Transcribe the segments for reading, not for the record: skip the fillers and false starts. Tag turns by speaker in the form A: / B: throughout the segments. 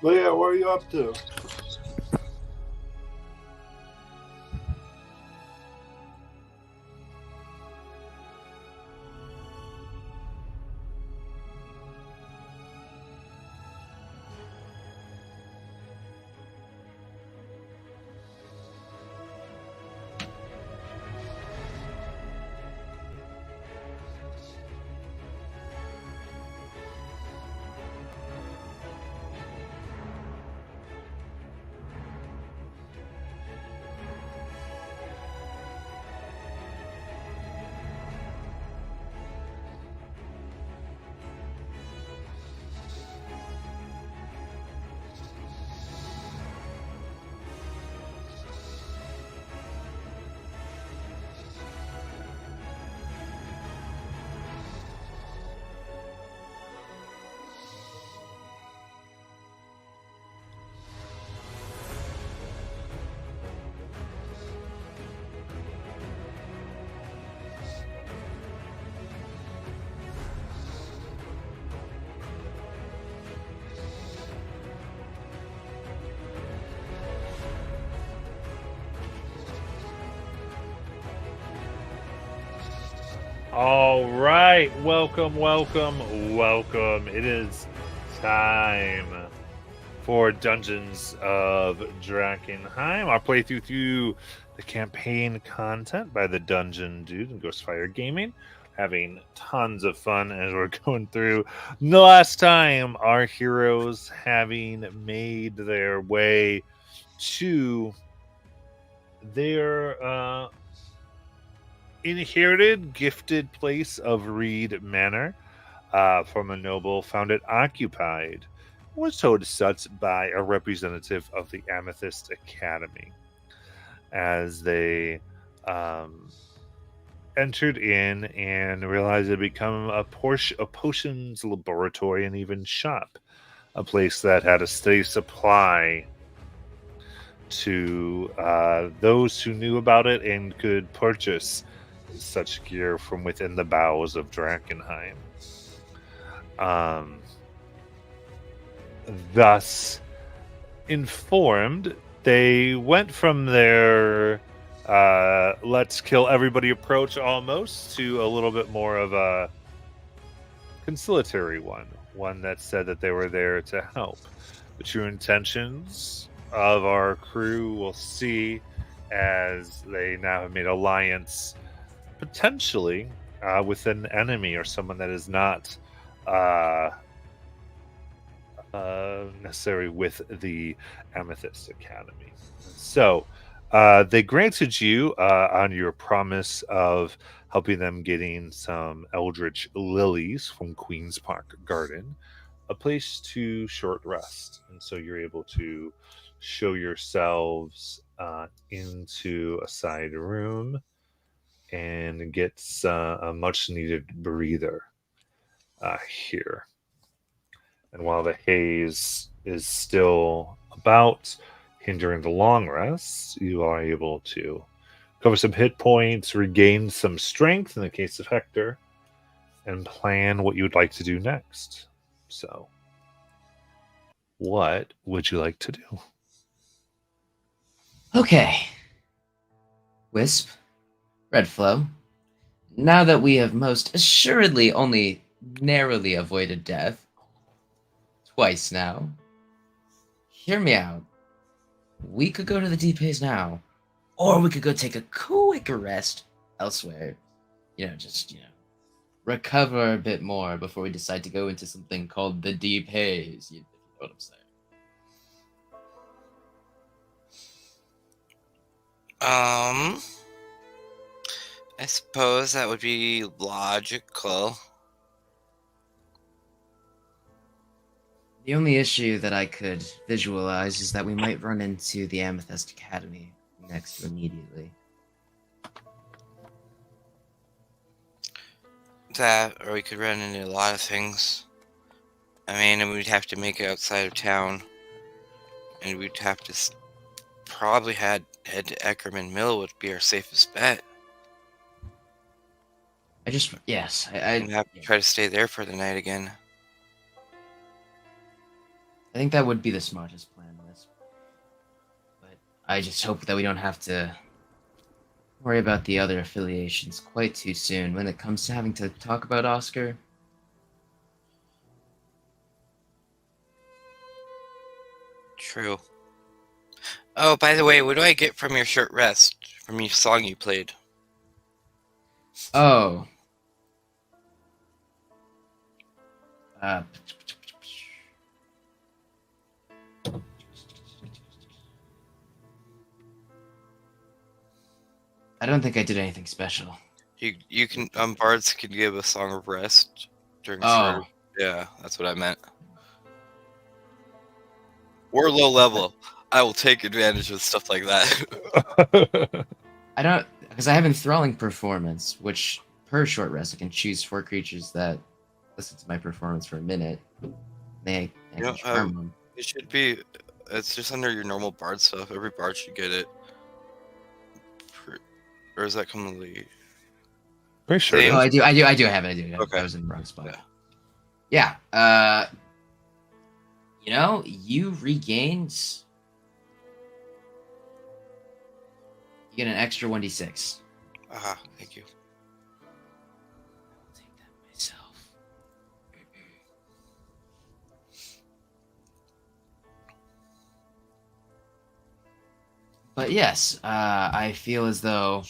A: Leia, what are you up to?
B: All right, welcome. It is time for Dungeons of Drakkenheim. Our playthrough through the campaign content by the Dungeon Dude and Ghostfire Gaming. Having tons of fun as we're going through. The last time, our heroes having made their way to their inherited, gifted place of Reed Manor from a noble found it occupied, was told such by a representative of the Amethyst Academy. As they entered in and realized it had become a potions laboratory and even shop, a place that had a steady supply to those who knew about it and could purchase such gear from within the bowels of Drakkenheim. Thus informed, they went from their let's kill everybody approach almost to a little bit more of a conciliatory one that said that they were there to help. The true intentions of our crew will see as they now have made alliance potentially with an enemy or someone that is not necessarily with the Amethyst Academy. So they granted you on your promise of helping them getting some Eldritch lilies from Queen's Park Garden, a place to short rest. And so you're able to show yourselves into a side room and get a much needed breather here. And while the haze is still about, hindering the long rest, you are able to cover some hit points, regain some strength in the case of Hector, and plan what you would like to do next. So, what would you like to do?
C: Okay. Wisp, Redflow, now that we have most assuredly only narrowly avoided death, twice now, hear me out. We could go to the deep haze now, or we could go take a quick rest elsewhere. Recover a bit more before we decide to go into something called the deep haze. You know what I'm saying?
D: I suppose that would be logical.
C: The only issue that I could visualize is that we might run into the Amethyst Academy next immediately.
D: That, or we could run into a lot of things. I mean, and we'd have to make it outside of town. And we'd have to probably head to Eckerman Mill would be our safest bet.
C: I'd have to
D: try to stay there for the night again.
C: I think that would be the smartest plan, Wisp. But I just hope that we don't have to worry about the other affiliations quite too soon when it comes to having to talk about Oscar.
D: True. Oh, by the way, what do I get from your short rest? From your song you played?
C: Oh. Uh, I don't think I did anything special.
D: You can bards can give a song of rest during
C: Oh.
D: short. Yeah, that's what I meant. Or low level. I will take advantage of stuff like that.
C: I don't, because I have enthralling performance, which per short rest I can choose 4 creatures that listen to my performance for a minute. I
D: You
C: can
D: know,
C: charm them.
D: it should be. It's just under your normal bard stuff. Every bard should get it. Or does that come with
B: Pretty sure it
D: Same.
C: Oh,
B: is.
C: I do have it.
D: Okay.
C: I was in the wrong spot.
D: Yeah.
C: Yeah. You regained. You get an extra 1d6.
D: Aha, thank you.
C: I'll take that myself. But yes, I feel as though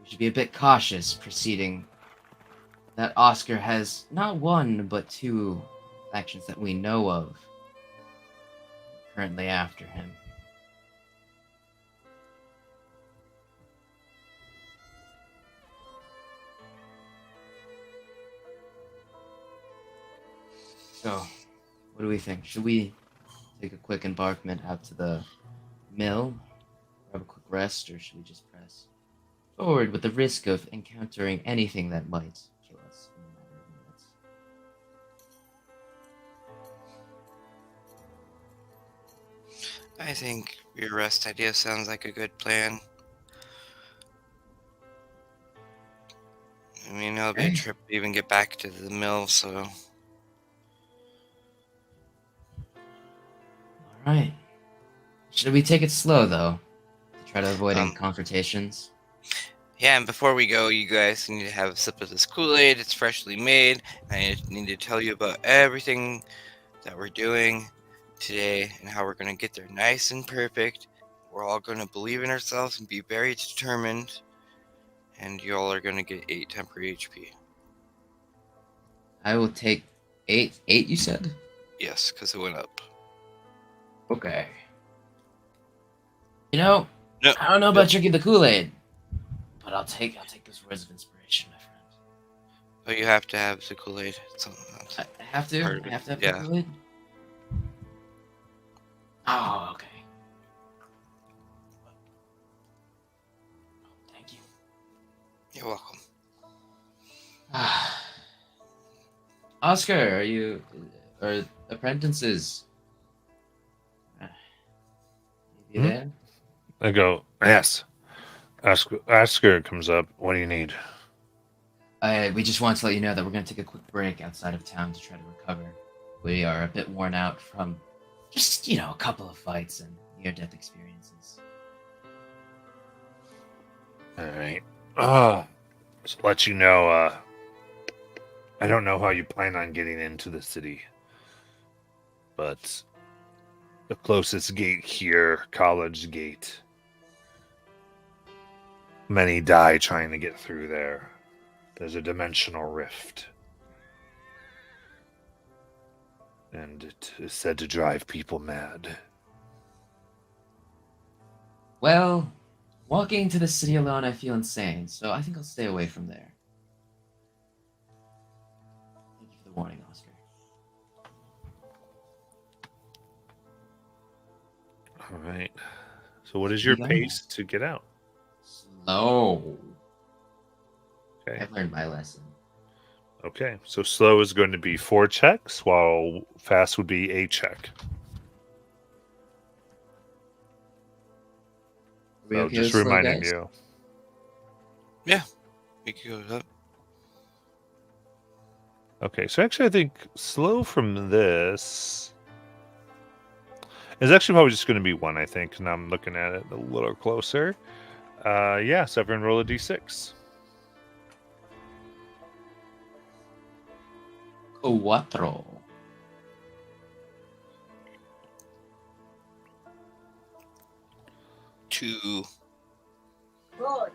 C: we should be a bit cautious proceeding. That Oscar has not one, but 2 factions that we know of currently after him. So, what do we think? Should we take a quick embarkment out to the mill, grab a quick rest, or should we just press forward with the risk of encountering anything that might kill us in a matter of minutes?
D: I think your rest idea sounds like a good plan. I mean, it'll be a
C: Okay.
D: trip to even get back to the mill, so.
C: Alright. Should we take it slow, though? To try to avoid any
D: Um,
C: confrontations?
D: Yeah, and before we go, you guys need to have a sip of this Kool-Aid. It's freshly made. I need to tell you about everything that we're doing today and how we're going to get there nice and perfect. We're all going to believe in ourselves and be very determined. And you all are going to get 8 temporary HP.
C: I will take 8. 8, you said?
D: Yes, because it went up.
C: Okay.
D: No.
C: I don't know about drinking the Kool-Aid, but I'll take those words of inspiration, my friend.
D: But you have to have the Kool-Aid.
C: I have to?
D: Part of
C: I
D: it,
C: have to have
D: yeah.
C: the Kool-Aid? Oh, okay. Thank you.
D: You're welcome.
C: Oscar, are apprentices? You there?
B: I go, yes. Oscar comes up. What do you need?
C: We just wanted to let you know that we're going to take a quick break outside of town to try to recover. We are a bit worn out from just, a couple of fights and near-death experiences.
B: All right. Just let you know, I don't know how you plan on getting into the city, but the closest gate here, College Gate, many die trying to get through there. There's a dimensional rift. And it is said to drive people mad.
C: Well, walking into the city alone, I feel insane, so I think I'll stay away from there. Thank you for the warning, Oscar.
B: All right. So, what is your
C: You go.
B: pace to get out?
C: Slow.
B: Okay.
C: I've learned my lesson.
B: Okay. So, slow is going to be 4 checks, while fast would be a check.
C: Are we
B: So,
C: okay
B: just
C: with slow,
B: reminding
C: guys?
B: you.
D: Yeah, we can go with that.
B: Okay, so actually I think slow from this is actually probably just going to be 1, I think. Now I'm looking at it a little closer. Yeah, so everyone roll a d6.
C: Cuatro.
D: 2.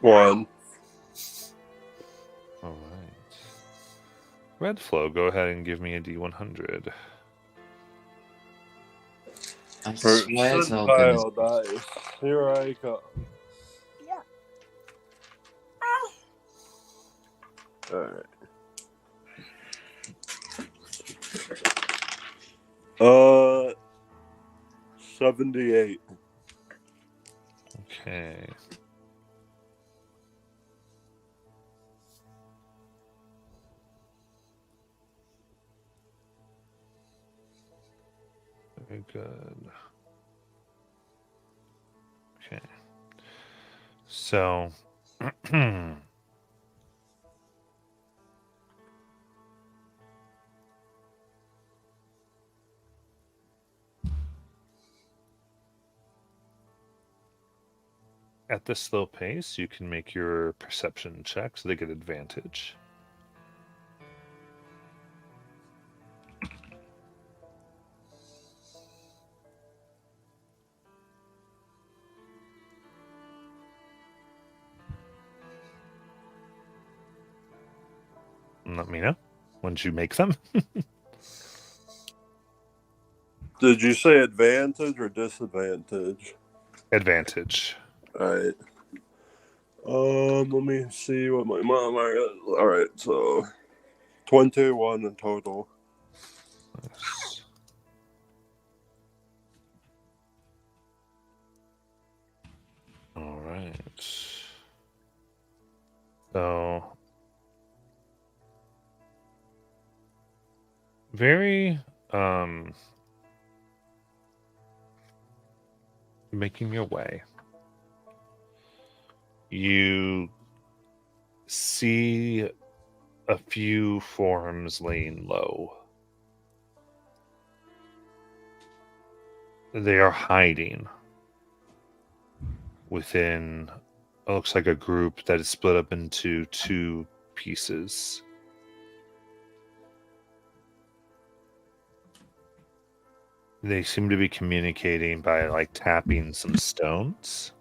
A: 1.
B: All right. Red Flow, go ahead and give me a d100.
C: I swear it's all
A: Percentile
C: goodness.
A: dice. Here I come. Alright. 78.
B: Okay. Very good. Okay. So, at this slow pace, you can make your perception check, so they get advantage. And let me know once you make them.
A: Did you say advantage or disadvantage?
B: Advantage.
A: Alright. Let me see what my mom. Alright, so 21 in total.
B: Yes. All right. So, very making your way. You see a few forms laying low. They are hiding within, it looks like a group that is split up into 2 pieces. They seem to be communicating by like tapping some stones.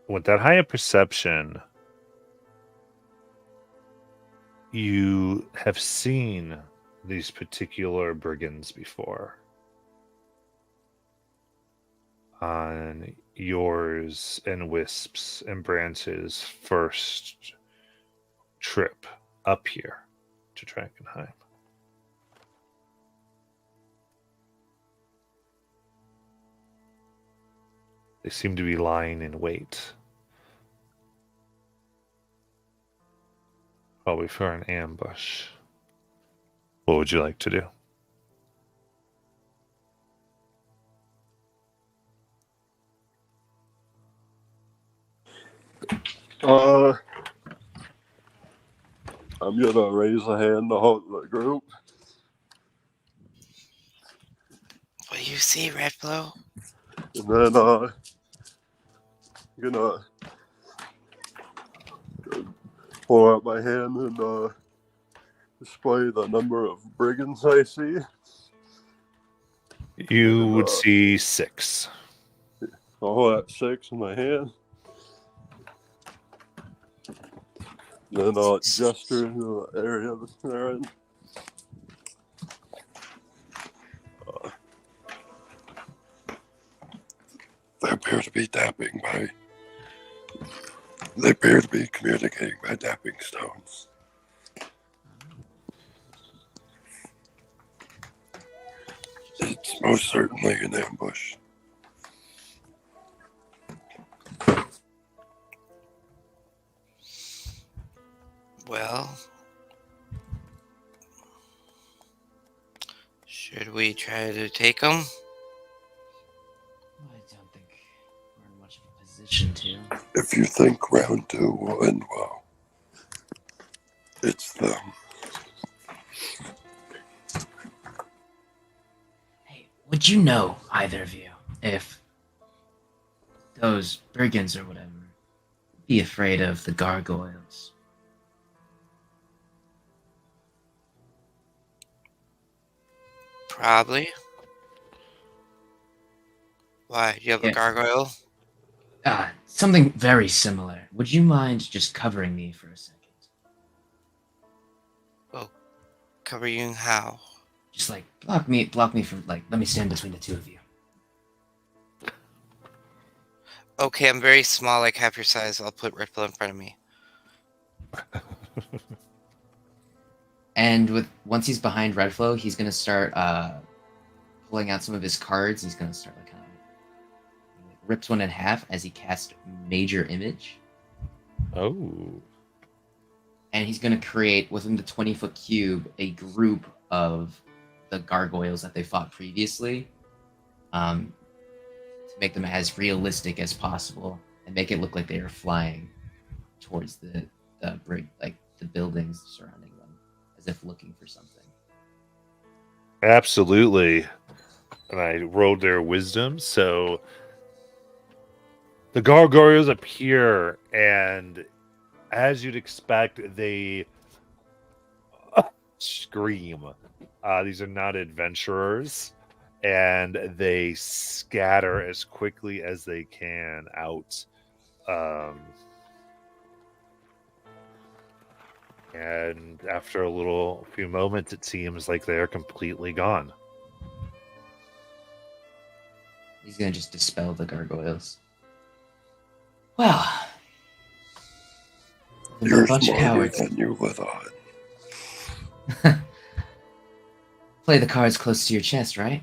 B: With that higher perception, you have seen these particular brigands before. On yours and Wisp's and Branch's first trip up here to Drakkenheim. They seem to be lying in wait. Probably for an ambush. What would you like to do?
A: I'm gonna raise a hand to hold the group.
D: What do you see, Red Flow?
A: And then, I'm gonna pull out my hand and, display the number of brigands I see.
B: You
A: And,
B: would see 6.
A: I'll hold that 6 in my hand. Then I'll gesture to the area that they're in. They appear to be communicating by tapping stones. It's most certainly an ambush.
D: Well, should we try to take them?
C: I don't think we're in much of a position to.
A: If you think round 2 will end well, it's them.
C: would you know, either of you, if those brigands or whatever be afraid of the gargoyles?
D: Probably. Why? You have a
C: Yeah.
D: gargoyle?
C: Something very similar. Would you mind just covering me for a second?
D: Oh, cover you in how?
C: Just like block me from like. Let me stand between the two of you.
D: Okay, I'm very small, like half your size. I'll put Red Bull in front of me.
C: And once he's behind Redflow, he's gonna start pulling out some of his cards. He's gonna start like kind of rips one in half as he casts Major Image,
B: Oh.
C: and he's gonna create within the 20-foot cube a group of the gargoyles that they fought previously, to make them as realistic as possible and make it look like they are flying towards the buildings surrounding them, as if looking for something.
B: Absolutely. And I rolled their wisdom, so the gargoyles appear, and as you'd expect, they scream. These are not adventurers, and they scatter as quickly as they can out. And after a few moments, it seems like they are completely gone.
C: He's gonna just dispel the gargoyles. Well, they're
A: You're
C: a bunch of
A: smarter
C: cowards.
A: than you thought.
C: Play the cards close to your chest, right?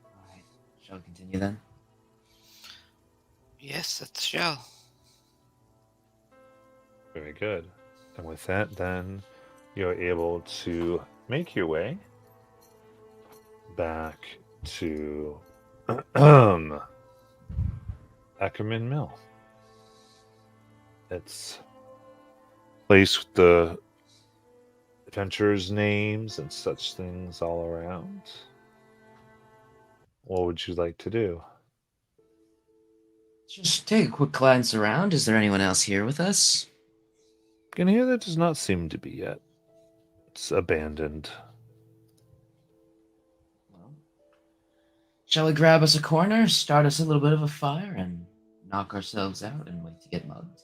C: Alright, shall we continue then?
D: Yes, that's shall.
B: Very good. And with that, then you're able to make your way back to Ackerman Mill. It's a place with the adventurers' names and such things all around. What would you like to do?
C: Just take a quick glance around. Is there anyone else here with us?
B: In here, there does not seem to be yet. It's abandoned.
C: Well, shall we grab us a corner, start us a little bit of a fire, and knock ourselves out and wait to get mugged?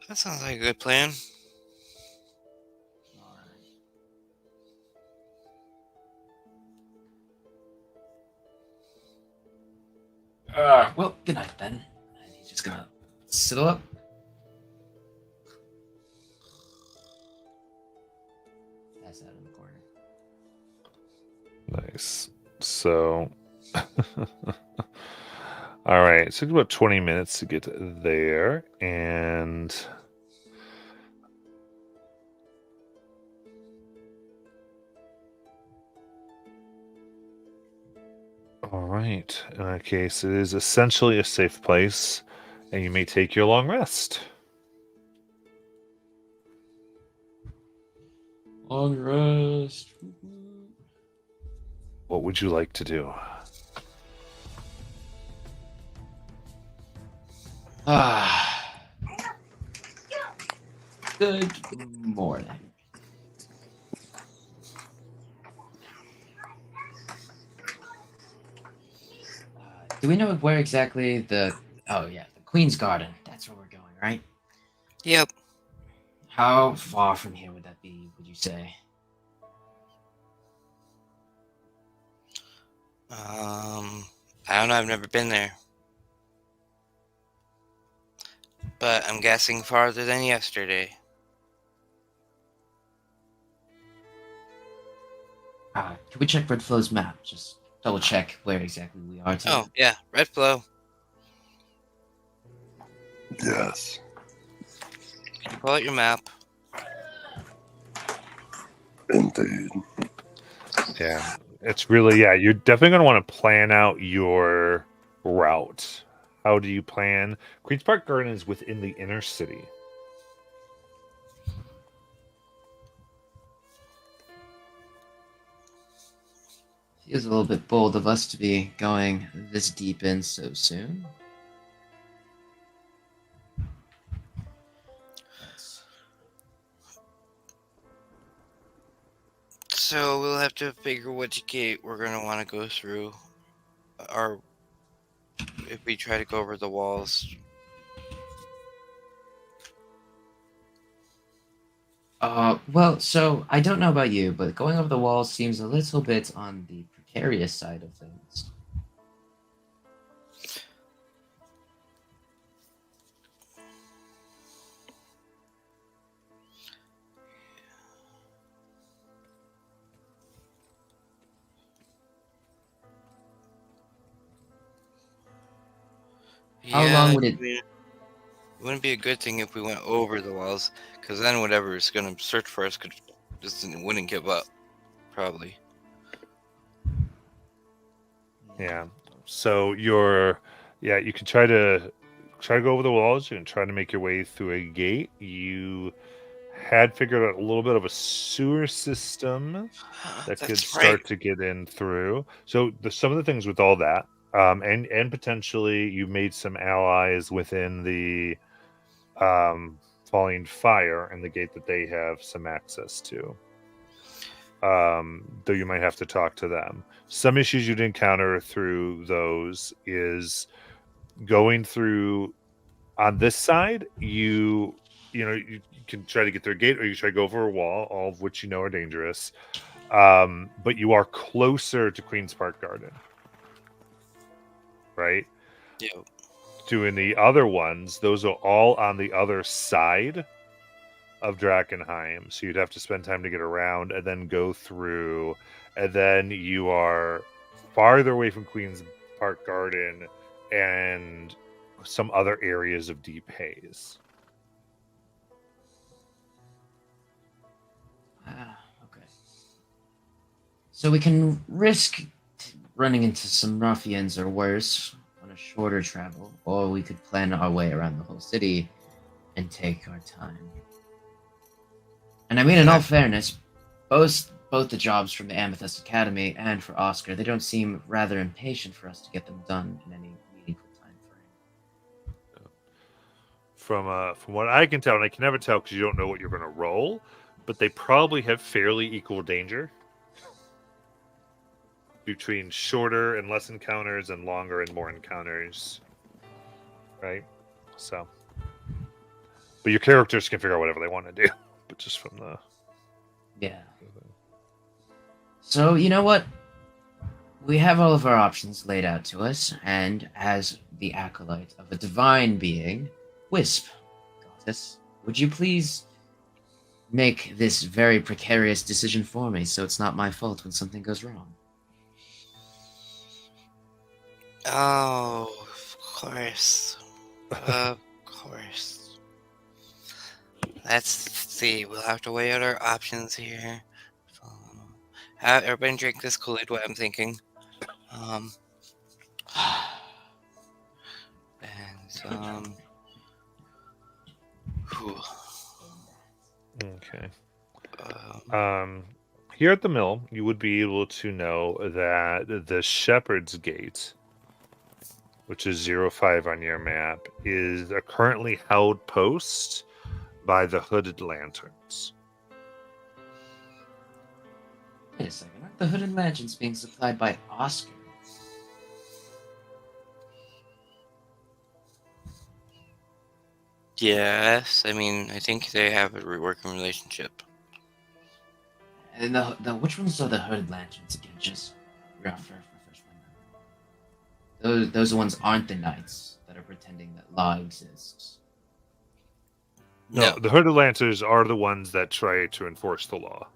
D: That sounds like a good plan.
C: Well, good night then. And he's just gonna settle up. Pass out in the corner.
B: Nice. So, all right. So, about 20 minutes to get there, and all right. In that case, it is essentially a safe place, and you may take your long rest.
C: Long rest.
B: What would you like to do?
C: Good morning. Do we know where exactly the... Oh, yeah, the Queen's Garden. That's where we're going, right?
D: Yep.
C: How far from here would that be, would you say?
D: I don't know. I've never been there. But I'm guessing farther than yesterday.
C: Can we check Redflow's map? Just double check where exactly we are.
D: Oh, yeah. Red Flow.
A: Yes.
D: Pull out your map.
A: Indeed.
B: Yeah, it's really, you're definitely going to want to plan out your route. How do you plan? Queen's Park Garden is within the inner city.
C: Feels a little bit bold of us to be going this deep in so soon.
D: So we'll have to figure which gate we're gonna want to go through, or if we try to go over the walls.
C: Well, so I don't know about you, but going over the wall seems a little bit on the precarious side of things. How
D: Yeah,
C: long would
D: I
C: it?
D: mean, it wouldn't be a good thing if we went over the walls, because then whatever is gonna search for us wouldn't give up, probably.
B: Yeah. So you can try to go over the walls. You can try to make your way through a gate. You had figured out a little bit of a sewer system that could
D: That's right.
B: start to get in through. So some of the things with all that, and potentially you made some allies within the falling fire and the gate that they have some access to. Though you might have to talk to them. Some issues you'd encounter through those is going through on this side. You can try to get through a gate, or you try to go over a wall, all of which you know are dangerous. But you are closer to Queen's Park Garden, right?
D: Yeah.
B: Doing the other ones, those are all on the other side of Drakkenheim, so you'd have to spend time to get around and then go through, and then you are farther away from Queen's Park Garden and some other areas of deep haze.
C: Okay. So we can risk running into some ruffians or worse on a shorter travel, or we could plan our way around the whole city and take our time. And I mean, in all fairness, both the jobs from the Amethyst Academy and for Oscar, they don't seem rather impatient for us to get them done in any meaningful time frame.
B: From what I can tell, and I can never tell because you don't know what you're going to roll, but they probably have fairly equal danger between shorter and less encounters and longer and more encounters, right? So, but your characters can figure out whatever they want to do. But just from the
C: Yeah. So, you know what? We have all of our options laid out to us, and as the acolyte of a divine being, Wisp, goddess, would you please make this very precarious decision for me so it's not my fault when something goes wrong?
D: Oh, of course. Of course. Let's see. We'll have to weigh out our options here. Everybody drink this Kool-Aid, what I'm thinking. Whew.
B: okay.
D: Um,
B: Here at the mill, you would be able to know that the Shepherd's Gate, which is 05 on your map, is a currently held post by the Hooded Lanterns.
C: Wait a second, aren't the Hooded Lanterns being supplied by Oscar?
D: yes, I mean, I think they have a working relationship.
C: And the which ones are the Hooded Lanterns again? Just rough refresh my memory. Those ones aren't the knights that are pretending that law exists.
D: No.
B: The Hooded Lanterns are the ones that try to enforce the law.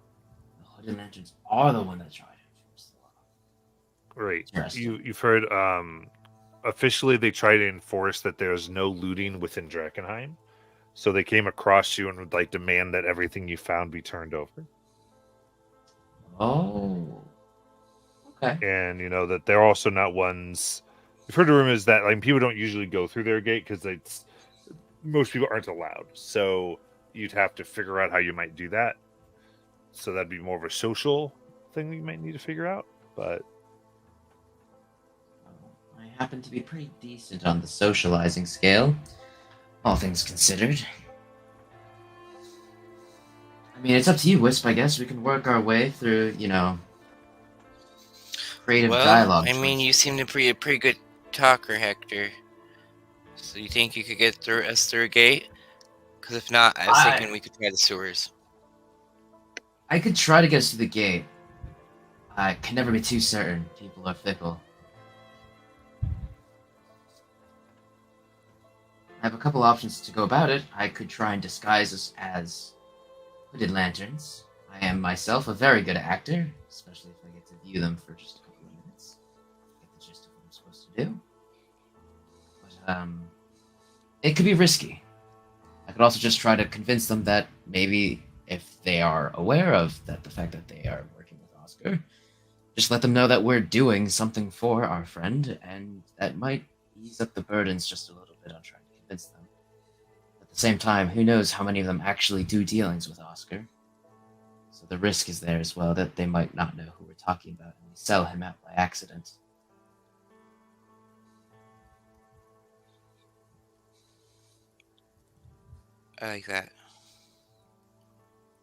C: The Hooded Lanterns are the one that try to enforce the law.
B: Right.
C: Interesting.
B: You've heard officially they try to enforce that there's no looting within Drakkenheim. So they came across you and would like demand that everything you found be turned over.
C: Oh. Okay.
B: And you know that they're also not ones. You've heard the rumors that like people don't usually go through their gate because most people aren't allowed. So you'd have to figure out how you might do that. So that'd be more of a social thing you might need to figure out. But
C: I happen to be pretty decent on the socializing scale, all things considered. I mean, it's up to you, Wisp, I guess. We can work our way through, creative
D: Well,
C: dialogue.
D: I mean, you seem to be a pretty good talker, Hector. So you think you could get through us through a gate? Because if not, I was thinking we could try the sewers.
C: I could try to get us to the gate. I can never be too certain. People are fickle. I have a couple options to go about it. I could try and disguise us as hooded lanterns. I am myself a very good actor, especially if I get to view them for just a couple of minutes. Get the gist of what I'm supposed to do. But, it could be risky. I could also just try to convince them that maybe if they are aware of the fact that they are working with Oscar, just let them know that we're doing something for our friend, and that might ease up the burdens just a little bit on trying to convince them. At the same time, who knows how many of them actually do dealings with Oscar? So the risk is there as well that they might not know who we're talking about and we sell him out by accident.
D: I like that.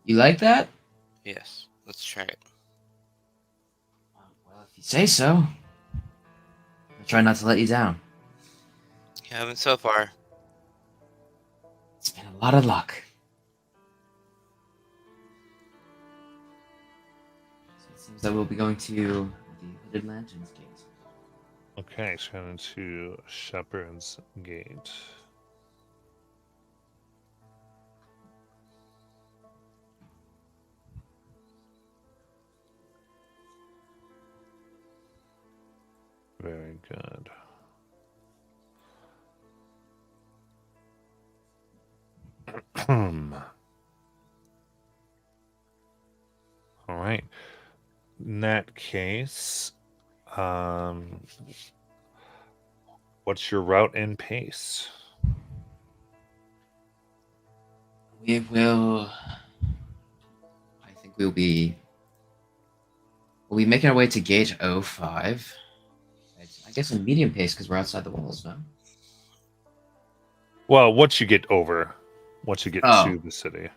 C: You like that?
D: Yes, let's try it.
C: Well, if you say so. I'll try not to let you down.
D: You haven't so far.
C: It's been a lot of luck. So it seems that we'll be going to the Hooded Lanterns Gate.
B: Okay, so heading to Shepherd's Gate. Very good. All right. In that case, what's your route and pace?
C: We will. I think we'll be making our way to Gate 05. I guess in medium pace because we're outside the walls now.
B: Well, once you get to the city.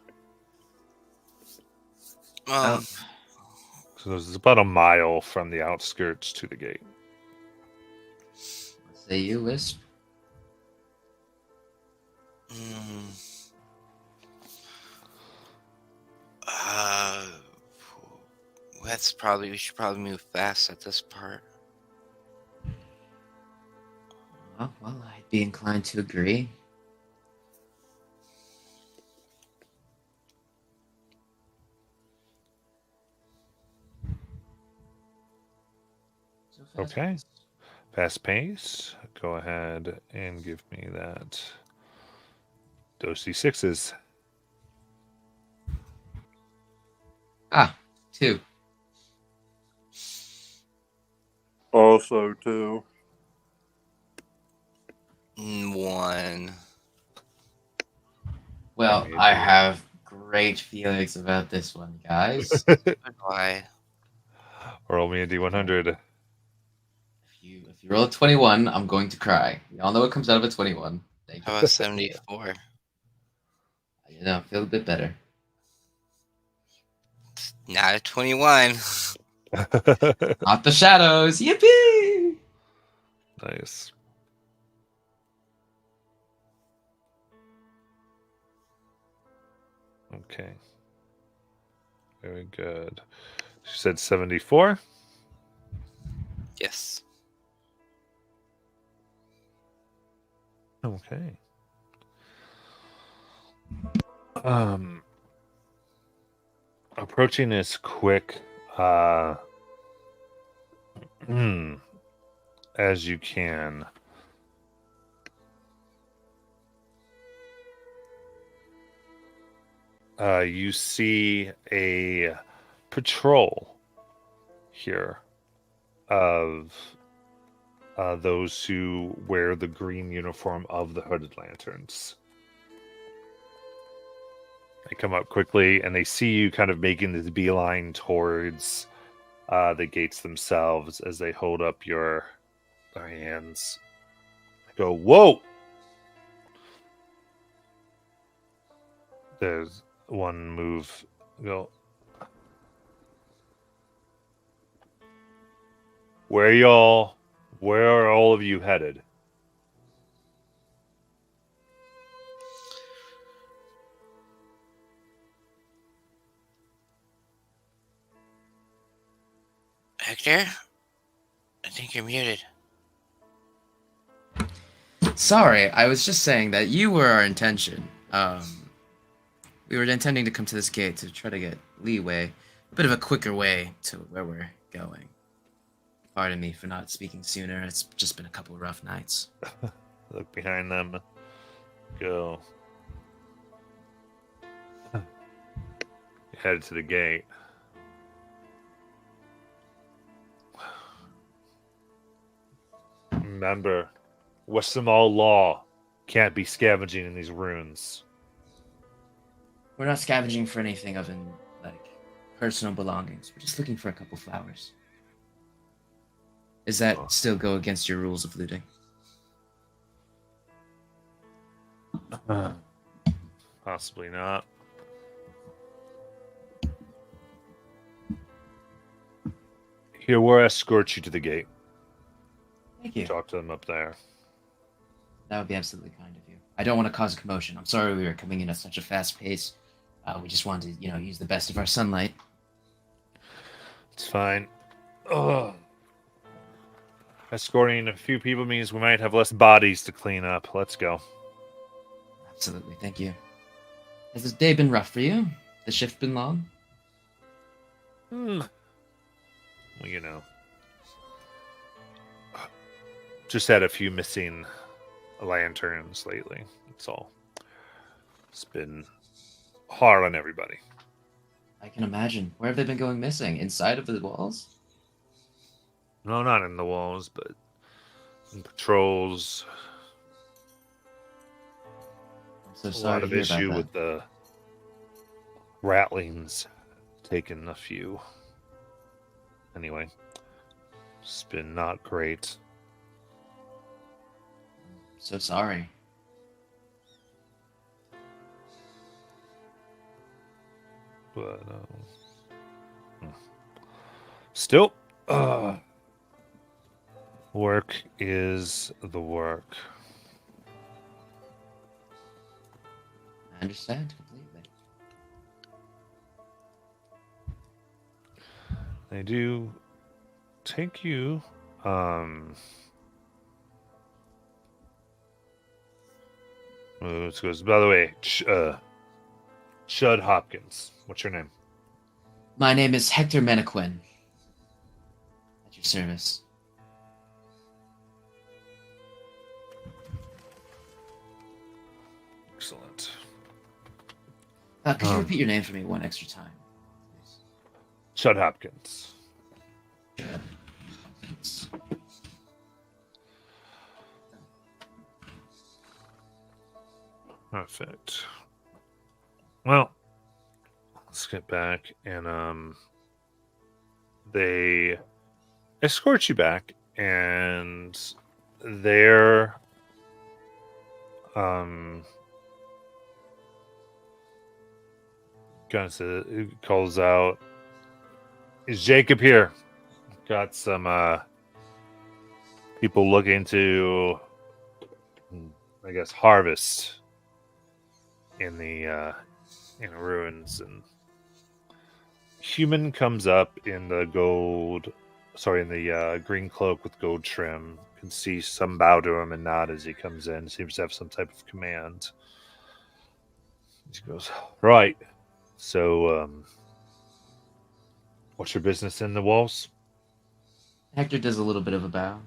C: Oh.
B: So it's about a mile from the outskirts to the gate.
C: What say you, Wisp?
D: We should probably move fast at this part.
C: Well, I'd be inclined to agree.
B: Okay. Fast pace. Go ahead and give me that. Those D6s.
C: 2.
A: Also 2.
D: 1.
C: Well, I have great feelings about this one, guys.
D: Why?
B: Roll me a D100.
C: If you roll a 21, I'm going to cry. We all know what comes out of a 21. Thank
D: How
C: you.
D: about 74?
C: Feel a bit better.
D: Not a 21.
C: Not the shadows. Yippee!
B: Nice. Okay. Very good. She said 74.
D: Yes.
B: Okay. Approaching this quick as you can. You see a patrol here of those who wear the green uniform of the Hooded Lanterns. They come up quickly and they see you kind of making this beeline towards the gates themselves as they hold up your their hands. Go, whoa! There's one move. Go. Where are all of you headed?
D: Hector? I think you're muted.
C: Sorry, I was just saying that you were our intention. We were intending to come to this gate to try to get leeway, a bit of a quicker way to where we're going. Pardon me for not speaking sooner. It's just been a couple of rough nights.
B: Look behind them. Go. Headed to the gate. Remember, Westamal law can't be scavenging in these ruins.
C: We're not scavenging for anything of like personal belongings. We're just looking for a couple flowers. Does that still go against your rules of looting?
B: Possibly not. Here, we'll escort you to the gate.
C: Thank you.
B: Talk to them up there.
C: That would be absolutely kind of you. I don't want to cause a commotion. I'm sorry we were coming in at such a fast pace. We just wanted to, use the best of our sunlight.
B: It's fine. Ugh. Escorting a few people means we might have less bodies to clean up. Let's go.
C: Absolutely, thank you. Has this day been rough for you? The shift been long?
B: Well, just had a few missing lanterns lately. That's all. It's been hard on everybody.
C: I can imagine. Where have they been going missing? Inside of the walls?
B: No, not in the walls, but in patrols.
C: I'm so
B: A
C: sorry
B: lot
C: to
B: of
C: hear
B: issue
C: about
B: with the rattlings. Taken a few. Anyway, it's been not great.
C: So sorry.
B: But still, work is the work.
C: I understand completely.
B: They do take you. Let's go. By the way, Shud Hopkins. What's your name?
C: My name is Hector Menaquin. At your service.
B: Excellent.
C: Could you repeat your name for me one extra time, please?
B: Shud Hopkins. Perfect. Well, let's get back and they escort you back and they're calls out, "Is Jacob here? Got some people looking to I guess harvest in the in ruins." And human comes up in the green cloak with gold trim. You can see some bow to him and nod as he comes in. Seems to have some type of command. He goes, "Right. So, what's your business in the walls?"
C: Hector does a little bit of a bow.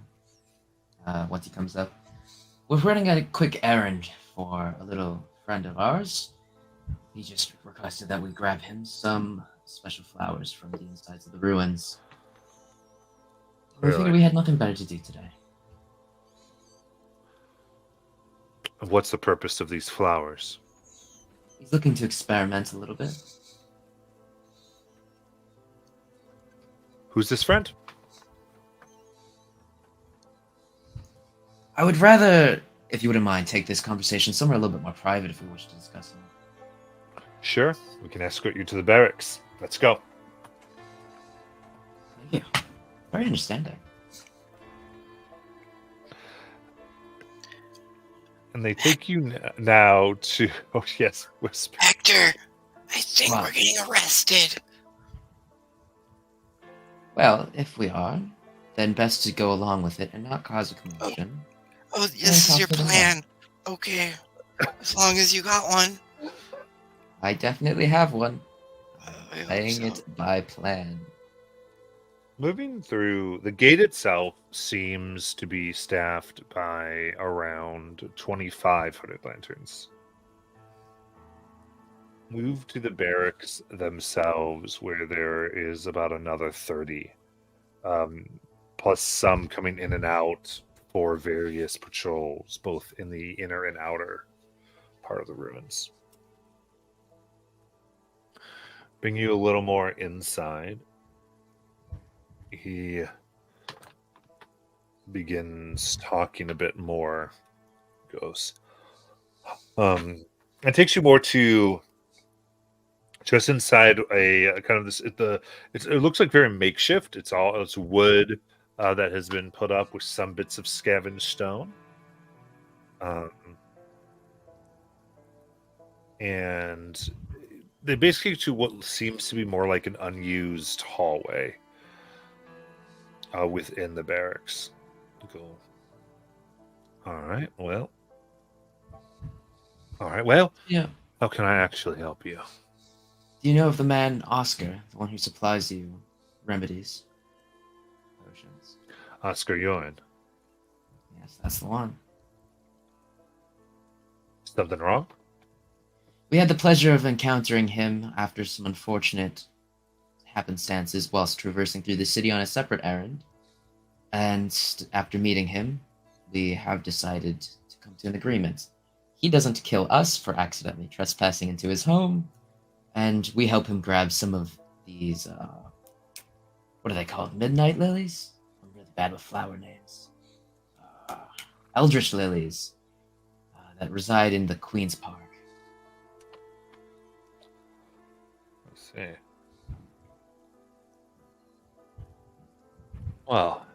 C: Once he comes up. We're running a quick errand for a little friend of ours. He just requested that we grab him some special flowers from the insides of the ruins. We
B: Really?
C: figured we had nothing better to do today.
B: What's the purpose of these flowers?
C: He's looking to experiment a little bit.
B: Who's this friend?
C: I would rather, if you wouldn't mind, take this conversation somewhere a little bit more private if we wish to discuss it.
B: Sure, we can escort you to the barracks. Let's go.
C: Thank you. Very understanding.
B: And they take you now to... Oh, yes, Whisper.
D: Hector, I think
C: What?
D: we're getting arrested.
C: Well, if we are, then best to go along with it and not cause a commotion.
D: Oh, this is your
C: talk to them
D: plan. Okay. As long as you got one.
C: I definitely have one.
D: I hope
C: Playing
D: so.
C: it by plan.
B: Moving through, the gate itself seems to be staffed by around 25 hooded lanterns. Move to the barracks themselves, where there is about another 30, plus some coming in and out for various patrols, both in the inner and outer part of the ruins. Bring you a little more inside. He begins talking a bit more. Goes. It takes you more to just inside a kind of this. It looks like very makeshift. It's wood that has been put up with some bits of scavenged stone. And they basically to what seems to be more like an unused hallway within the barracks. Cool. All right. Well.
C: Yeah.
B: How can I actually help you?
C: Do you know of the man Oscar, the one who supplies you remedies? Potions.
B: Oscar Ewan.
C: Yes, that's the one.
B: Something wrong?
C: We had the pleasure of encountering him after some unfortunate happenstances whilst traversing through the city on a separate errand. And after meeting him, we have decided to come to an agreement. He doesn't kill us for accidentally trespassing into his home, and we help him grab some of these, what are they called? Midnight lilies? I'm really bad with flower names. Eldritch lilies that reside in the Queen's Park.
B: Let's see. Well,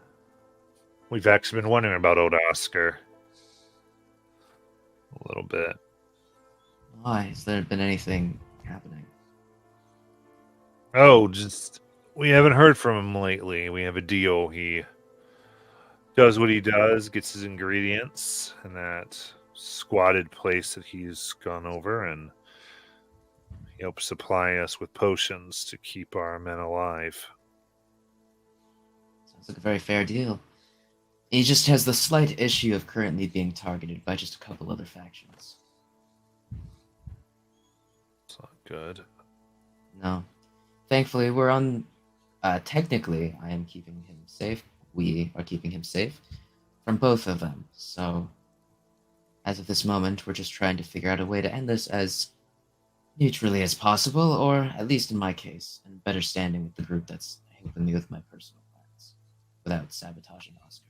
B: we've actually been wondering about old Oscar. A little bit.
C: Why? Has there been anything happening?
B: Oh, just we haven't heard from him lately. We have a deal. He does what he does, gets his ingredients in that squatted place that he's gone over, and he helps supply us with potions to keep our men alive.
C: Sounds like a very fair deal. He just has the slight issue of currently being targeted by just a couple other factions.
B: It's not good.
C: No. Thankfully, we're on... technically, I am keeping him safe. We are keeping him safe from both of them. So, as of this moment, we're just trying to figure out a way to end this as neutrally as possible, or at least in my case, in better standing with the group that's helping me with my personal plans, without sabotaging Oscar.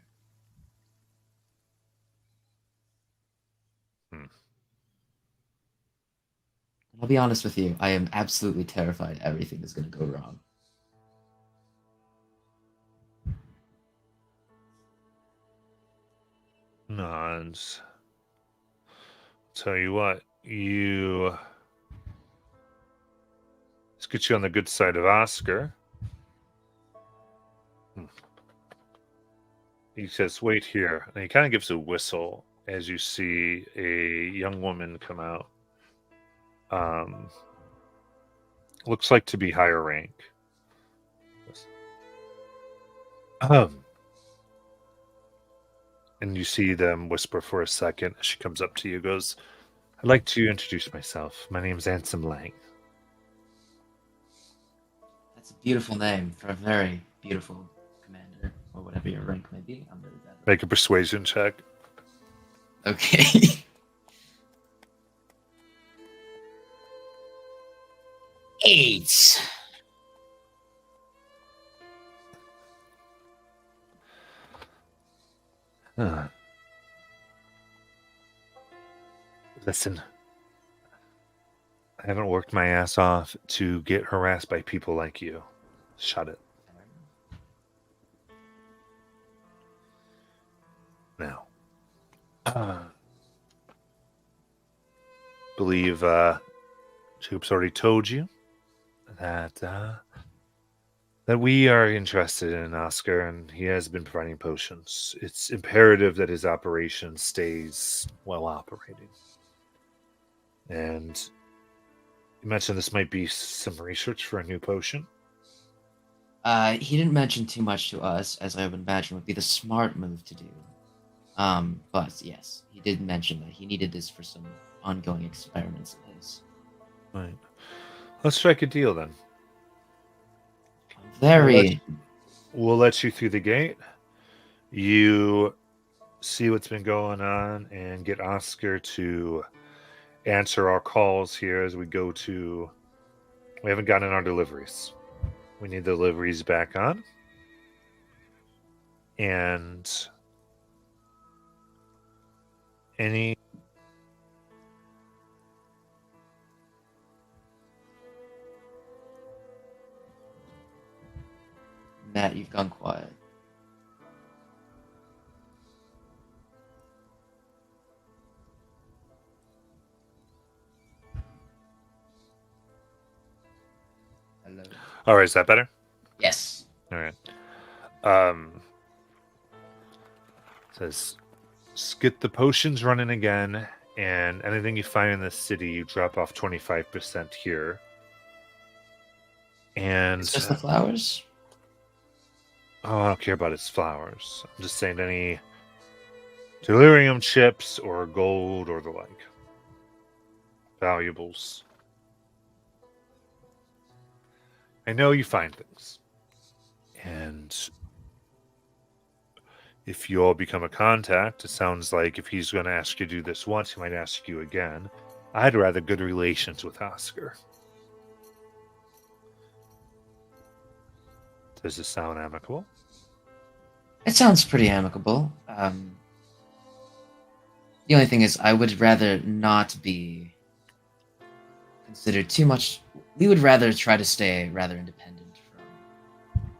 C: I'll be honest with you, I am absolutely terrified everything is going to go wrong.
B: Let's tell you what, let's get you on the good side of Oscar. He says, wait here. And he kind of gives a whistle as you see a young woman come out. Looks like to be higher rank. And you see them whisper for a second as she comes up to you, goes, I'd like to introduce myself. My name's Ansem Lang.
C: That's a beautiful name for a very beautiful commander, or whatever your rank may be. I'm really bad.
B: Make a persuasion check.
C: Okay. 8.
B: Listen, I haven't worked my ass off to get harassed by people like you. Shut it. Now, believe Jacob's already told you that that we are interested in Oscar, and he has been providing potions. It's imperative that his operation stays well operating. And you mentioned this might be some research for a new potion.
C: He didn't mention too much to us, as I would imagine would be the smart move to do. But yes, he did mention that he needed this for some ongoing experiments of his.
B: Right. Let's strike a deal then.
C: Very.
B: We'll let you through the gate. You see what's been going on and get Oscar to answer our calls here as we go to. We haven't gotten our deliveries. We need the deliveries back on. And any.
C: Matt, you've gone quiet. Hello.
B: All right, is that better?
C: Yes.
B: All right. Says, get the potions running again, and anything you find in the city, you drop off 25% here. And
C: It's just the flowers?
B: oh, I don't care about its flowers. I'm just saying any delirium chips or gold or the like. Valuables. I know you find things. And if you all become a contact, it sounds like if he's going to ask you to do this once, he might ask you again. I'd rather good relations with Oscar. Does this sound amicable?
C: It sounds pretty amicable. The only thing is, I would rather not be considered too much. We would rather try to stay rather independent from.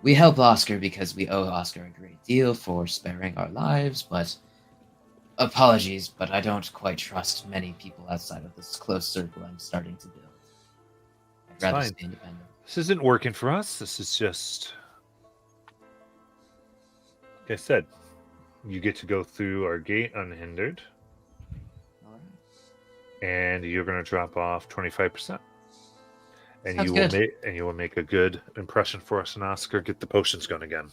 C: We help Oscar because we owe Oscar a great deal for sparing our lives, but apologies, but I don't quite trust many people outside of this close circle I'm starting to build. I'd rather
B: fine.
C: stay independent.
B: This isn't working for us. This is just, like I said, you get to go through our gate unhindered,
C: All right.
B: and you're going to drop off 25%. And
C: Sounds
B: you
C: good.
B: will make a good impression for us, and Oscar get the potions going again.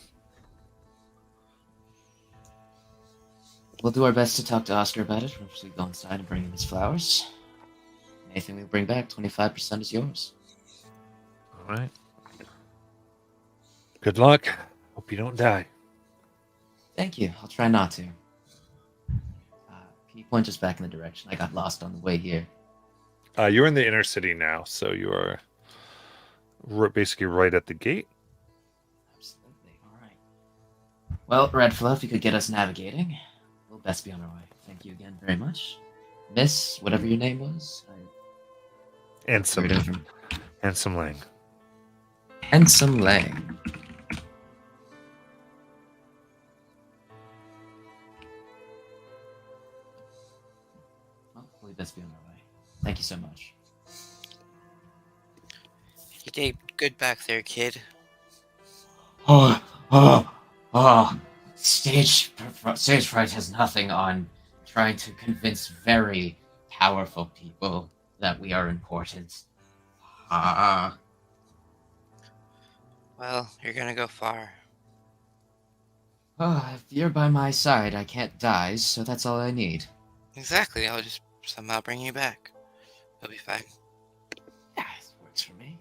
C: We'll do our best to talk to Oscar about it once we go inside and bring him his flowers. Anything we bring back, 25% is yours.
B: All right. Good luck. Hope you don't die.
C: Thank you. I'll try not to. Can you point us back in the direction? I got lost on the way here.
B: You're in the inner city now, so you are basically right at the gate.
C: Absolutely. All right. Well, Redflow, if you could get us navigating, we'll best be on our way. Thank you again very much. Miss, whatever your name was.
B: And some
C: Heard of him.
B: Lang.
C: Handsome Lang. Well, we'll best be on our way. Thank you so much.
D: You did good back there, kid.
C: Oh. Stage fright has nothing on trying to convince very powerful people that we are important.
D: Well, you're gonna go far.
C: If you're by my side, I can't die, so that's all I need.
D: Exactly, I'll just somehow bring you back. You'll be fine.
C: Yeah, it works for me.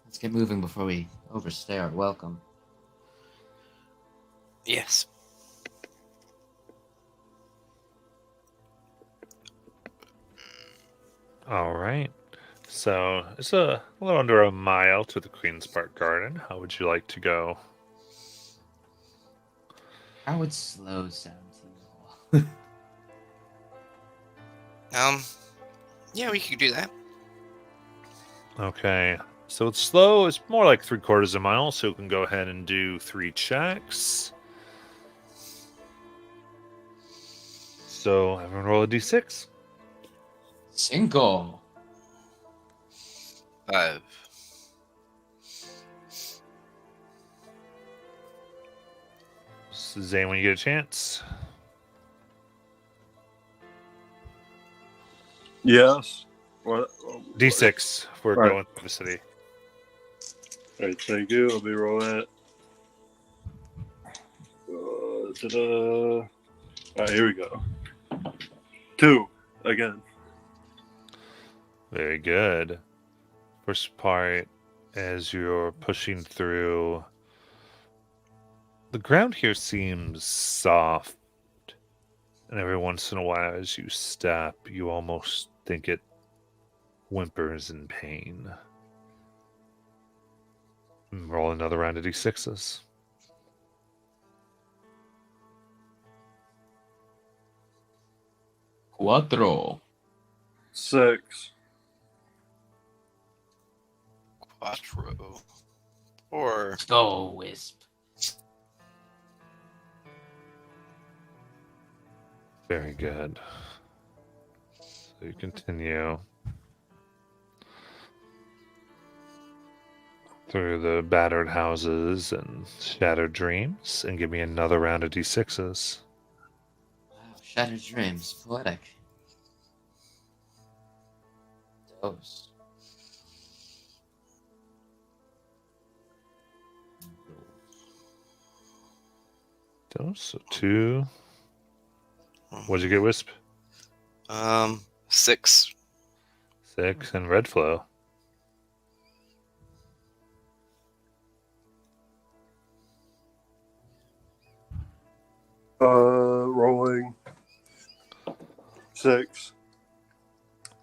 C: Let's get moving before we overstay our welcome.
D: Yes.
B: All right. So it's a little under a mile to the Queen's Park Garden. How would you like to go?
C: How would slow sound to you all?
D: Yeah, we could do that.
B: Okay. So it's slow. It's more like 3/4 mile, so we can go ahead and do 3 checks. So everyone roll a d6.
C: Cinco.
D: 5.
B: Zane, when you get a chance.
A: Yes. What?
B: D6 for
A: Right.
B: going to the city.
A: All right, thank you. Let me roll that. Ta-da. All right, here we go. 2 again.
B: Very good. First part, as you're pushing through, the ground here seems soft. And every once in a while, as you step, you almost think it whimpers in pain. Roll another round of d6s.
C: Cuatro.
A: 6.
D: Quattro. Or
C: Let's go, Wisp.
B: Very good. So you continue through the battered houses and shattered dreams and give me another round of d6s.
C: Wow, shattered dreams. Poetic. Dose.
B: Those, so 2. What'd you get, Wisp?
D: 6.
B: 6 and red flow.
A: Rolling 6.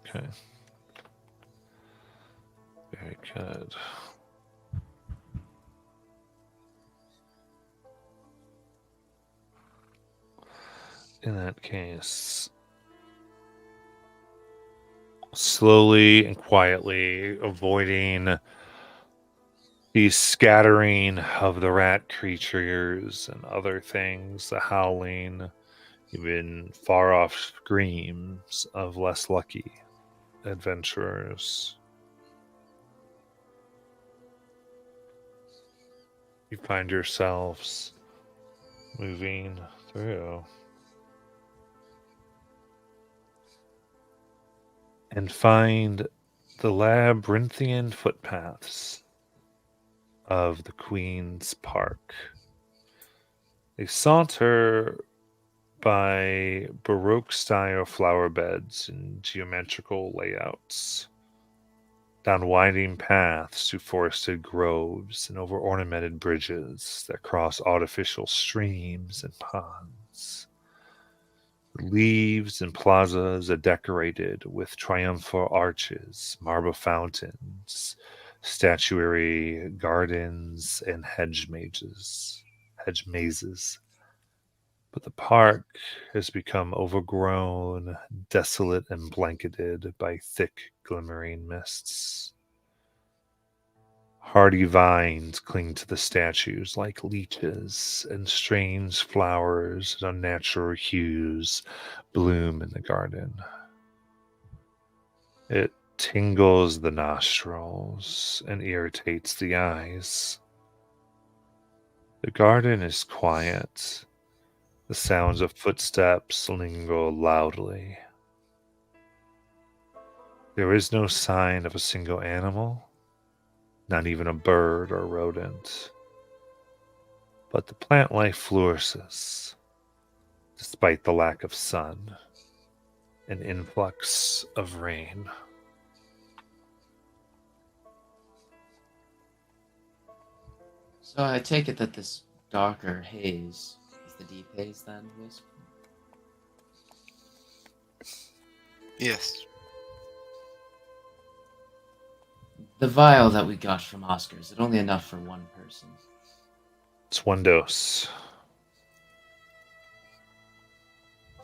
B: Okay. Very good. In that case, slowly and quietly avoiding the scattering of the rat creatures and other things, the howling, even far off screams of less lucky adventurers. You find yourselves moving through and find the labyrinthian footpaths of the Queen's Park. They saunter by Baroque style flower beds and geometrical layouts, down winding paths to forested groves and over ornamented bridges that cross artificial streams and ponds. Leaves and plazas are decorated with triumphal arches, marble fountains, statuary gardens, and hedge mazes. But the park has become overgrown, desolate, and blanketed by thick, glimmering mists. Hardy vines cling to the statues like leeches, and strange flowers and unnatural hues bloom in the garden. It tingles the nostrils and irritates the eyes. The garden is quiet. The sounds of footsteps linger loudly. There is no sign of a single animal, not even a bird or rodent. But the plant life flourishes, despite the lack of sun and influx of rain.
C: So I take it that this darker haze is the deep haze then, Wisp?
D: Yes.
C: The vial that we got from Oscar, is it only enough for one person?
B: It's 1 dose.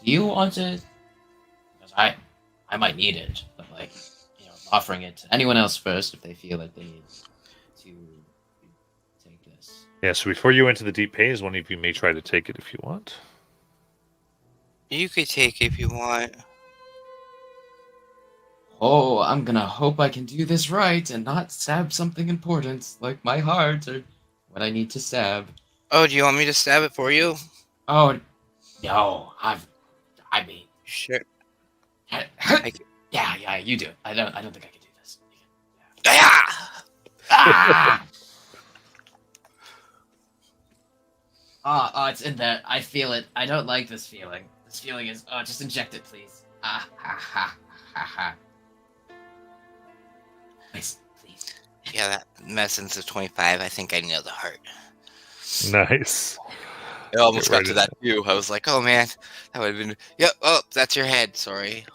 C: Do you want it? Because I might need it, but like, offering it to anyone else first if they feel like they need to take this.
B: Yeah, so before you enter the deep haze, one of you may try to take it if you want.
D: You could take it if you want.
C: Oh, I'm gonna hope I can do this right and not stab something important, like my heart or what I need to stab.
D: Oh, do you want me to stab it for you?
C: Oh, no, I mean,
D: Sure.
C: yeah, you do it. I don't think I can do this.
D: Ah!
C: Ah! Oh, it's in there. I feel it. I don't like this feeling. This feeling is, just inject it, please. Ah, ha, ha, ha, ha. Please.
D: Yeah, that medicine's a 25. I think I nailed the heart.
B: Nice.
D: I almost
B: Get
D: got
B: right
D: to
B: in
D: that too. I was like, oh man, that would have been. Yep. Oh, that's your head. Sorry.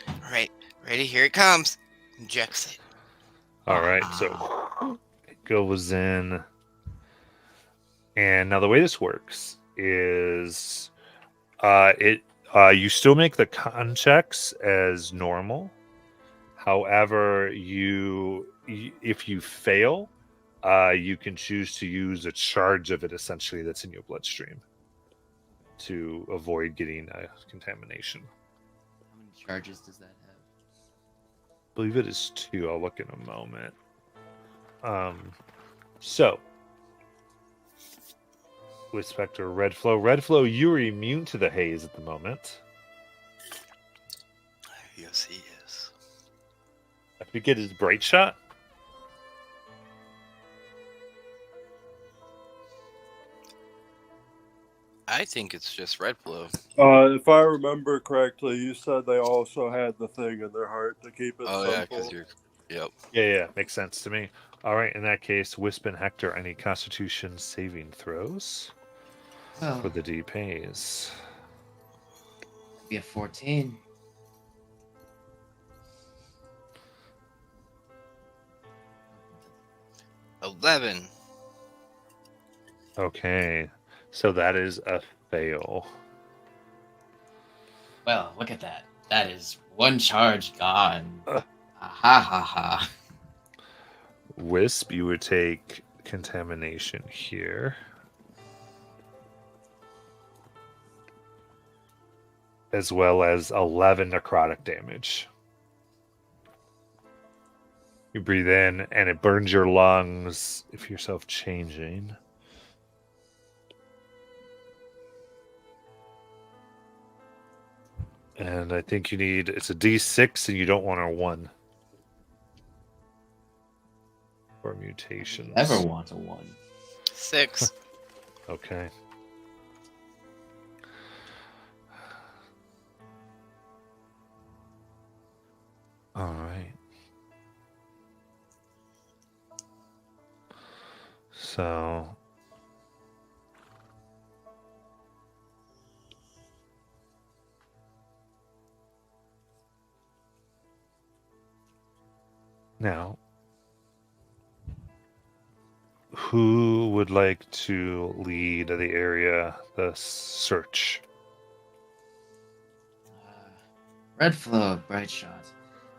D: All right. Ready? Here it comes. Injects it.
B: All right, so it goes in. And now the way this works is you still make the con checks as normal. However, if you fail, you can choose to use a charge of it essentially that's in your bloodstream to avoid getting contamination.
C: How many charges does that have?
B: I believe it is 2. I'll look in a moment. So with Spectre Redflow, you are immune to the haze at the moment.
D: Yes, he is.
B: I forget his bright shot.
D: I think it's just red flow.
A: If I remember correctly, you said they also had the thing in their heart to keep it
D: Oh yeah,
A: simple.
D: because you're. Yep.
B: Yeah, makes sense to me. All right, in that case, Wisp and Hector, any Constitution saving throws for the deep haze?
C: Be a 14.
D: $11.
B: Okay, so that is a fail.
C: Well, look at that. That is one charge gone. Ha ha ha.
B: Wisp, you would take contamination here. As well as 11 necrotic damage. You breathe in and it burns your lungs if you're self-changing. And I think it's a D6 and you don't want a 1. For mutations.
C: Never want a 1.
D: 6.
B: Okay. All right. So now, who would like to lead the search?
C: Redflow, Bright Shot.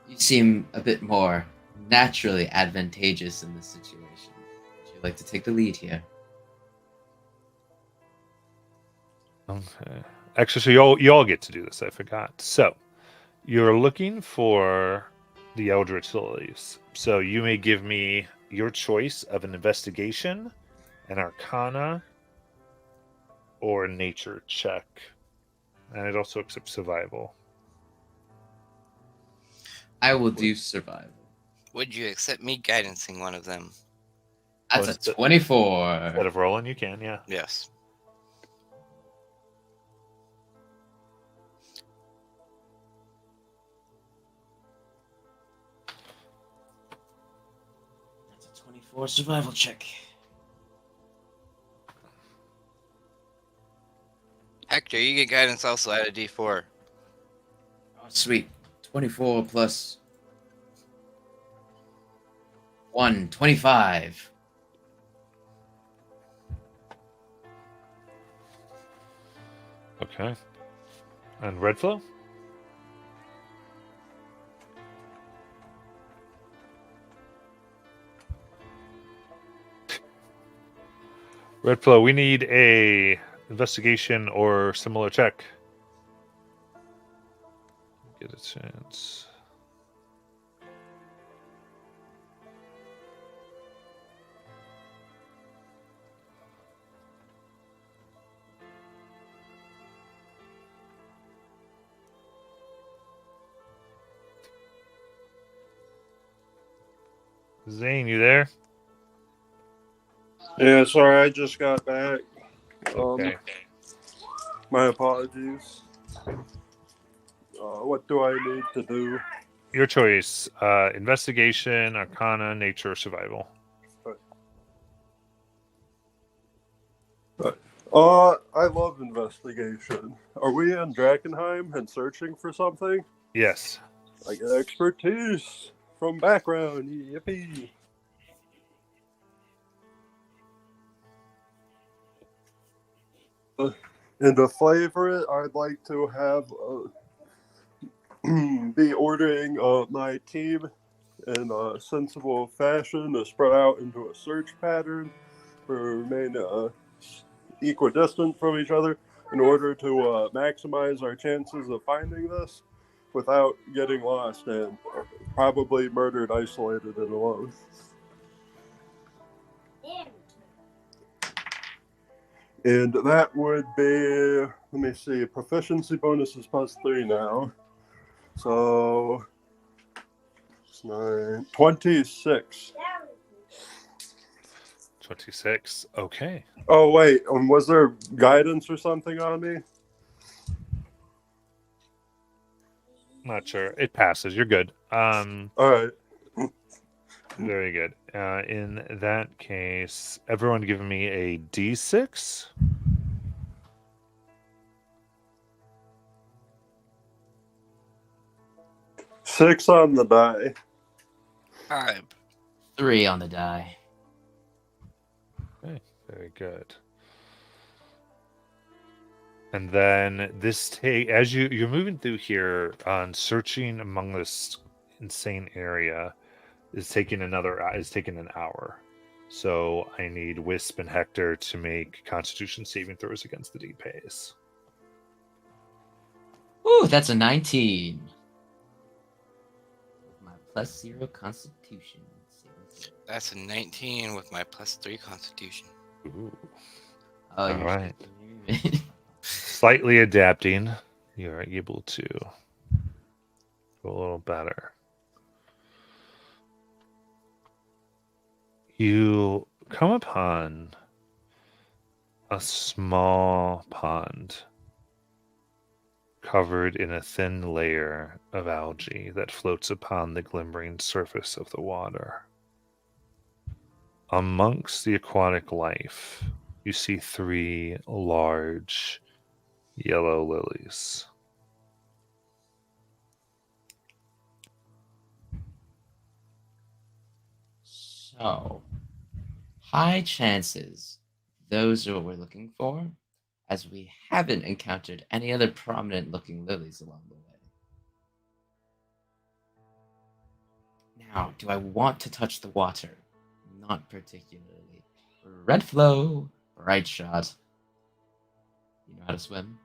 C: You seem a bit more naturally advantageous in this situation. Would you like to take the lead here?
B: Okay. Actually, so you all get to do this. I forgot. So you're looking for the Eldritch Lilies. So you may give me your choice of an investigation, an Arcana, or a nature check. And it also accepts survival.
C: I will do survival.
D: Would you accept me guidancing one of them?
C: That's a 24.
B: Instead of rolling, you can, yeah.
D: Yes.
C: That's a 24 survival check.
D: Hector, you get guidance also at a D4.
C: Oh, sweet. 24 plus 1, 25.
B: Okay. And Redflow? Redflow, we need a investigation or similar check. Get a chance. Zane, you there?
A: Yeah, sorry, I just got back.
B: Okay.
A: My apologies. What do I need to do?
B: Your choice. Investigation, Arcana, Nature, Survival.
A: I love investigation. Are we in Drakkenheim and searching for something?
B: Yes.
A: I get expertise from background. Yippee! And to flavor it, I'd like to have be ordering my team in a sensible fashion to spread out into a search pattern for remain equidistant from each other in order to maximize our chances of finding this without getting lost and probably murdered, isolated, and alone. And that would be, let me see, proficiency bonus is +3 now. So, 9, 26.
B: 26. Okay.
A: Oh, wait, was there guidance or something on me?
B: Not sure. It passes. You're good.
A: All right.
B: Very good. In that case, everyone give me a D6.
A: Six on the die.
D: 5.
C: 3 on the die.
B: Okay, very good. And then as you're moving through here on searching among this insane area is taking an hour. So I need Wisp and Hector to make Constitution saving throws against the D pace.
C: Ooh, that's a 19. With my +0 Constitution.
D: That's a 19 with my +3 Constitution.
B: Ooh.
C: Oh,
B: All
C: you're
B: right.
C: shaking.
B: Slightly adapting, you're able to go a little better. You come upon a small pond covered in a thin layer of algae that floats upon the glimmering surface of the water. Amongst the aquatic life, you see 3 large yellow lilies.
C: So, high chances those are what we're looking for, as we haven't encountered any other prominent looking lilies along the way. Now, do I want to touch the water? Not particularly. Red flow, bright shot. You know how to swim?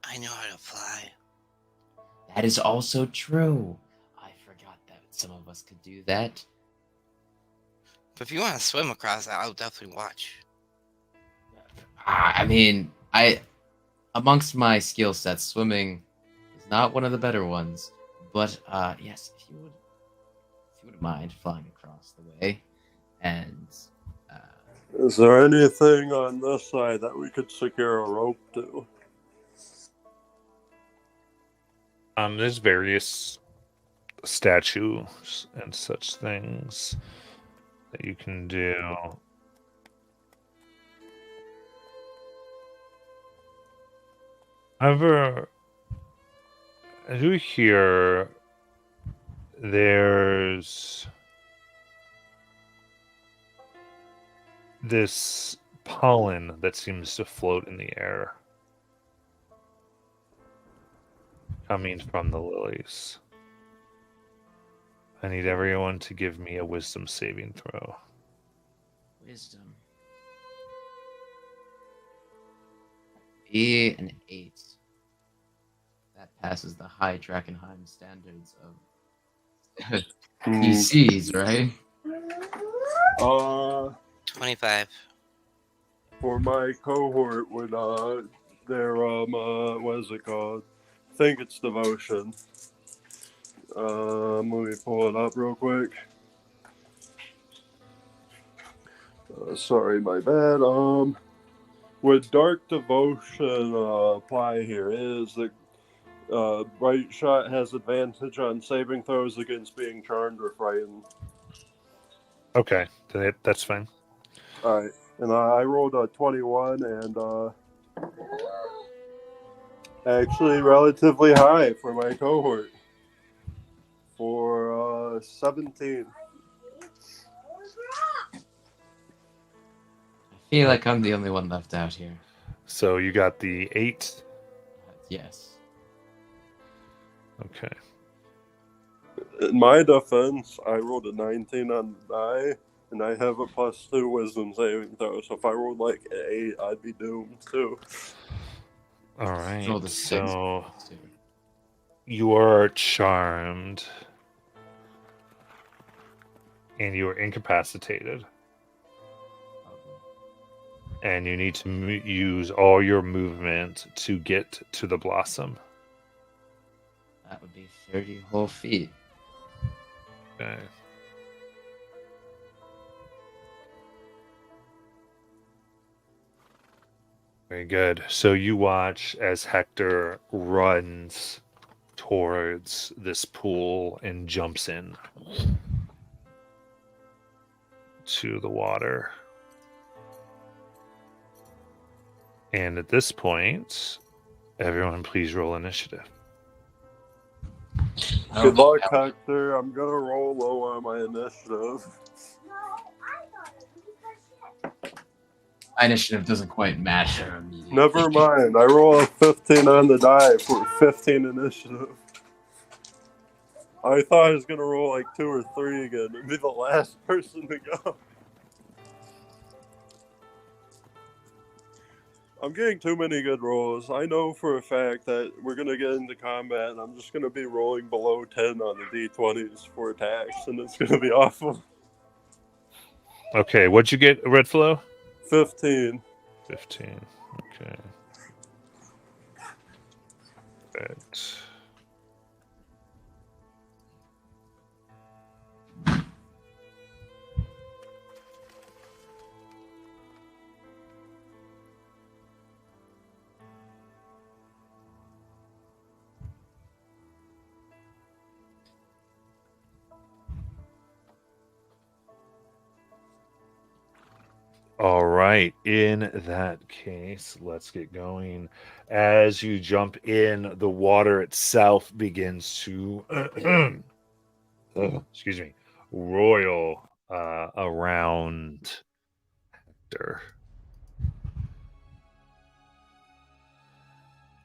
D: I know how to fly.
C: That is also true. I forgot that some of us could do that.
D: But if you want to swim across that, I'll definitely watch.
C: I mean, amongst my skill sets, swimming is not one of the better ones. But yes, if you wouldn't mind flying across the way, and
A: Is there anything on this side that we could secure a rope to?
B: There's various statues and such things that you can do. However, I do hear there's this pollen that seems to float in the air, coming from the lilies. I need everyone to give me a wisdom saving throw.
C: Wisdom. Be an 8. That passes the high Drakkenheim standards of DCs, right?
D: 25.
A: For my cohort, when their what is it called? I think it's devotion. Let me pull it up real quick. Sorry, my bad. Would dark devotion apply here? Is the bright shot has advantage on saving throws against being charmed or frightened?
B: Okay, that's fine.
A: All right, and I rolled a 21 and actually relatively high for my cohort for 17.
C: I feel like I'm the only one left out here.
B: So you got the 8.
C: Yes.
B: Okay.
A: In my defense, I rolled a 19 on the die, and I have a +2 wisdom saving throw. So if I rolled like an 8, I'd be doomed too.
B: All right.
C: Roll the 6.
B: So you are charmed, and you are incapacitated, and you need to use all your movement to get to the blossom.
C: That would be 30 whole feet.
B: Okay. Very good. So you watch as Hector runs towards this pool and jumps in to the water. And at this point, everyone please roll initiative.
A: Good luck, Hector. I'm gonna roll low on my initiative.
C: My initiative doesn't quite match her immediately.
A: Never mind. I roll a 15 on the die for 15 initiative. I thought I was gonna roll like 2 or 3 again and be the last person to go. I'm getting too many good rolls. I know for a fact that we're gonna get into combat and I'm just gonna be rolling below 10 on the D20s for attacks, and it's gonna be awful.
B: Okay, what'd you get, Red Flow?
A: 15.
B: 15. Okay. Right. All right. In that case, let's get going. As you jump in, the water itself begins to, excuse me, roil around Hector.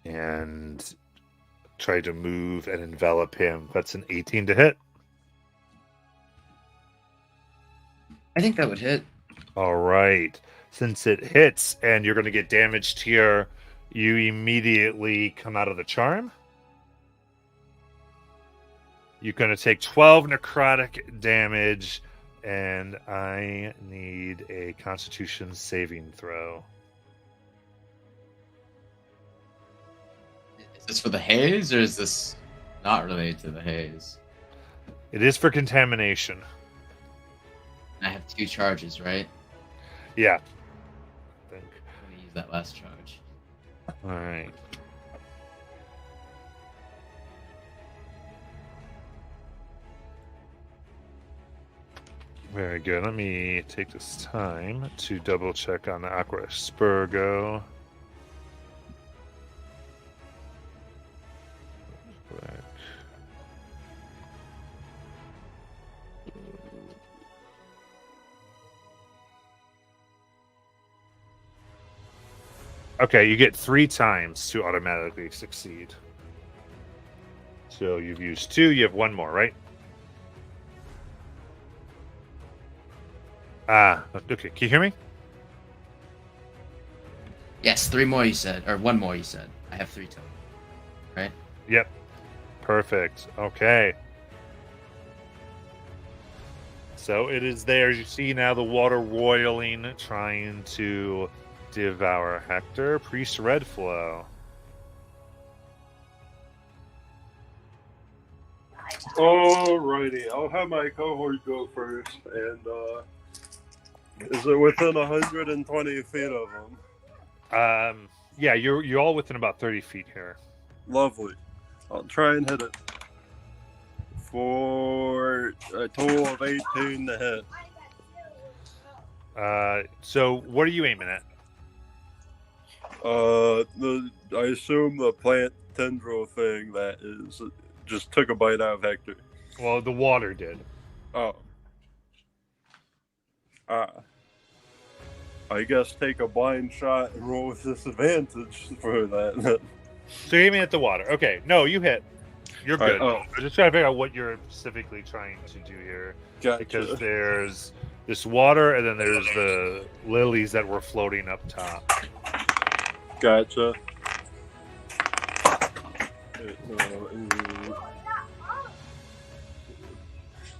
B: And try to move and envelop him. That's an 18 to hit.
C: I think that would hit.
B: All right. Since it hits and you're going to get damaged here, you immediately come out of the charm. You're going to take 12 necrotic damage, and I need a Constitution saving throw.
C: Is this for the haze, or is this not related to the haze?
B: It is for contamination.
C: I have 2 charges, right?
B: Yeah. I think.
C: I'm going to use that last charge.
B: All right. Very good. Let me take this time to double check on the Aqua Spurgo. Okay, you get 3 times to automatically succeed. So you've used 2, you have 1 more, right? Okay, can you hear me?
C: Yes, 3 more you said, or 1 more you said. I have 3 total. Right?
B: Yep. Perfect. Okay. So it is there. You see now the water roiling, trying to devour Hector. Priest Redflow.
A: Alrighty, I'll have my cohort go first, and is it within 120 feet of them?
B: Yeah, you're all within about 30 feet here.
A: Lovely. I'll try and hit it for a total of 18 to hit.
B: So what are you aiming at?
A: I assume the plant tendril thing that is just took a bite out of Hector.
B: Well, the water did.
A: Oh. I guess take a blind shot and roll with disadvantage for that.
B: So you're aiming at the water. Okay, no, you hit. You're good.
A: Right,
B: I'm just trying to figure out what you're specifically trying to do here.
A: Gotcha.
B: Because there's this water, and then there's the lilies that were floating up top.
A: Gotcha.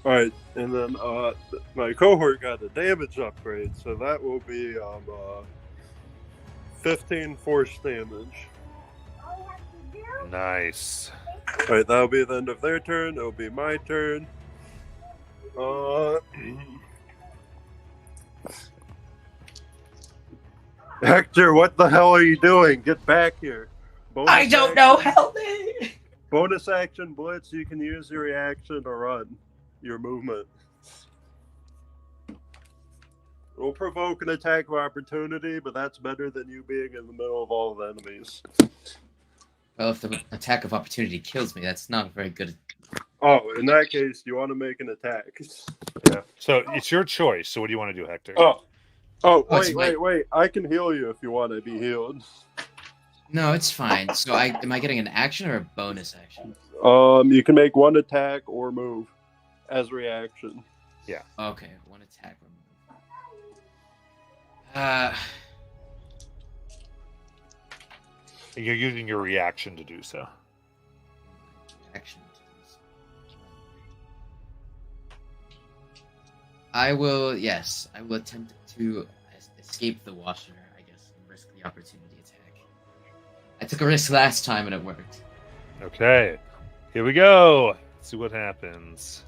A: Alright, and then my cohort got a damage upgrade, so that will be 15 force damage.
B: Nice.
A: Alright, that'll be the end of their turn. It'll be my turn. Hector, what the hell are you doing? Get back here.
C: I don't know. Help me.
A: Bonus action blitz. You can use your reaction to run your movement. It'll provoke an attack of opportunity, but that's better than you being in the middle of all the enemies.
C: Well, if the attack of opportunity kills me, that's not very good.
A: Oh, in that case, you want to make an attack.
B: Yeah. So it's your choice. So what do you want to do, Hector?
A: Wait. I can heal you if you want to be healed.
C: No, it's fine. So am I getting an action or a bonus action?
A: You can make one attack or move as reaction.
B: Yeah.
C: Okay, one attack or move.
B: You're using your reaction to do so.
C: Action. I will attempt to escape the washer, I guess, and risk the opportunity attack. I took a risk last time and it worked.
B: Okay. Here we go. Let's see what happens.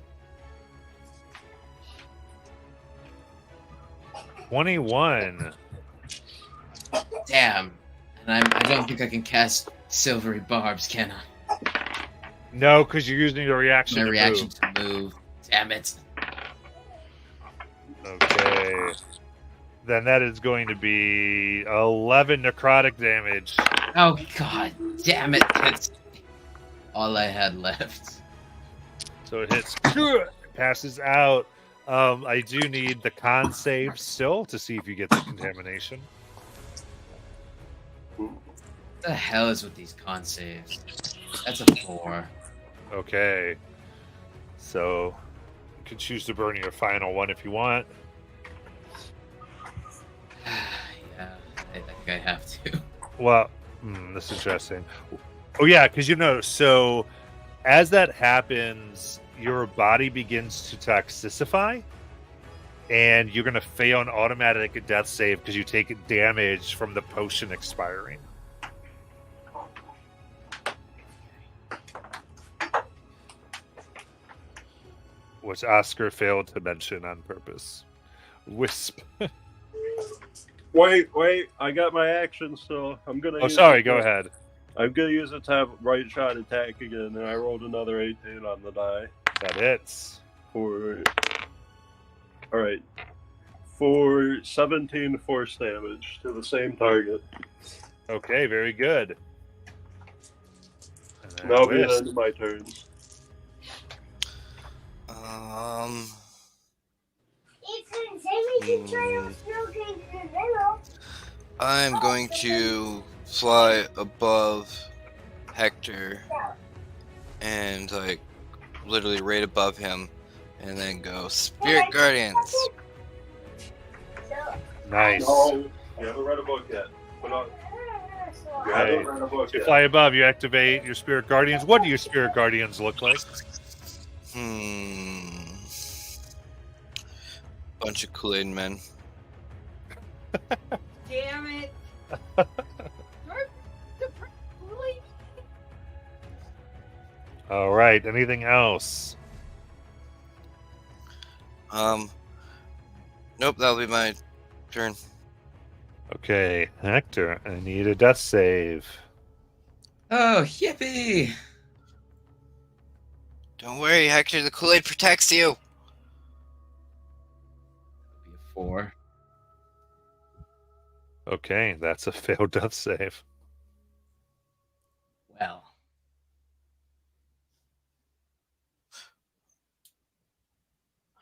B: 21.
C: Damn. And I don't think I can cast silvery barbs, can I?
B: No, because you're using your reaction.
C: My reaction to move. Damn it.
B: Okay. Then that is going to be 11 necrotic damage.
C: Oh god, damn it! That's all I had left.
B: So it hits, passes out. I do need the con save still to see if you get the contamination.
C: What the hell is with these con saves? That's a 4.
B: Okay. So you can choose to burn your final one if you want.
C: Yeah, I think I have to.
B: Well, this is interesting. Oh yeah, because so as that happens, your body begins to toxicify, and you're going to fail an automatic death save because you take damage from the potion expiring. Which Oscar failed to mention on purpose. Wisp.
A: Wait, I got my action still. I'm gonna.
B: Oh, sorry. Go ahead.
A: I'm gonna use it to have right shot attack again, and I rolled another 18 on the die.
B: That hits.
A: All right. For 17 force damage to the same target.
B: Okay, very good.
A: That'll be the end of my turns.
D: I'm going to fly above Hector and like literally right above him, and then go Spirit Guardians.
B: Nice.
A: No, you haven't read a book yet. Put on. You haven't read a book
B: You
A: yet.
B: fly above, you activate your Spirit Guardians. What do your Spirit Guardians look like?
D: Bunch of Kool-Aid men.
E: Damn it.
B: All right. Anything else?
D: Nope, that'll be my turn.
B: Okay, Hector, I need a death save.
C: Oh, yippee!
D: Don't worry, Hector, the Kool-Aid protects you.
C: Be a 4.
B: Okay, that's a failed death save.
C: Well.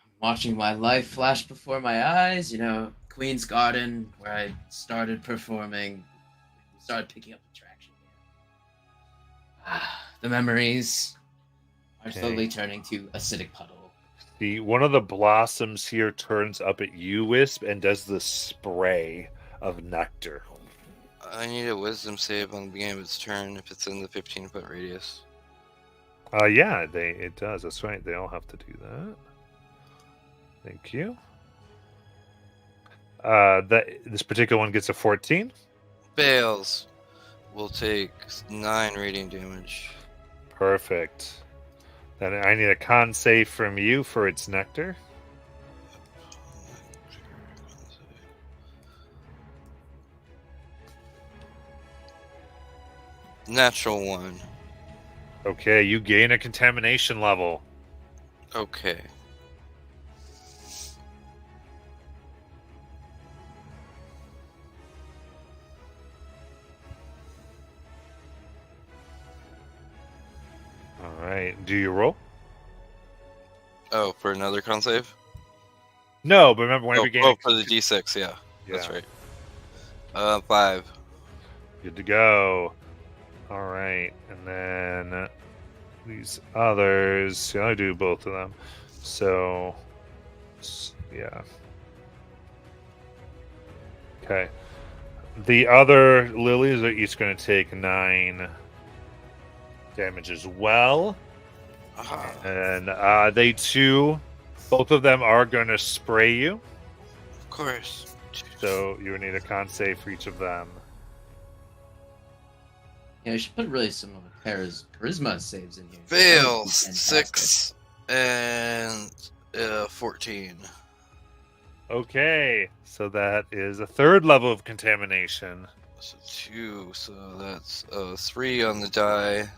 C: I'm watching my life flash before my eyes, Queen's Garden, where I started performing. Started picking up the traction. The memories are slowly turning to acidic puddle.
B: One of the blossoms here turns up at you, Wisp, and does the spray of nectar.
D: I need a wisdom save on the beginning of its turn if it's in the 15-foot radius.
B: Yeah, it does. That's right. They all have to do that. Thank you. This particular one gets a 14.
D: Fails. Will take 9 radiant damage.
B: Perfect. Then I need a con save from you for its nectar.
D: Natural 1.
B: Okay, you gain a contamination level.
D: Okay.
B: All right. Do you roll?
D: Oh, for another con save?
B: No, but remember whenever you gain
D: for the D6, yeah. That's
B: Yeah.
D: right. 5.
B: Good to go. All right, and then these others. I do both of them. So, yeah. Okay. The other lilies are each going to take 9 damage as well. And they too, both of them are going to spray you.
D: Of course.
B: So you would need a con save for each of them.
C: Yeah, I should put really some of Kara's charisma saves in here.
D: Fails. 6 and 14.
B: Okay, so that is a 3rd level of contamination.
D: So 2, so that's 3 on the die.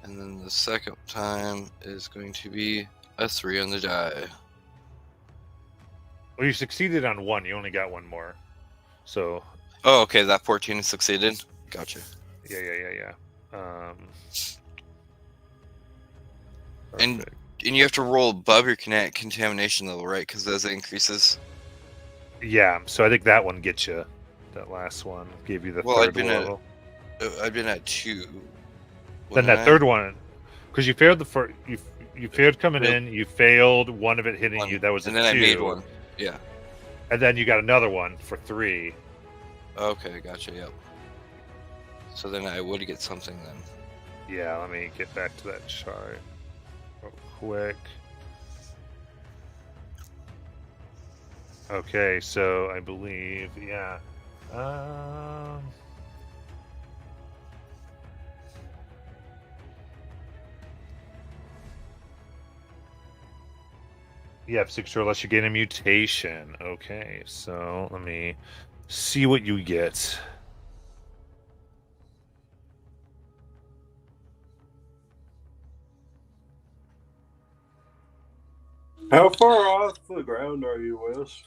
D: And then the second time is going to be a 3 on the die.
B: Well, you succeeded on 1. You only got 1 more. So.
D: Oh, okay. That 14 succeeded. Gotcha.
B: Yeah.
D: And you have to roll above your contamination level, right? Because as it increases.
B: Yeah. So I think that one gets you. That last one gave you the 3rd level.
D: I've been at 2.
B: Then that 3rd one, because you failed the first. You failed coming in. You failed one of it hitting you. That was a 2.
D: And then I made 1. Yeah.
B: And then you got another one for 3.
D: Okay, gotcha. Yep. So then I would get something then.
B: Yeah, let me get back to that chart real quick. Okay, so I believe, yeah. Yeah, 6 or unless you gain a mutation. Okay, so let me see what you get.
A: How far off the ground are you, Wes?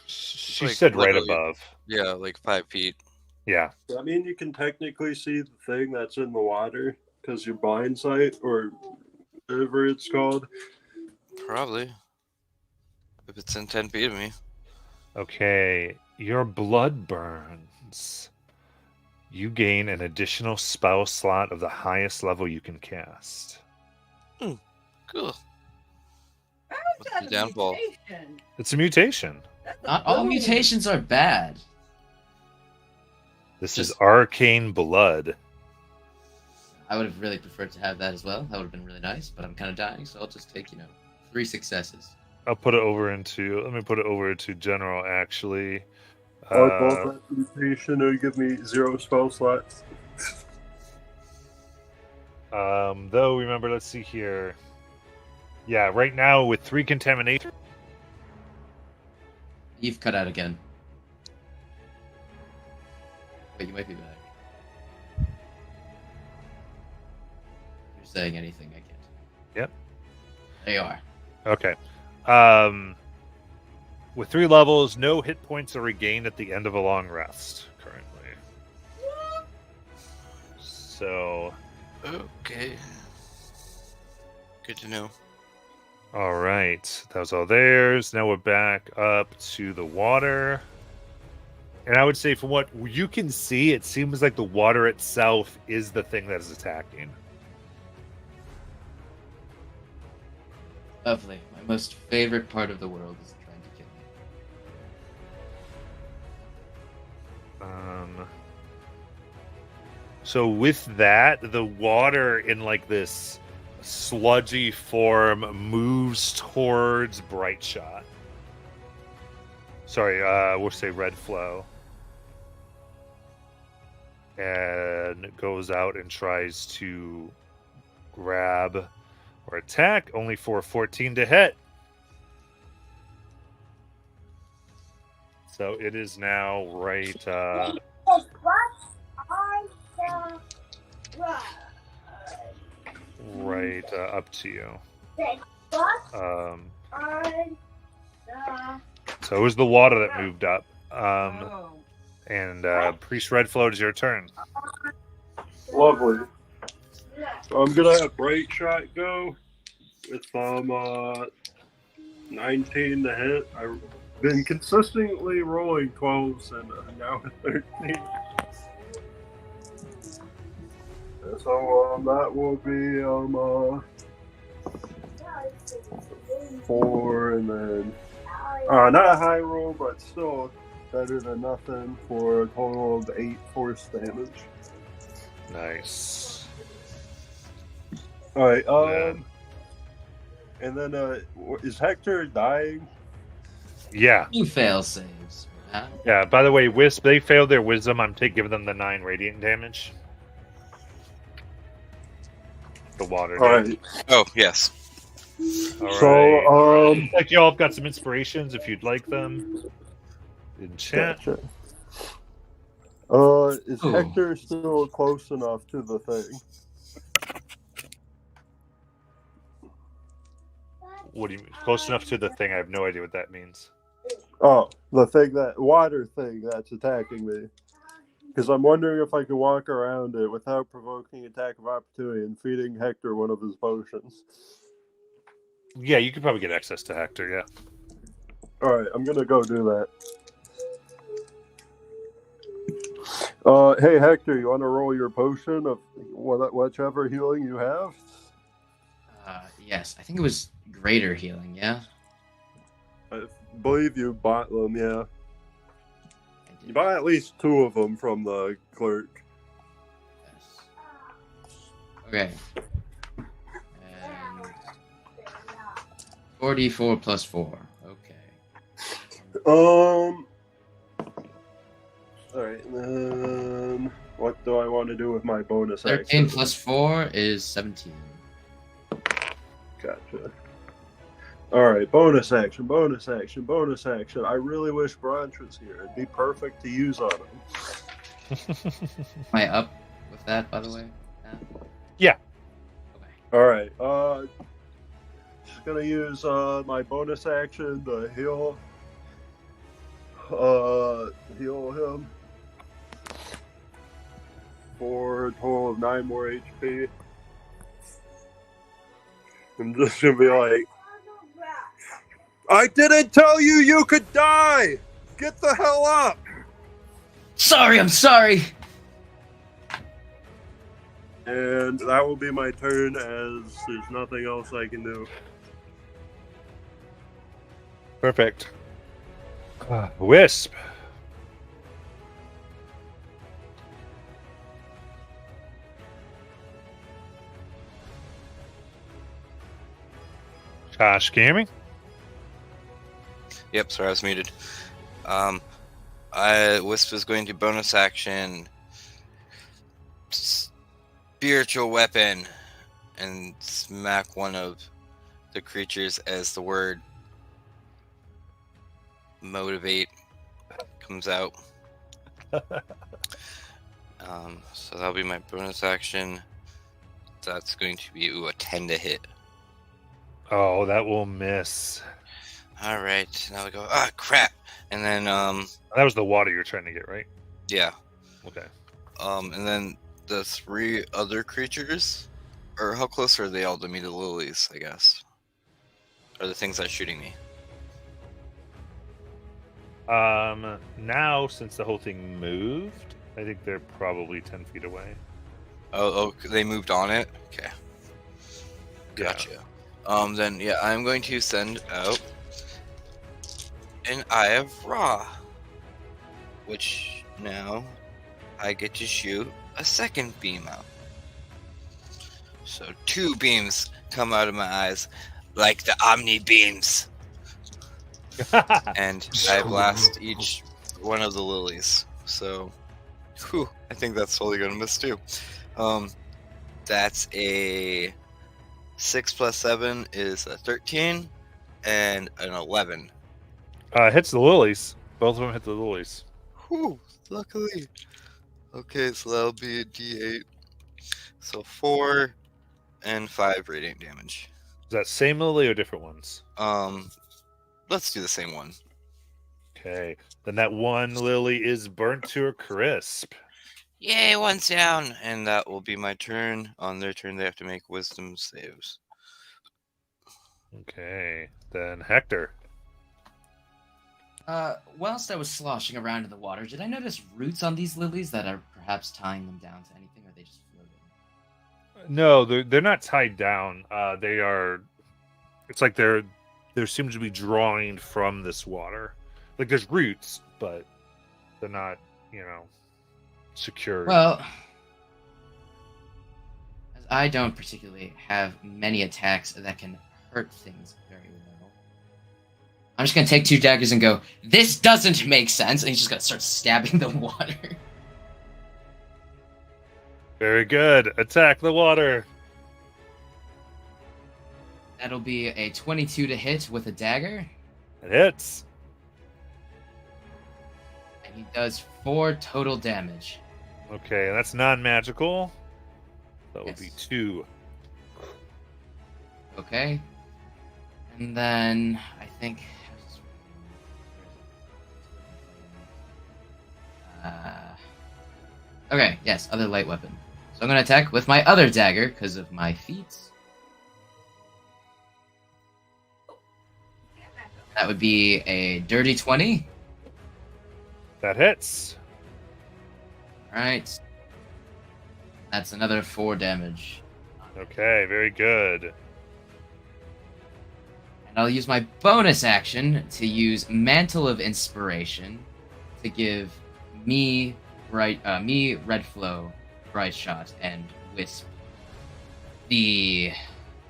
B: She
D: Like,
B: said right
D: literally.
B: above.
D: Yeah, like 5 feet.
B: Yeah.
A: Does that mean you can technically see the thing that's in the water because your blind sight or whatever it's called?
D: Probably. If it's in 10 feet of me.
B: Okay. your blood burns. You gain an additional spell slot of the highest level you can cast.
D: Cool.
E: How's
D: What's
E: that
D: the
E: a
D: downfall?
E: mutation?
B: It's a mutation.
E: That's a
C: Not all
E: boom.
C: mutations are bad.
B: This
C: Just-
B: is arcane blood.
C: I would have really preferred to have that as well. That would have been really nice, but I'm kind of dying, so I'll just take, 3 successes.
B: I'll put it over into. Let me put it over to general. Actually,
A: Hardball mutation would give me 0 spell slots.
B: though remember, let's see here. Yeah, right now with 3 contamination.
C: You've cut out again. Wait, you might be back. If you're saying anything, I can't.
B: Yep.
C: There you are.
B: Okay. With 3 levels, no hit points are regained at the end of a long rest currently. So,
D: Okay. Good to know.
B: all right, that was all theirs. Now we're back up to the water. And I would say, from what you can see, it seems like the water itself is the thing that is attacking.
C: Lovely. My most favorite part of the world is trying to kill me.
B: So with that, the water in like this sludgy form moves towards Bright Shot. Sorry, we'll say Red Flow. And goes out and tries to grab or attack, only for 14 to hit. So it is now right up to you. So it was the water that moved up. And Priest Redflow, is your turn.
A: Lovely. So I'm gonna have Bright Shot go. It's 19 to hit. I've been consistently rolling 12s and now 13. So that will be 4 and then not a high roll, but still better than nothing for a total of 8 force damage.
B: Nice.
A: All right. And then is Hector dying?
B: Yeah.
C: You fail saves. Huh?
B: Yeah. By the way, Wisp, they failed their wisdom. I'm giving them the 9 radiant damage. The water.
A: All
B: damage.
A: right.
D: Oh, yes.
B: All
A: So
B: right. Looks like y'all have got some inspirations if you'd like them. In chat.
A: Gotcha. Is
C: Ooh.
A: Hector still close enough to the thing?
B: What do you mean? Close enough to the thing? I have no idea what that means.
A: Oh, the thing water thing that's attacking me. Because I'm wondering if I can walk around it without provoking attack of opportunity and feeding Hector one of his potions.
B: Yeah, you could probably get access to Hector, yeah.
A: Alright, I'm gonna go do that. Hey Hector, you want to roll your potion of whichever healing you have?
C: Yes, I think it was greater healing, yeah?
A: I believe you bought them, yeah.
C: I
A: You
C: did.
A: bought at least 2 of them from the clerk.
C: Yes. Okay. And 44 plus 4. Okay.
A: Alright, then what do I want to do with my bonus
C: 13
A: action?
C: plus 4 is 17.
A: Gotcha. Alright, bonus action, bonus action, bonus action. I really wish Branch was here. It'd be perfect to use on him.
C: Am I up with that, by the way?
B: Yeah.
C: Okay.
A: Alright, just gonna use my bonus action to heal him for a total of 9 more HP. I'm just gonna be like, I didn't tell you you could die! Get the hell up!
C: Sorry, I'm sorry.
A: And that will be my turn, as there's nothing else I can do.
B: Perfect. Wisp. Josh, can you hear me?
D: Yep, sorry, I was muted. Wisp is going to bonus action spiritual weapon and smack one of the creatures as the word motivate comes out. So that'll be my bonus action. That's going to be a 10 to hit.
B: Oh, that will miss.
D: All right, now we go. Ah, crap! And then
B: That was the water you're trying to get, right?
D: yeah.
B: Okay.
D: And then the 3 other creatures, or how close are they all to me? The lilies, I guess, are the things that's shooting me.
B: Now, since the whole thing moved, I think they're probably 10 feet away.
D: Oh, they moved on it. Okay,
B: Yeah.
D: gotcha. Then yeah, I'm going to send out an Eye of Ra, which now I get to shoot a second beam out. So 2 beams come out of my eyes, like the Omni beams, and I blast each one of the lilies. So, whew, I think that's totally gonna miss too. That's a 6 plus 7 is a 13, and an 11.
B: Hits the lilies. Both of them hit the lilies.
D: Whew, luckily. Okay, so that'll be a D8. So 4 and 5 radiant damage.
B: Is that same lily or different ones?
D: Let's do the same one.
B: Okay. Then that one lily is burnt to a crisp.
D: Yay, one's down, and that will be my turn. On their turn, they have to make wisdom saves.
B: Okay. Then Hector.
C: Whilst I was sloshing around in the water, did I notice roots on these lilies that are perhaps tying them down to anything, or are they just floating?
B: No, they're not tied down. They are. It's like there seems to be drawing from this water. Like there's roots, but they're not, secure.
C: Well, as I don't particularly have many attacks that can hurt things very well, I'm just gonna take 2 daggers and go, "This doesn't make sense," and he's just gonna start stabbing the water.
B: Very good. Attack the water.
C: That'll be a 22 to hit with a dagger,
B: It hits.
C: and he does 4 total damage.
B: Okay, and that's non-magical. That would be
C: Yes.
B: 2.
C: Okay. And then I think. Okay, yes, other light weapon. So I'm gonna attack with my other dagger because of my feet. That would be a dirty 20.
B: That hits.
C: Alright. That's another 4 damage.
B: Okay, very good.
C: And I'll use my bonus action to use Mantle of Inspiration to give me Red Flow, Bright Shot, and Wisp the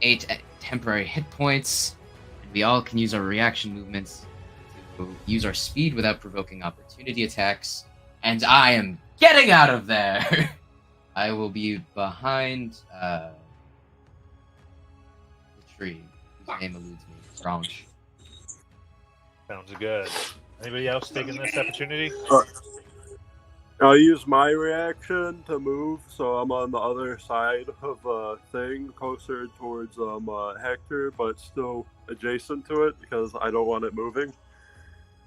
C: 8 temporary hit points. And we all can use our reaction movements to use our speed without provoking opportunity attacks. And I am getting out of there! I will be behind the tree, whose name eludes me. Branch.
B: Sounds good. Anybody else taking this opportunity?
A: I'll use my reaction to move, so I'm on the other side of a thing, closer towards Hector, but still adjacent to it because I don't want it moving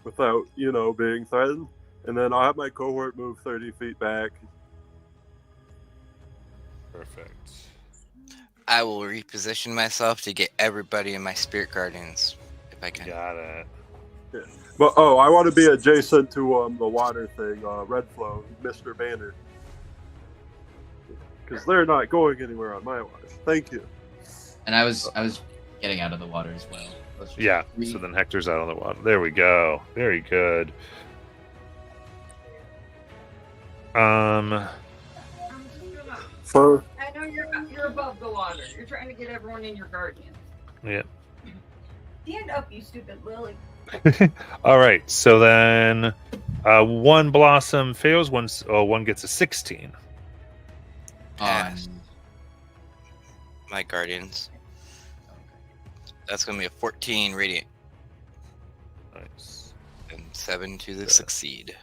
A: without, being threatened. And then I'll have my cohort move 30 feet back.
B: Perfect.
D: I will reposition myself to get everybody in my spirit guardians if I can.
B: Got it.
A: But I want to be adjacent to the water thing, Red Flow, Mr. Banner, because they're not going anywhere on my watch. Thank you.
C: And I was getting out of the water as well.
B: Yeah, so then Hector's out on the water. There we go. Very good.
A: For
E: I know you're above the water. You're trying to get everyone in your guardian.
B: Yeah.
E: Stand up, you stupid lily.
B: All right, so then one blossom fails, one gets a 16.
D: Pass. My guardians. That's gonna be a 14 radiant.
B: Nice.
D: And 7 to the succeed.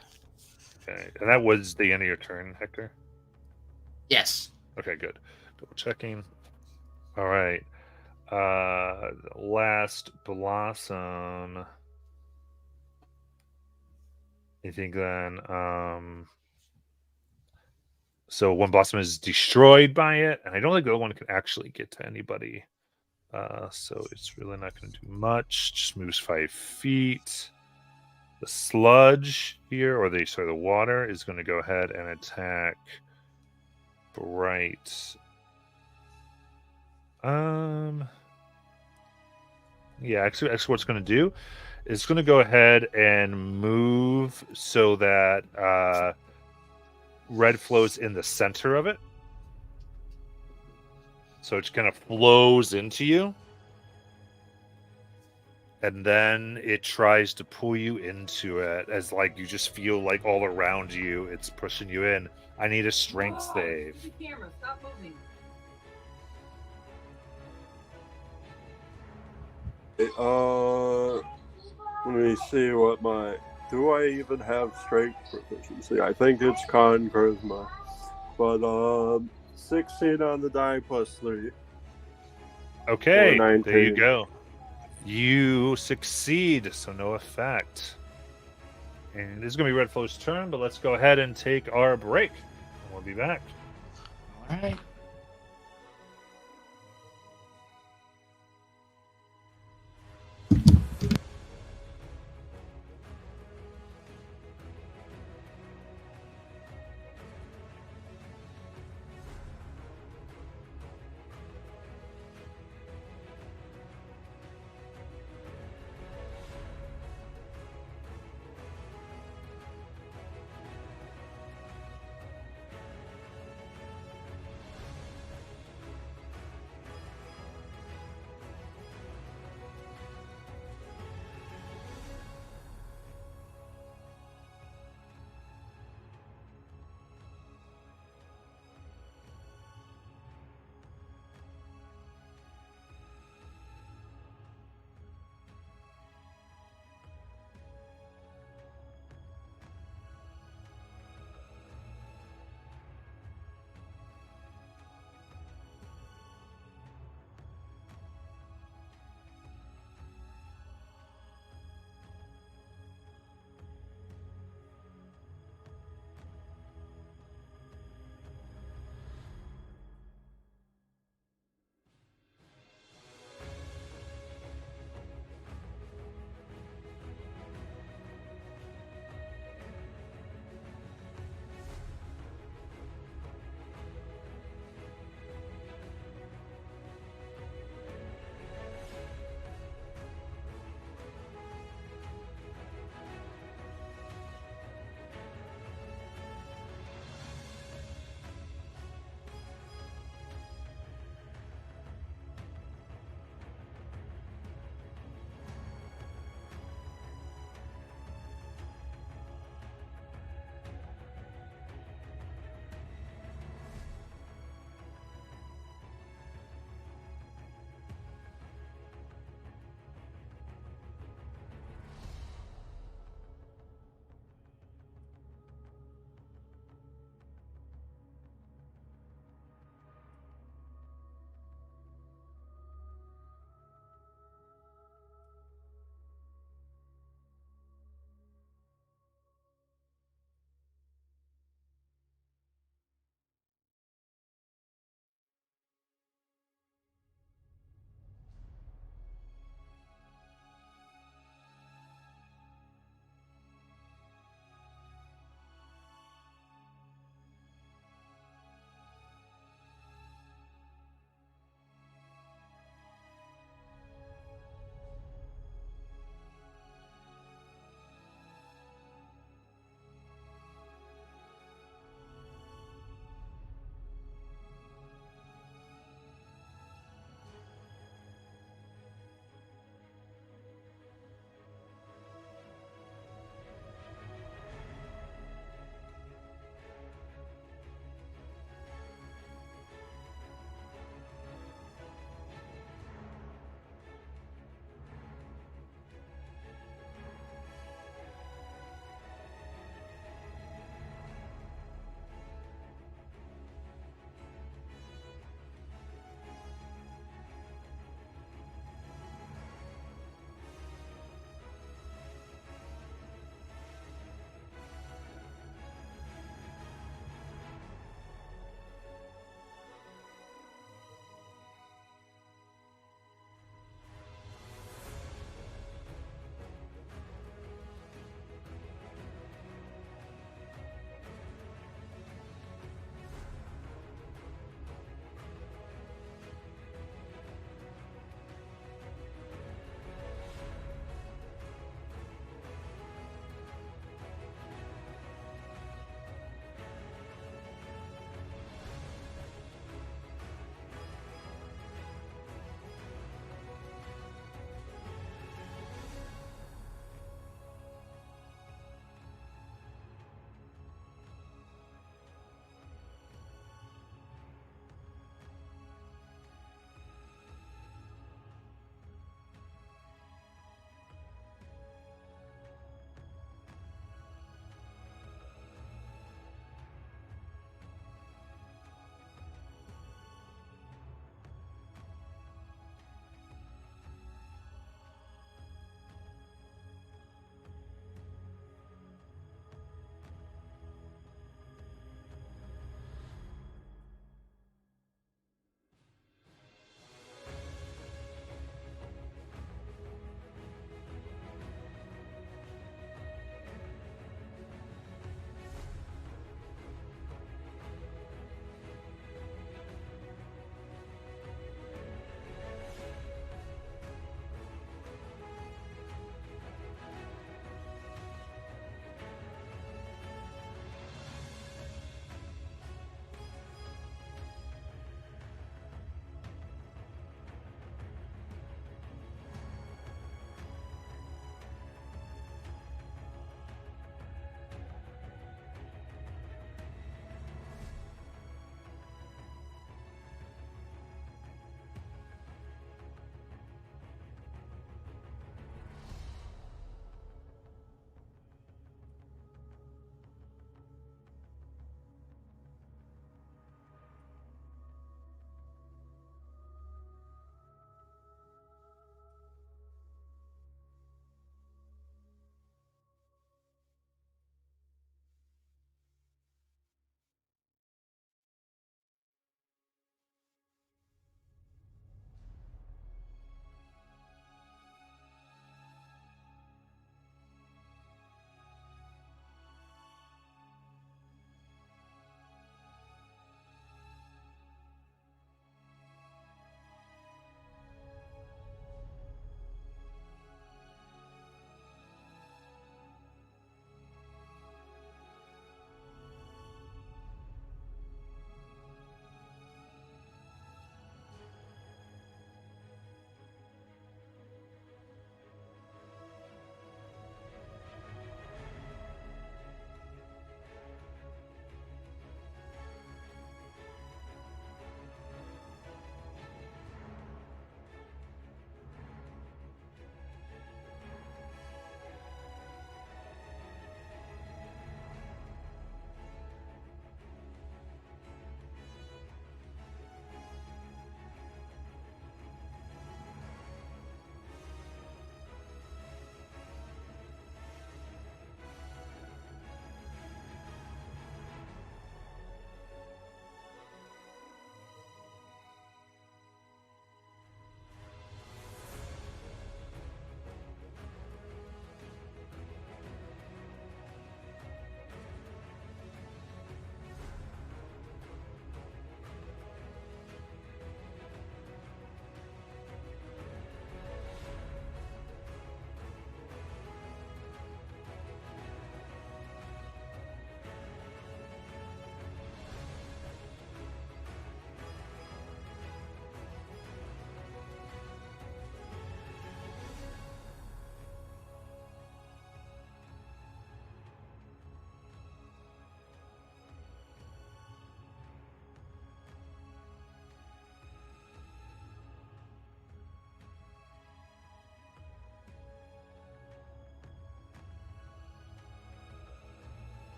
B: Okay, and that was the end of your turn, Hector?
C: Yes.
B: Okay, good. Double checking. All right. Last blossom. I think then so one blossom is destroyed by it, and I don't think the other one can actually get to anybody. So it's really not going to do much. Just moves 5 feet. The sludge here, or the water, is going to go ahead and attack Bright. Yeah, actually what it's going to do is going to go ahead and move so that red flows in the center of it. So it kind of flows into you. And then it tries to pull you into it as like you just feel like all around you it's pushing you in. I need a strength save.
E: The camera, stop moving.
A: Let me see what my... Do I even have strength proficiency? I think it's con charisma. But 16 on the die plus 3.
B: Okay, there you go. You succeed, so no effect. And this is going to be Red Flow's turn, but let's go ahead and take our break. And we'll be back.
C: All right.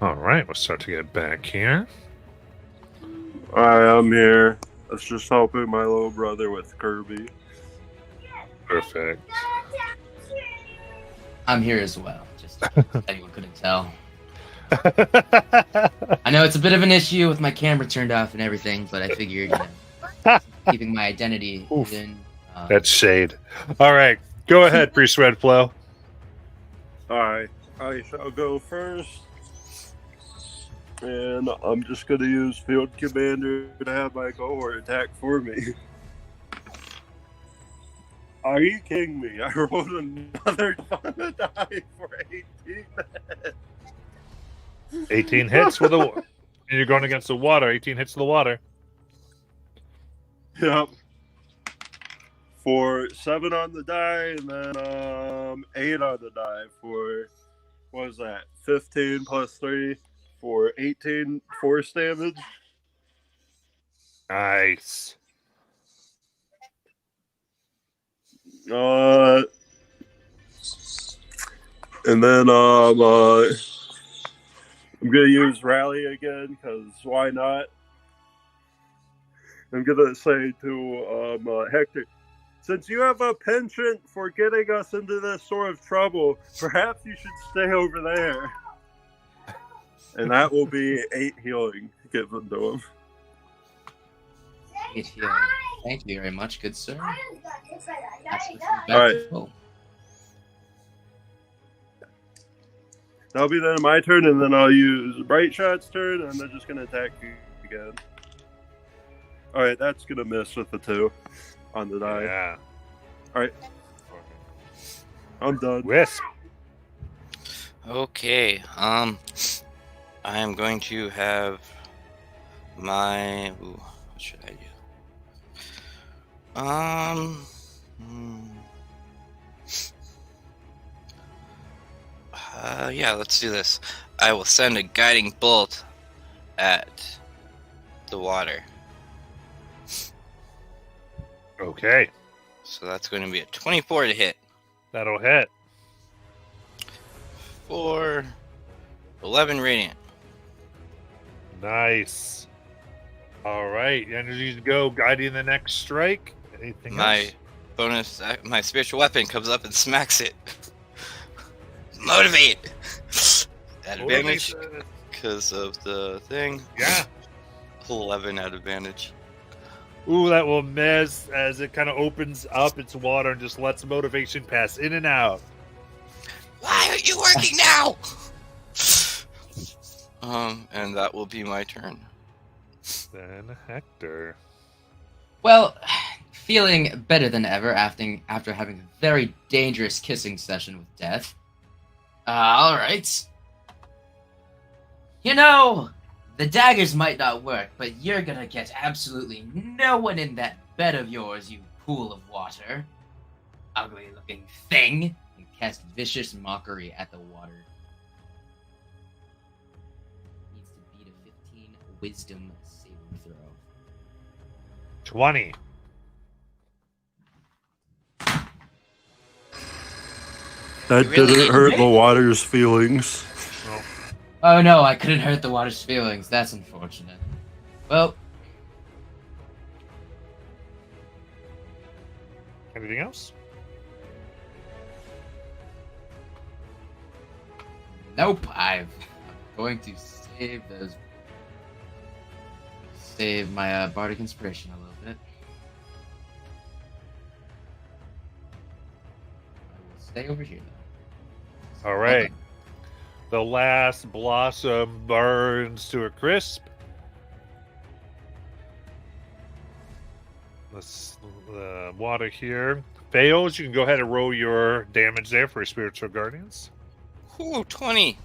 B: All right, we'll start to get back here.
A: Alright, I'm here. Let's just helping my little brother with Kirby.
B: Perfect.
C: I'm here as well, just in case anyone couldn't tell. I know it's a bit of an issue with my camera turned off and everything, but I figured, keeping my identity
B: Oof.
C: hidden.
B: That's shade. All right, go ahead, Priest Redflow.
A: Alright, I shall go first. And I'm just gonna use Field Commander to have my cohort attack for me. Are you kidding me? I rolled another ton of die for 18.
B: 18 hits with the. You're going against the water. 18 hits to the water.
A: Yep. For 7 on the die, and then 8 on the die for, what was that? 15 plus 3 for 18 force damage.
B: Nice.
A: And then I'm gonna use rally again because why not? I'm gonna say to Hector, since you have a penchant for getting us into this sort of trouble, perhaps you should stay over there. And that will be 8 healing given to him.
C: 8 healing. Thank you very much, good sir.
A: Alright. That'll be then my turn, and then I'll use Bright Shot's turn, and they're just gonna attack you again. Alright, that's gonna miss with the 2 on the die.
B: Yeah.
A: Alright. I'm done.
B: Wisp.
D: Okay. I am going to have my. Ooh, what should I do? Yeah, let's do this. I will send a guiding bolt at the water.
B: Okay.
D: So that's going to be a 24 to hit.
B: That'll hit.
D: For 11 radiant.
B: Nice. All right. Energy to go. Guiding the next strike. Anything else?
D: My spiritual weapon comes up and smacks it. Motivate! At advantage because of the thing.
B: Yeah.
D: 11 at advantage.
B: Ooh, that will miss as it kind of opens up its water and just lets motivation pass in and out.
D: Why aren't you working now? And that will be my turn.
B: Then Hector.
C: Well, feeling better than ever after having a very dangerous kissing session with death. Alright. You know, the daggers might not work, but you're gonna get absolutely no one in that bed of yours, you pool of water. Ugly looking thing. And cast vicious mockery at the water. Needs to beat a 15 wisdom saving throw.
B: 20.
A: That
D: Really?
A: didn't hurt the water's feelings.
C: Oh no, I couldn't hurt the water's feelings. That's unfortunate. Well,
B: Anything else?
C: nope. I'm going to save my bardic inspiration a little bit. I will stay over here though.
B: All right. The last blossom burns to a crisp. The water here fails. You can go ahead and roll your damage there for spiritual guardians.
D: Ooh, 20.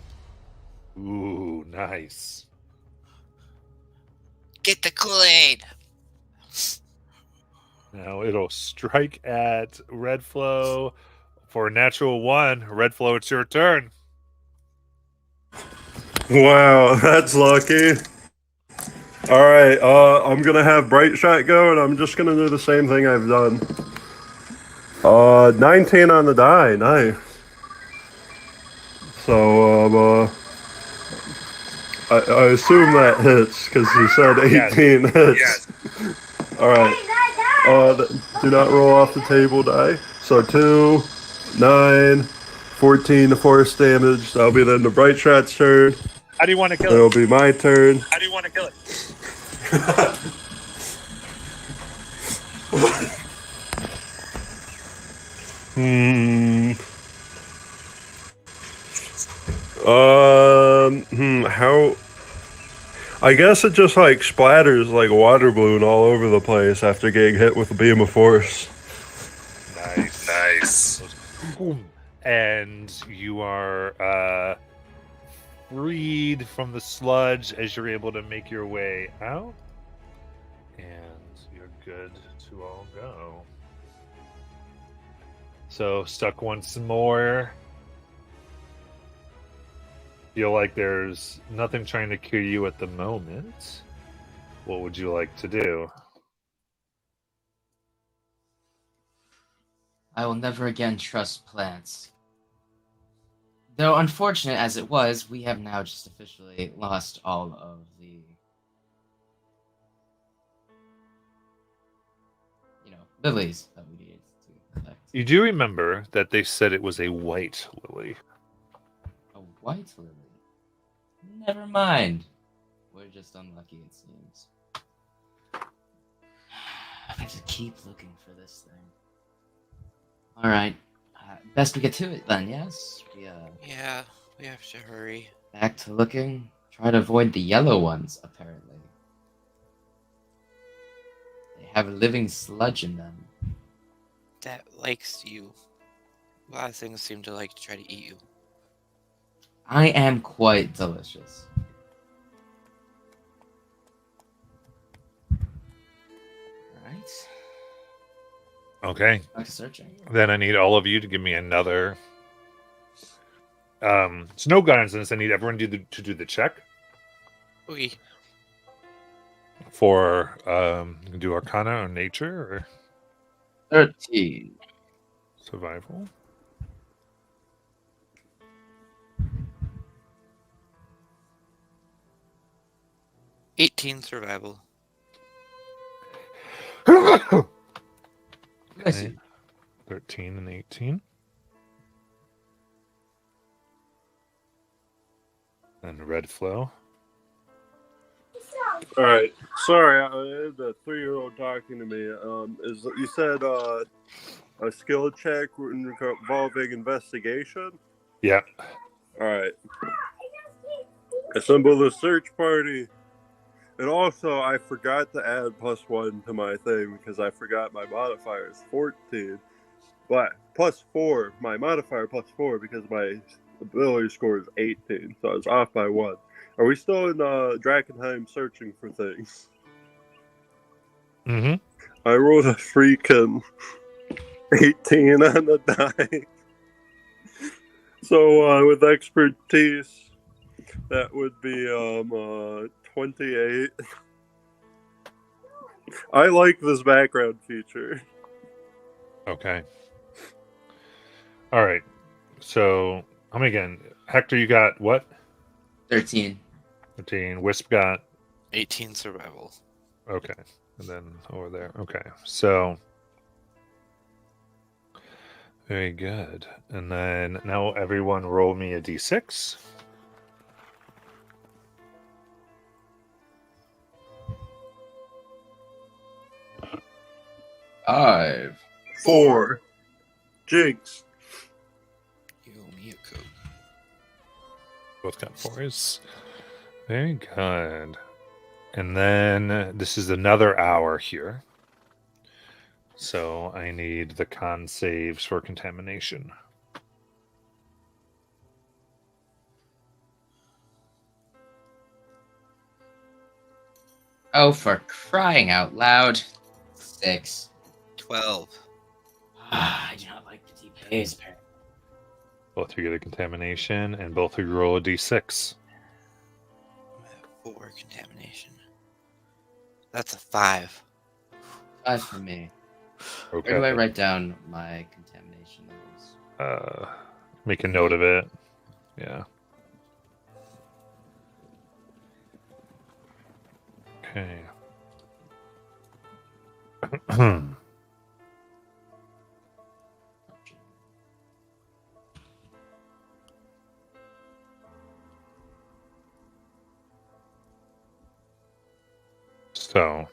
B: Ooh, nice.
D: Get the Kool-Aid.
B: Now it'll strike at Redflow for a natural 1. Redflow, it's your turn.
A: Wow, that's lucky. Alright, I'm gonna have Bright Shot go, and I'm just gonna do the same thing I've done. 19 on the die, nice. So, I assume that hits because you said 18 hits. All right. Do not roll off the table die. So 2, 9, 14 to force damage. That'll be then the Bright Shot's turn.
B: How do you want to kill
A: It'll
B: it?
A: be my turn.
B: How do you want to kill it?
A: How? I guess it just like splatters like a water balloon all over the place after getting hit with a beam of force.
B: Nice. Boom. And you are freed from the sludge as you're able to make your way out. And you're good to all go. So, stuck once more. Feel like there's nothing trying to kill you at the moment. What would you like to do?
C: I will never again trust plants. Though unfortunate as it was, we have now just officially lost all of the, lilies that we needed to collect.
B: You do remember that they said it was a white lily.
C: A white lily? Never mind. We're just unlucky, it seems. I have to keep looking for this thing. Alright. Best we get to it then, yes?
D: Yeah, we have to hurry.
C: Back to looking. Try to avoid the yellow ones, apparently. They have living sludge in them.
D: That likes you. A lot of things seem to like to try to eat you.
C: I am quite delicious. Alright.
B: Okay.
C: Back to searching.
B: Then I need all of you to give me another snow guidance, and I need everyone to do the check
D: We
B: for you can do Arcana or Nature or
C: 13.
B: Survival.
D: '18 survival.
C: Bless you.
B: 13 and 18. And red flow.
A: All right. Sorry, I had the 3-year-old talking to me. You said a skill check involving investigation?
B: Yeah.
A: All right. Assemble the search party. And also, I forgot to add +1 to my thing because I forgot my modifier is 14. But +4, my modifier +4 because my ability score is 18, so I was off by 1. Are we still in Drakkenheim searching for things?
B: Mm-hmm.
A: I rolled a freaking 18 on the die. So with expertise, that would be 28. I like this background feature.
B: Okay. All right. So, how many again? Hector, you got what?
C: 13.
B: 13. Wisp got
D: 18 survival.
B: okay. And then over there. Okay. So, very good. And then now everyone roll me a d6.
C: Five.
A: 4. Jinx.
D: You owe me a coat.
B: Both got 4s. Very good. And then this is another hour here. So I need the con saves for contamination.
C: Oh, for crying out loud. 6.
D: 12.
C: I do not like the deep apparently.
B: Both of you get a contamination, and both of you roll a d6.
D: I'm at 4 contamination. That's a 5.
C: 5 for me.
B: Okay.
C: Where do I write down my contamination levels?
B: Make a note of it. Yeah. Okay. So,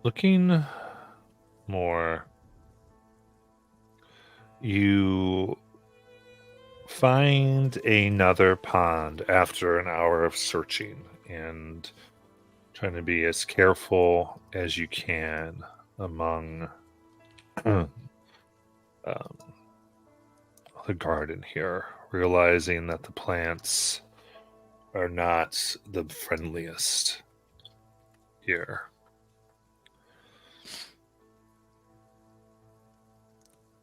B: looking more, you find another pond after an hour of searching and trying to be as careful as you can among um, the garden here, realizing that the plants are not the friendliest here.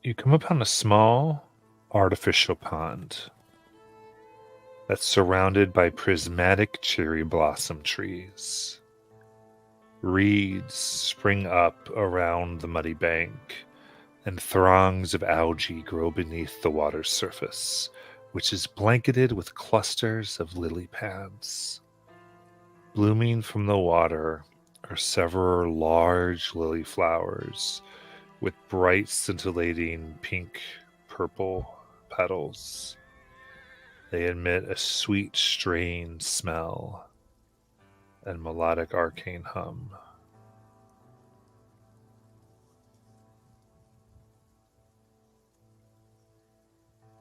B: You come upon a small artificial pond that's surrounded by prismatic cherry blossom trees. Reeds spring up around the muddy bank, and throngs of algae grow beneath the water's surface, which is blanketed with clusters of lily pads. Blooming from the water are several large lily flowers with bright scintillating pink-purple petals. They emit a sweet, strange smell and melodic arcane hum.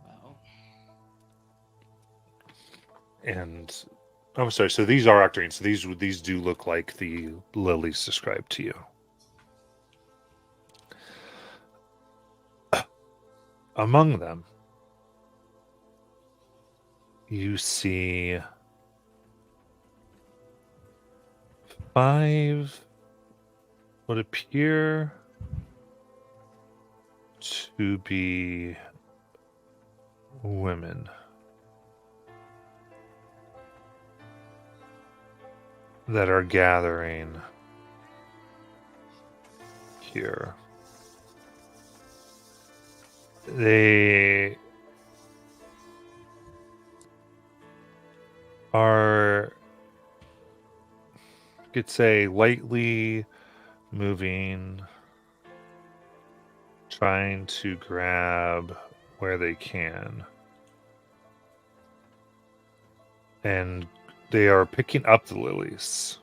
C: Well,
B: And I'm sorry. So these are octarines. So these do look like the lilies described to you. Among them, you see 5 what appear to be women that are gathering here. They are, you could say, lightly moving, trying to grab where they can. And they are picking up the lilies.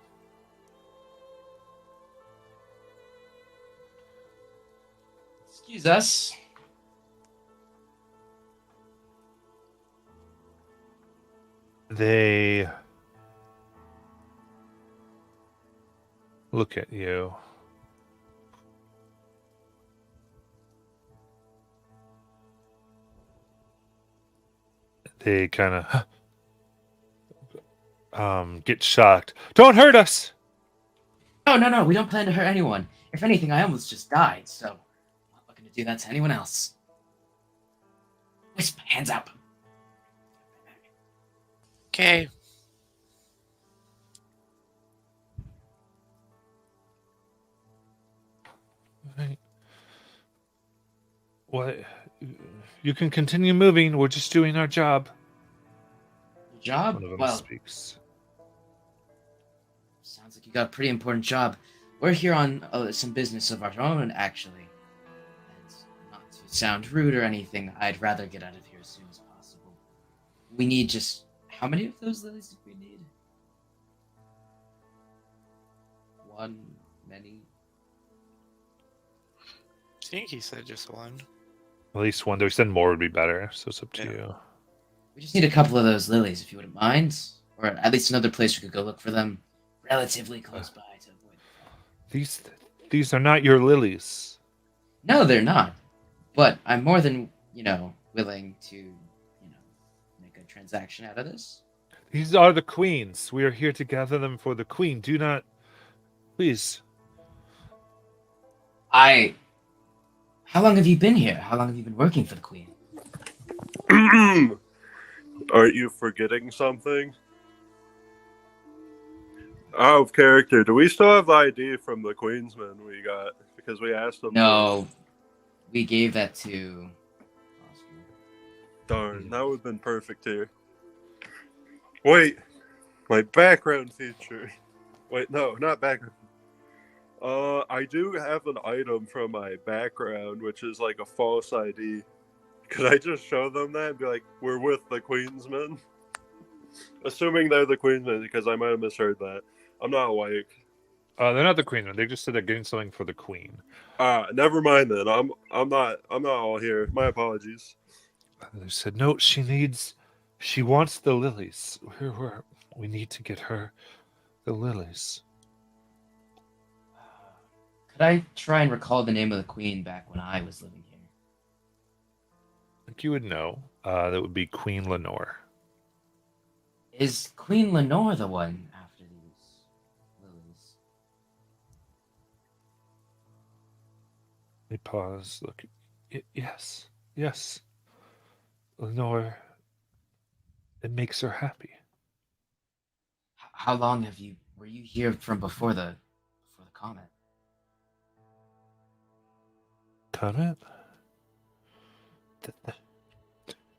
C: excuse us.
B: They look at you. They kind of get shocked. Don't hurt us!
C: No, no, no. We don't plan to hurt anyone. If anything, I almost just died, so I'm not looking to do that to anyone else. Wisp, hands up.
D: Okay.
B: Right. What? You can continue moving. We're just doing our job.
C: Job?
B: One of them
C: Well,
B: speaks.
C: sounds like you got a pretty important job. We're here on some business of our own, actually. And not to sound rude or anything, I'd rather get out of here as soon as possible. We need just... How many of those lilies do we need? One? Many?
D: I think he said just one.
B: At least one. They said more would be better, so it's up to
D: Yeah.
B: you.
C: We just need a couple of those lilies, if you wouldn't mind. Or at least another place we could go look for them. Relatively close by to avoid the fog.
B: These are not your lilies.
C: No, they're not. But I'm more than, willing to, make a transaction out of this.
B: These are the queen's. We are here to gather them for the queen. Do not, please.
C: How long have you been here? How long have you been working for the queen?
A: Aren't you forgetting something? Out of character, do we still have the ID from the Queensman we got? Because we asked them.
C: No, we gave that to Oscar.
A: Darn, that would have been perfect here. Wait, my background feature. Wait, no, not background. I do have an item from my background, which is like a false ID. Could I just show them that and be like, we're with the Queensmen? Assuming they're the Queensmen, because I might have misheard that. I'm not awake.
B: They're not the queen. They just said they're getting something for the queen.
A: Never mind then. I'm not all here. My apologies.
B: They said no. She wants the lilies. We need to get her the lilies.
C: Could I try and recall the name of the queen back when I was living here?
B: Like you would know, that would be Queen Lenore.
C: Is Queen Lenore the one after these lilies?
B: They pause. Look. Yes. Lenore. It makes her happy.
C: How long were you here from before the comet?
B: Comment?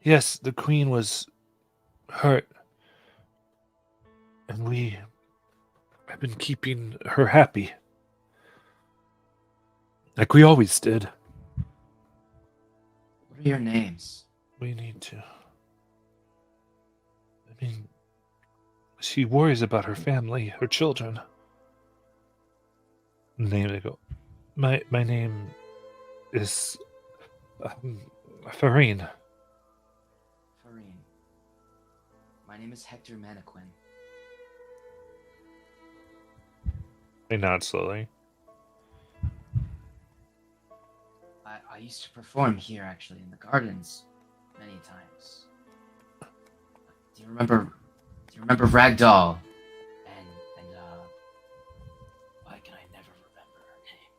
B: Yes, the queen was hurt, and we have been keeping her happy, like we always did.
C: What are your names?
B: We need to. I mean, she worries about her family, her children. Name they go. My name is Farine.
C: Farine. My name is Hector Maniquin.
B: They nod slowly.
C: I used to perform here, actually, in the gardens, many times. Do you remember Ragdoll? And why can I never remember her name?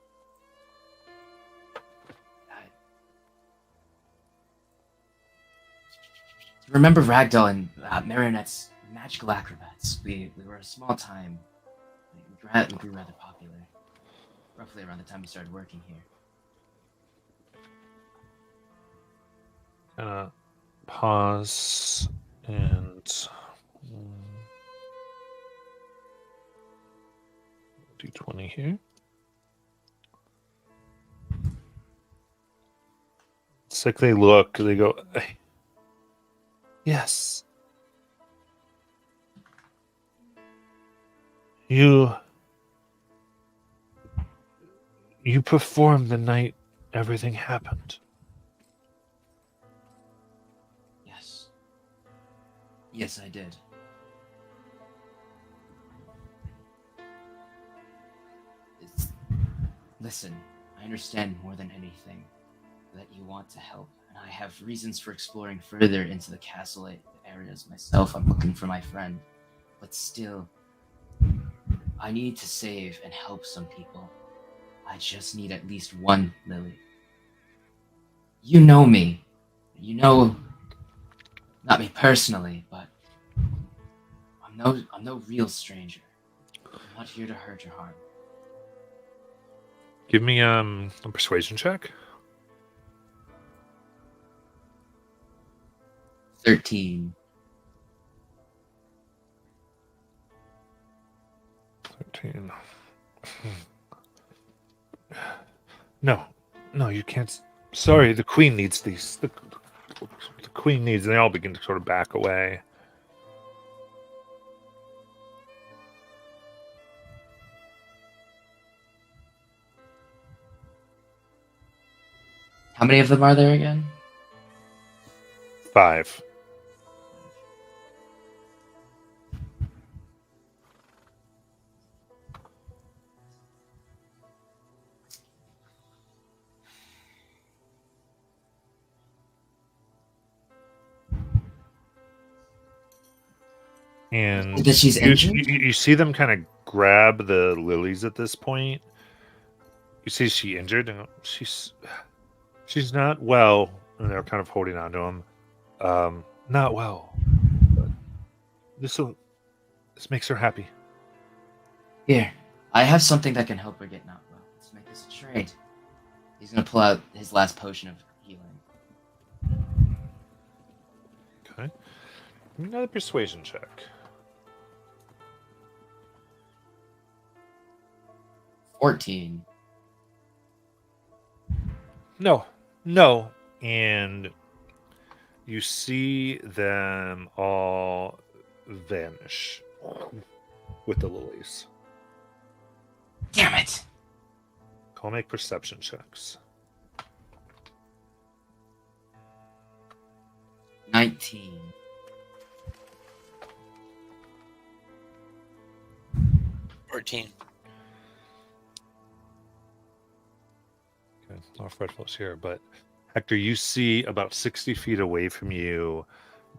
C: Do you remember Ragdoll and Marionette's Magical Acrobats? We were a small time. We grew rather popular. Roughly around the time we started working here.
B: Pause and D20 here. It's like they look, they go, hey. Yes. You performed the night everything happened.
C: Yes, I did. Listen, I understand more than anything that you want to help, and I have reasons for exploring further into the castle areas myself. I'm looking for my friend, but still, I need to save and help some people. I just need at least one lily. You know me. You know, not me personally, but I'm no real stranger. I'm not here to hurt or harm.
B: Give me a persuasion check.
C: 13.
B: 13. No, you can't. Sorry, the queen needs these. The queen needs. And they all begin to sort of back away.
C: How many of them are there again?
B: 5. And
C: That she's injured?
B: You see them kind of grab the lilies at this point. You see she injured, and she's not well, and they're kind of holding on to him. Not well. But this makes her happy.
C: Here, I have something that can help her get not well. Let's make this a trade. He's gonna pull out his last potion of healing.
B: Okay. Another persuasion check.
C: 14.
B: No, no. And you see them all vanish with the lilies.
C: Damn it!
B: Go make perception checks.
C: 19.
D: 14.
B: Okay, not Fredful's here, but Hector, you see about 60 feet away from you,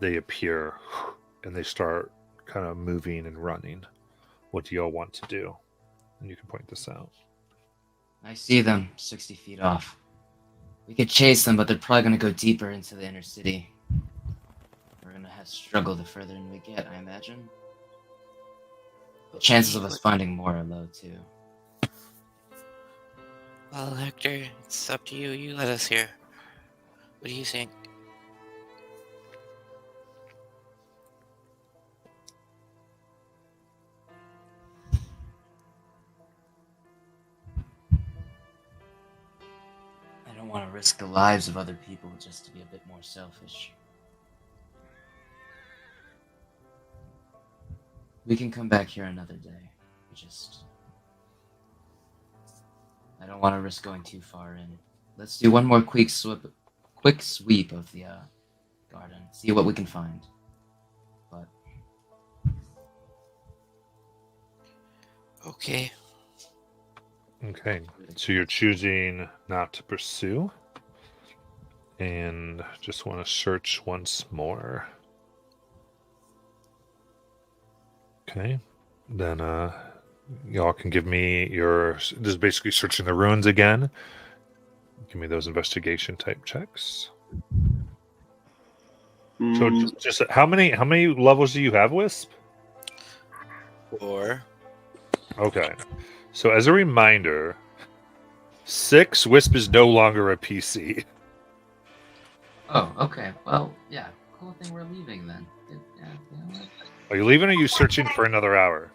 B: they appear and they start kind of moving and running. What do y'all want to do? And you can point this out.
C: I see them 60 feet off. We could chase them, but they're probably going to go deeper into the inner city. We're going to have to struggle the further in we get, I imagine. The chances of us finding more are low, too.
D: Well, Hector, it's up to you. You let us hear. What do you think?
C: I don't want to risk the lives of other people just to be a bit more selfish. We can come back here another day. I don't want to risk going too far in. Let's do one more quick sweep of the garden. See what we can find. But
D: Okay.
B: Okay, so you're choosing not to pursue, and just want to search once more. Okay, then y'all can give me your, this is basically searching the ruins again. Give me those investigation type checks. So just how many levels do you have, Wisp?
D: 4.
B: Okay. So as a reminder, 6, Wisp is no longer a PC.
C: oh, okay. Well, yeah. Cool thing we're leaving then. Yeah, you know what?
B: Are you leaving or are you searching for another hour?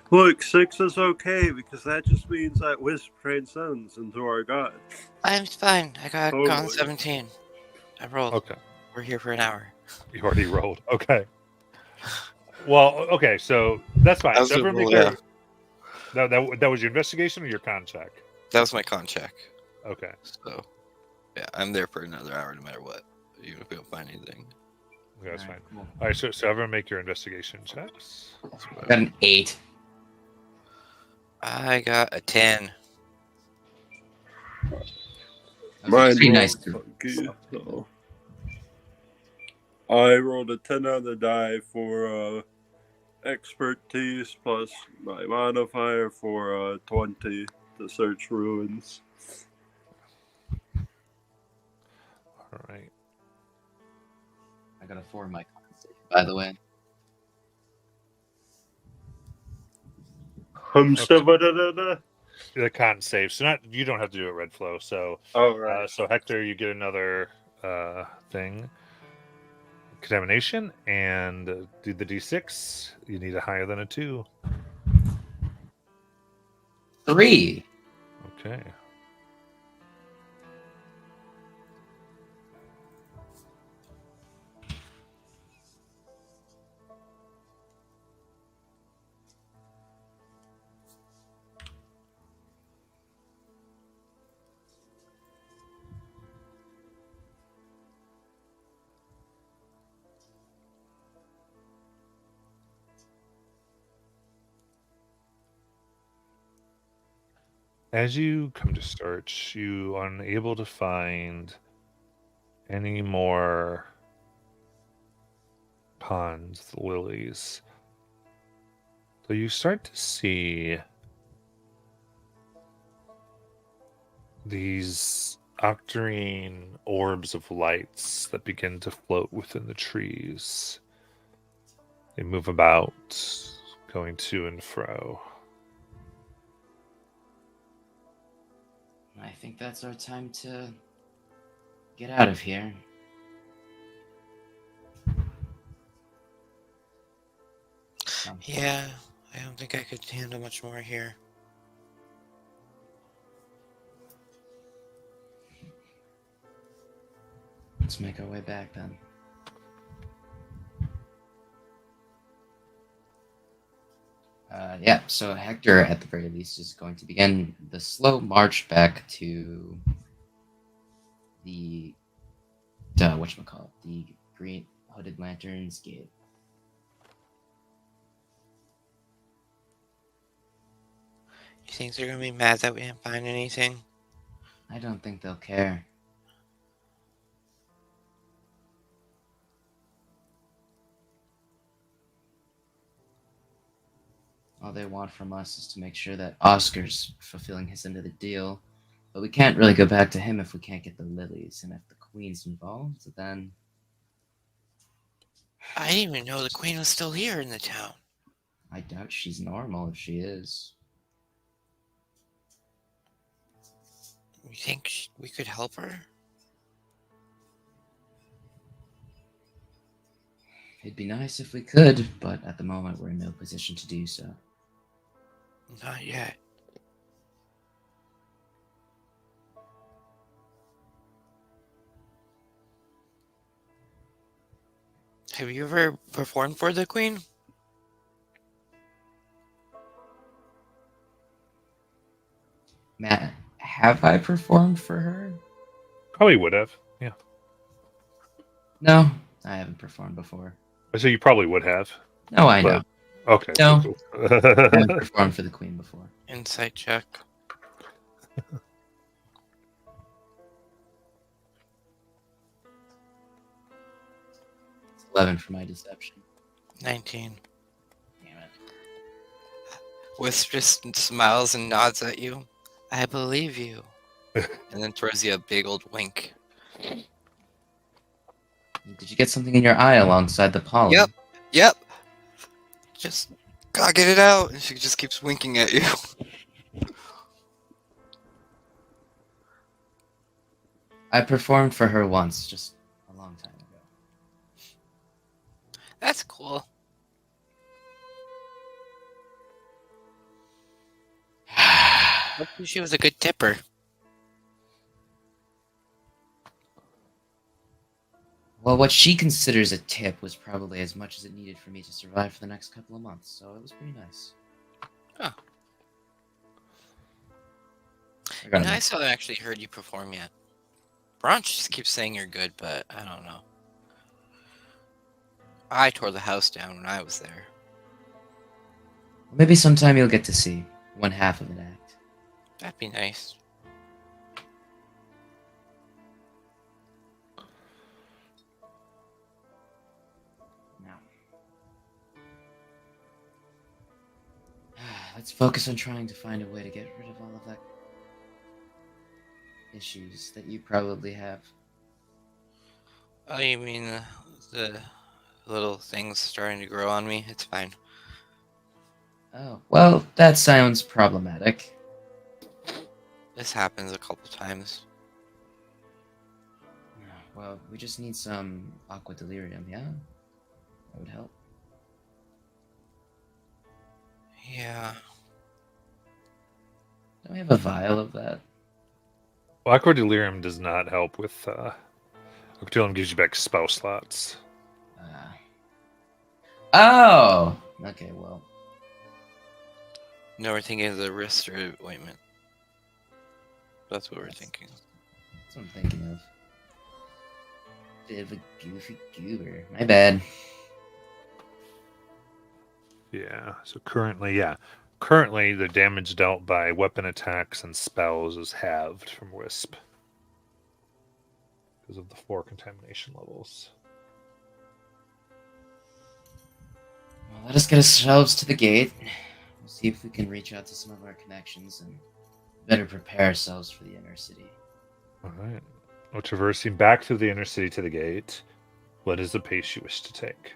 A: Look, 6 is okay because that just means that Wisp transcends into our god.
D: I'm fine. I got
A: Totally.
D: con 17. I rolled.
B: Okay.
D: We're here for an hour.
B: You already rolled. Okay. Well, okay, so that's fine.
D: That was
B: So
D: a
B: everyone
D: roll,
B: make
D: yeah.
B: that was your investigation or your con check?
D: That was my con check.
B: Okay.
D: So, yeah, I'm there for another hour no matter what. Even if we don't find anything.
B: Okay, that's
C: Alright,
B: fine.
C: cool.
B: All right, so everyone make your investigation checks.
C: I got an 8.
D: I got a 10.
C: That was
A: Mine
C: pretty
A: rolled
C: nice too.
A: funky, so. I rolled a 10 on the die for expertise plus my modifier for 20 to search ruins.
B: All right.
C: I got a 4 in my con save, by the way.
B: The con save. So not you don't have to do it, Red Flow. So
A: Oh, right.
B: so Hector, you get another thing. Contamination, and do the D6. You need a higher than a 2.
C: 3.
B: Okay. As you come to search, you are unable to find any more ponds, lilies. So you start to see these octarine orbs of lights that begin to float within the trees. They move about, going to and fro.
C: I think that's our time to get out of here.
D: Yeah, I don't think I could handle much more here.
C: Let's make our way back then. Yeah, so Hector, at the very least, is going to begin the slow march back to the whatchamacallit, the Green Hooded Lanterns Gate.
D: You think they're gonna be mad that we didn't find anything?
C: I don't think they'll care. All they want from us is to make sure that Oscar's fulfilling his end of the deal. But we can't really go back to him if we can't get the lilies. And if the Queen's involved, then
D: I didn't even know the Queen was still here in the town.
C: I doubt she's normal if she is.
D: You think we could help her?
C: It'd be nice if we could, but at the moment we're in no position to do so.
D: Not yet. Have you ever performed for the Queen?
C: Matt, have I performed for her?
B: Probably would have. Yeah.
C: No, I haven't performed before.
B: So you probably would have.
C: No, I know.
B: Okay.
C: No.
B: Cool.
C: I haven't performed for the Queen before.
D: Insight check.
C: 11 for my deception.
D: 19.
C: Damn it.
D: Wisp just smiles and nods at you. I believe you. And then throws you a big old wink.
C: Did you get something in your eye alongside the pollen?
D: Yep. Just gotta get it out. And she just keeps winking at you.
C: I performed for her once, just a long time ago.
D: That's cool. Hopefully she was a good tipper.
C: Well, what she considers a tip was probably as much as it needed for me to survive for the next couple of months, so it was pretty nice.
D: Oh.
C: I got
D: And I
C: it.
D: still haven't actually heard you perform yet. Branch just keeps saying you're good, but I don't know. I tore the house down when I was there.
C: Maybe sometime you'll get to see one half of an act.
D: That'd be nice.
C: Now, let's focus on trying to find a way to get rid of all of that issues that you probably have.
D: Oh, you mean the little things starting to grow on me? It's fine.
C: Oh, well, that sounds problematic.
D: This happens a couple times.
C: Well, we just need some aqua delirium, yeah? That would help.
D: Yeah.
C: Don't we have a vial of that?
B: Well, Aqua Delirium does not help with. Aqua Delirium gives you back spell slots.
C: Oh! Okay, well.
D: No, we're thinking of the wrist or ointment. That's what we're thinking.
C: That's what I'm thinking of. Bit of a goofy goober. My bad.
B: Yeah. So currently the damage dealt by weapon attacks and spells is halved from Wisp because of the 4 contamination levels.
C: Well, let us get ourselves to the gate. We'll see if we can reach out to some of our connections and better prepare ourselves for the inner city.
B: All right. Well, traversing back through the inner city to the gate, what is the pace you wish to take?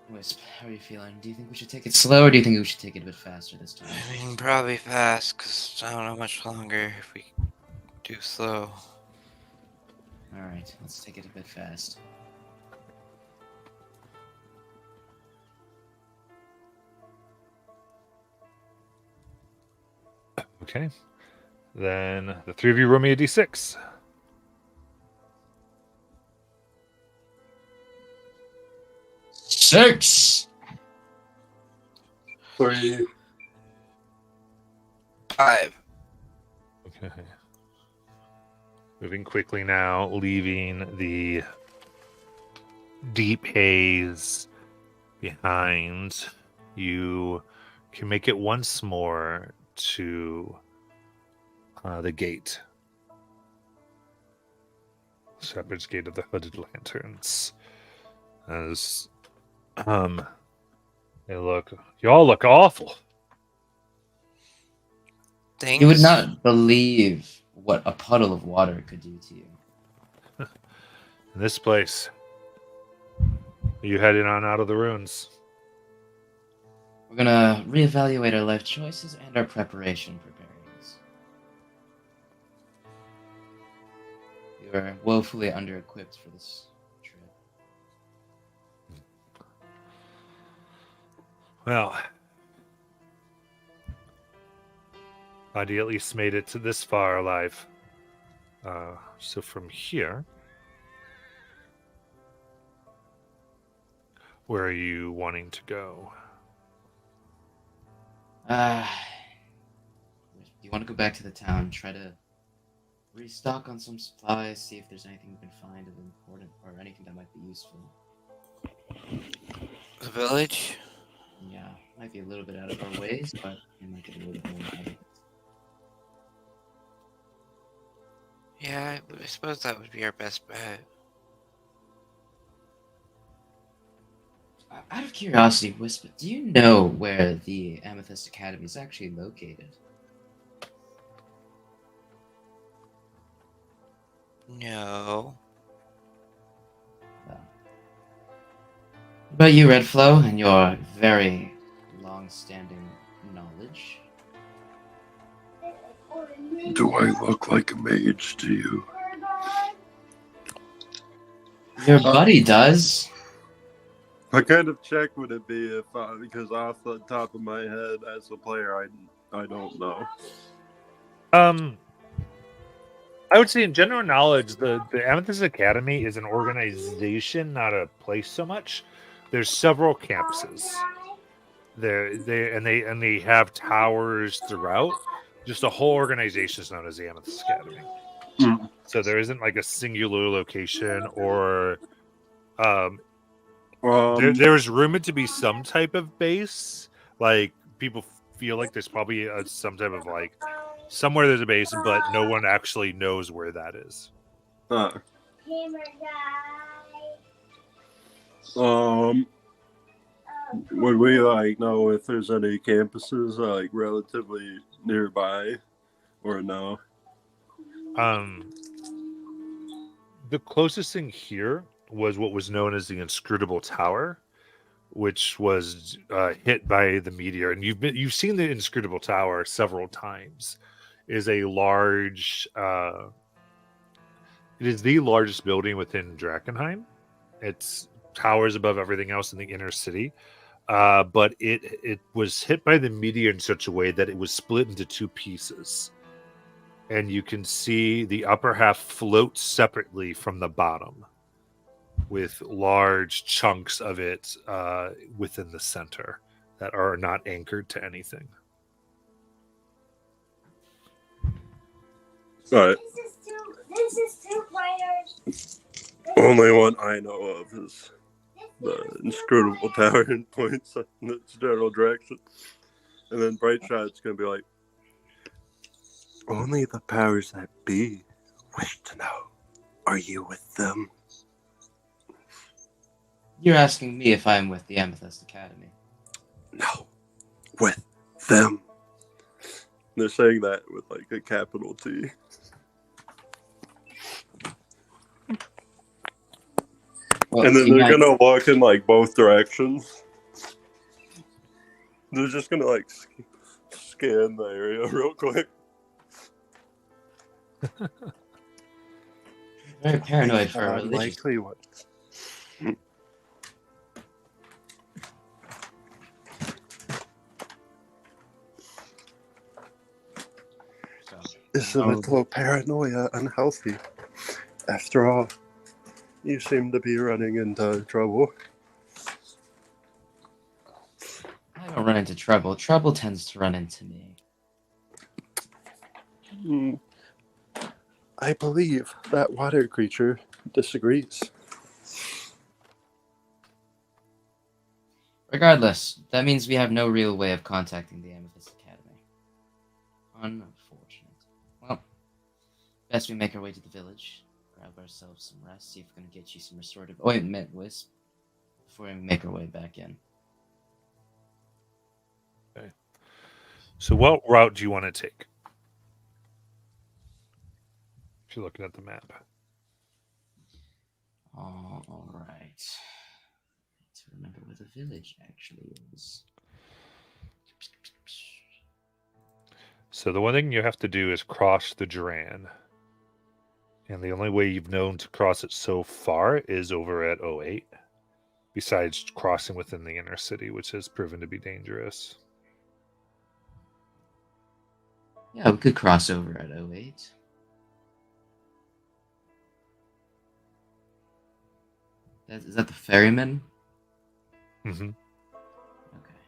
C: Wisp, how are you feeling? Do you think we should take it slow, or do you think we should take it a bit faster this time?
D: I mean, probably fast, because I don't know much longer if we do slow.
C: Alright, let's take it a bit fast.
B: Okay. Then the three of you roll me a d6.
C: 6.
A: 3.
D: 5.
B: Okay. Moving quickly now, leaving the deep haze behind. You can make it once more to the gate. Shepherd's Gate of the Hooded Lanterns. As you all look awful.
D: Thanks.
C: You would not believe what a puddle of water could do to you.
B: In this place, are you heading on out of the ruins?
C: We're gonna reevaluate our life choices and our preparation preparedness. We are woefully under-equipped for this trip.
B: Well, glad you at least made it to this far alive. So from here, where are you wanting to go?
C: Do you want to go back to the town, try to restock on some supplies, see if there's anything we can find of important or anything that might be useful?
D: The village?
C: Yeah, might be a little bit out of our ways, but it might get a little bit more out of it.
D: Yeah, I suppose that would be our best bet.
C: Out of curiosity, Whisper, do you know where the Amethyst Academy is actually located?
D: No.
C: Well, what about you, Redflow, and your very long-standing knowledge?
A: Do I look like a mage to you?
C: Your buddy does.
A: What kind of check would it be if because off the top of my head as a player I don't know.
B: I would say in general knowledge, the Amethyst Academy is an organization, not a place so much. There's several campuses. They have towers throughout. Just the whole organization is known as the Amethyst Academy.
A: Mm.
B: So there isn't like a singular location or there's rumored to be some type of base. Like people feel like there's probably some type of like somewhere there's a base, but no one actually knows where that is.
A: Would we like know if there's any campuses like relatively nearby or no?
B: The closest thing here was what was known as the Inscrutable Tower, which was hit by the meteor, and you've seen the Inscrutable Tower several times. It is a large. It is the largest building within Drakkenheim. It's towers above everything else in the inner city, but it was hit by the meteor in such a way that it was split into two pieces, and you can see the upper half float separately from the bottom, with large chunks of it within the center that are not anchored to anything.
A: All right. This is two players. Only one I know of is the Inscrutable Tower and points in its general direction. And then Brightshot's going to be like, only the powers that be wish to know. Are you with them?
C: You're asking me if I'm with the Amethyst Academy.
A: No, with them. They're saying that with like a capital T.
C: Well,
A: And then they're gonna walk in like both directions. They're just gonna like scan the area real quick.
C: Very paranoid for a religious.
A: Unlikely one. Isn't a little paranoia unhealthy? After all, you seem to be running into trouble.
C: I don't run into trouble. Trouble tends to run into me.
A: I believe that water creature disagrees.
C: Regardless, that means we have no real way of contacting the Amethyst Academy. Unfortunate. Well, best we make our way to the village, grab ourselves some rest, see if we can get you some restorative ointment, Wisp, before we make our way back in.
B: So, what route do you want to take? If you're looking at the map.
C: All right. To remember where the village actually is.
B: So, the one thing you have to do is cross the Duran. And the only way you've known to cross it so far is over at 08. Besides crossing within the inner city, which has proven to be dangerous.
C: Yeah, we could cross over at 08. Is that the ferryman?
B: Mm-hmm.
C: Okay.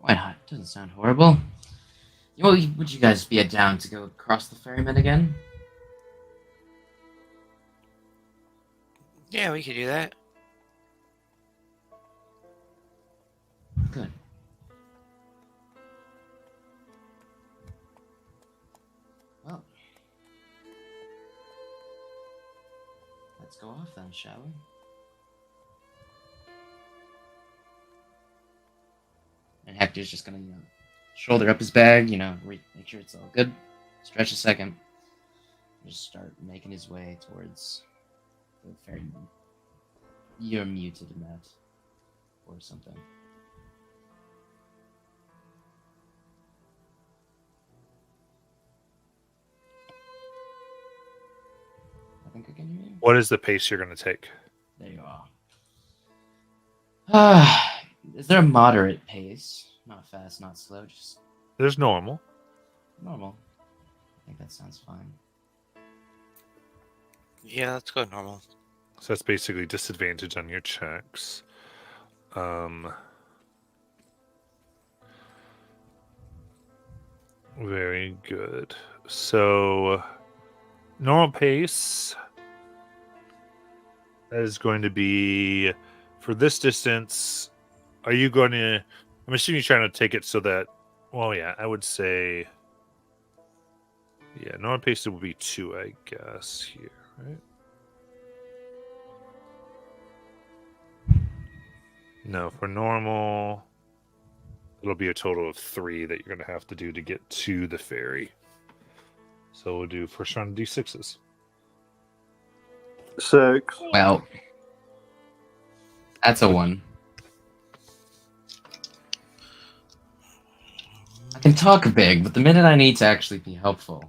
C: Why not? Doesn't sound horrible. Would you guys be down to go across the ferryman again?
D: Yeah, we could do that.
C: Good. Well, let's go off then, shall we? And Hector's just gonna, shoulder up his bag, make sure it's all good. Stretch a second. Just start making his way towards the ferryman. You're muted, Matt. Or something. I think I can hear you.
B: What is the pace you're going to take?
C: There you are. Is there a moderate pace? Not fast, not slow, just
B: There's normal.
C: normal. I think that sounds fine.
D: Yeah, let's go normal.
B: So that's basically disadvantage on your checks. Very good. So normal pace is going to be for this distance. Are you going to? I'm assuming you're trying to take it so that. Well, yeah, I would say. Yeah, normal pace would be 2, I guess, here, right? No, for normal, it'll be a total of 3 that you're going to have to do to get to the ferry. So we'll do first round of D6s.
A: 6.
C: Well, that's a 1. I can talk big, but the minute I need to actually be helpful,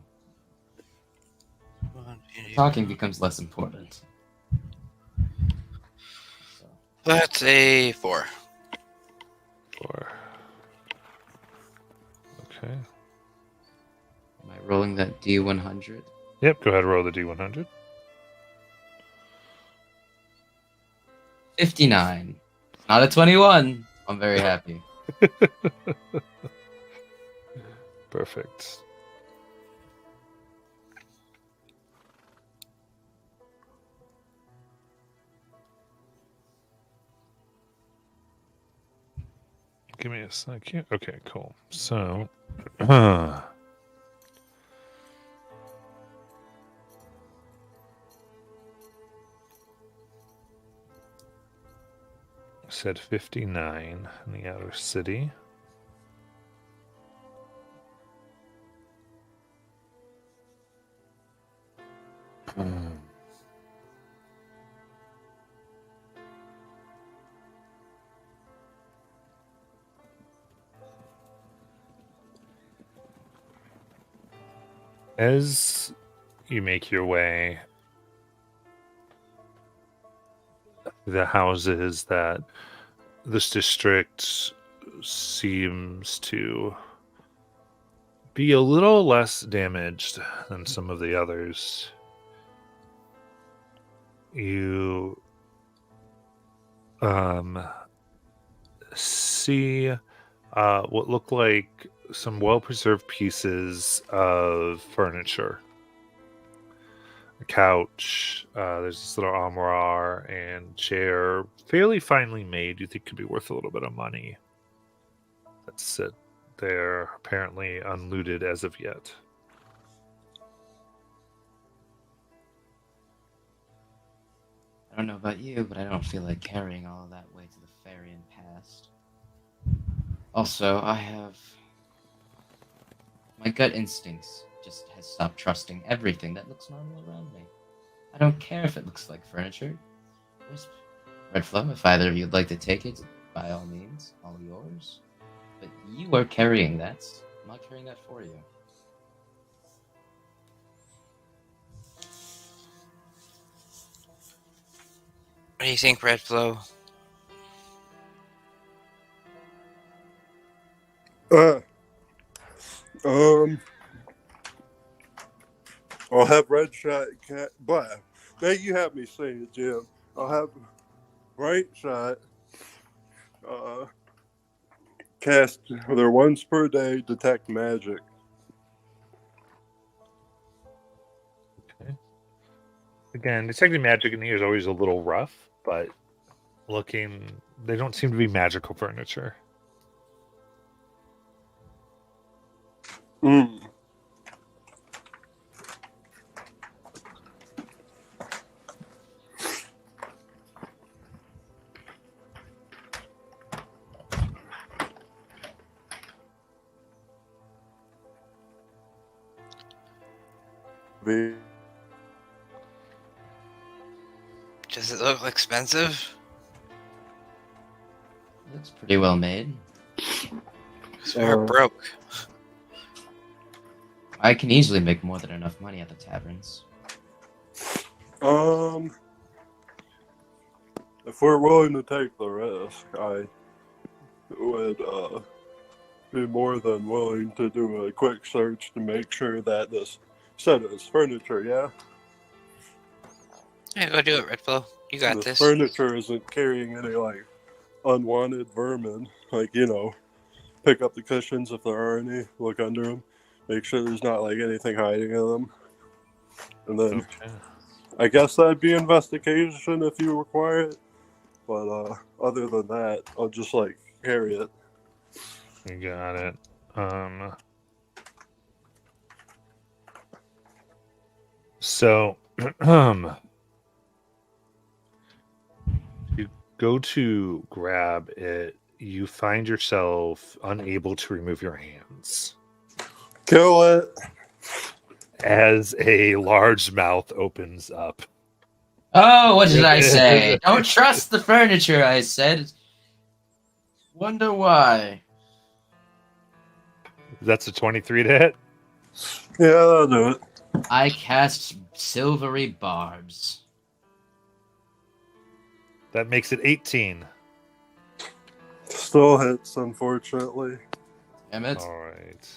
C: talking becomes less important. So.
D: That's a 4.
B: 4. Okay.
C: Am I rolling that D100?
B: Yep, go ahead and roll the D100.
C: 59. Not a 21. I'm very happy.
B: Perfect. Give me a second. Okay, cool. So, said 59 in the outer city. As you make your way, the houses that this district seems to be a little less damaged than some of the others. You see what look like some well-preserved pieces of furniture. A couch, there's this little armoire and chair, fairly finely made. You think could be worth a little bit of money. That sit there, apparently unlooted as of yet.
C: I don't know about you, but I don't feel like carrying all of that way to the ferry and past. Also, my gut instincts just has stopped trusting everything that looks normal around me. I don't care if it looks like furniture. Wisp, Redflow, if either of you'd like to take it, by all means, all yours. But you are carrying that. I'm not carrying that for you.
D: What do you think, Redflow?
A: I'll have Red Shot but now you have me saying it, Jim. I'll have Right Shot cast their once per day detect magic.
B: Okay. Again, detecting magic in here is always a little rough, but they don't seem to be magical furniture.
A: Mm.
D: Does it look expensive?
C: Looks pretty well made.
D: Because we're broke.
C: I can easily make more than enough money at the taverns.
A: If we're willing to take the risk, I would be more than willing to do a quick search to make sure that this set is furniture, yeah?
D: Yeah, go do it, Redflow. You got
A: This
D: this.
A: furniture isn't carrying any, like, unwanted vermin. Like, pick up the cushions if there are any, look under them, make sure there's not, like, anything hiding in them. And then,
B: Okay.
A: I guess that'd be investigation if you require it. But other than that, I'll just, like, carry it.
B: You got it. So, you go to grab it. You find yourself unable to remove your hands
A: Kill it!
B: as a large mouth opens up.
C: Oh, what did I say? Don't trust the furniture, I said. Wonder why.
B: That's a 23 to hit.
A: Yeah, that'll do it.
C: I cast silvery barbs.
B: That makes it 18.
A: Still hits, unfortunately.
C: Damn it.
B: All right.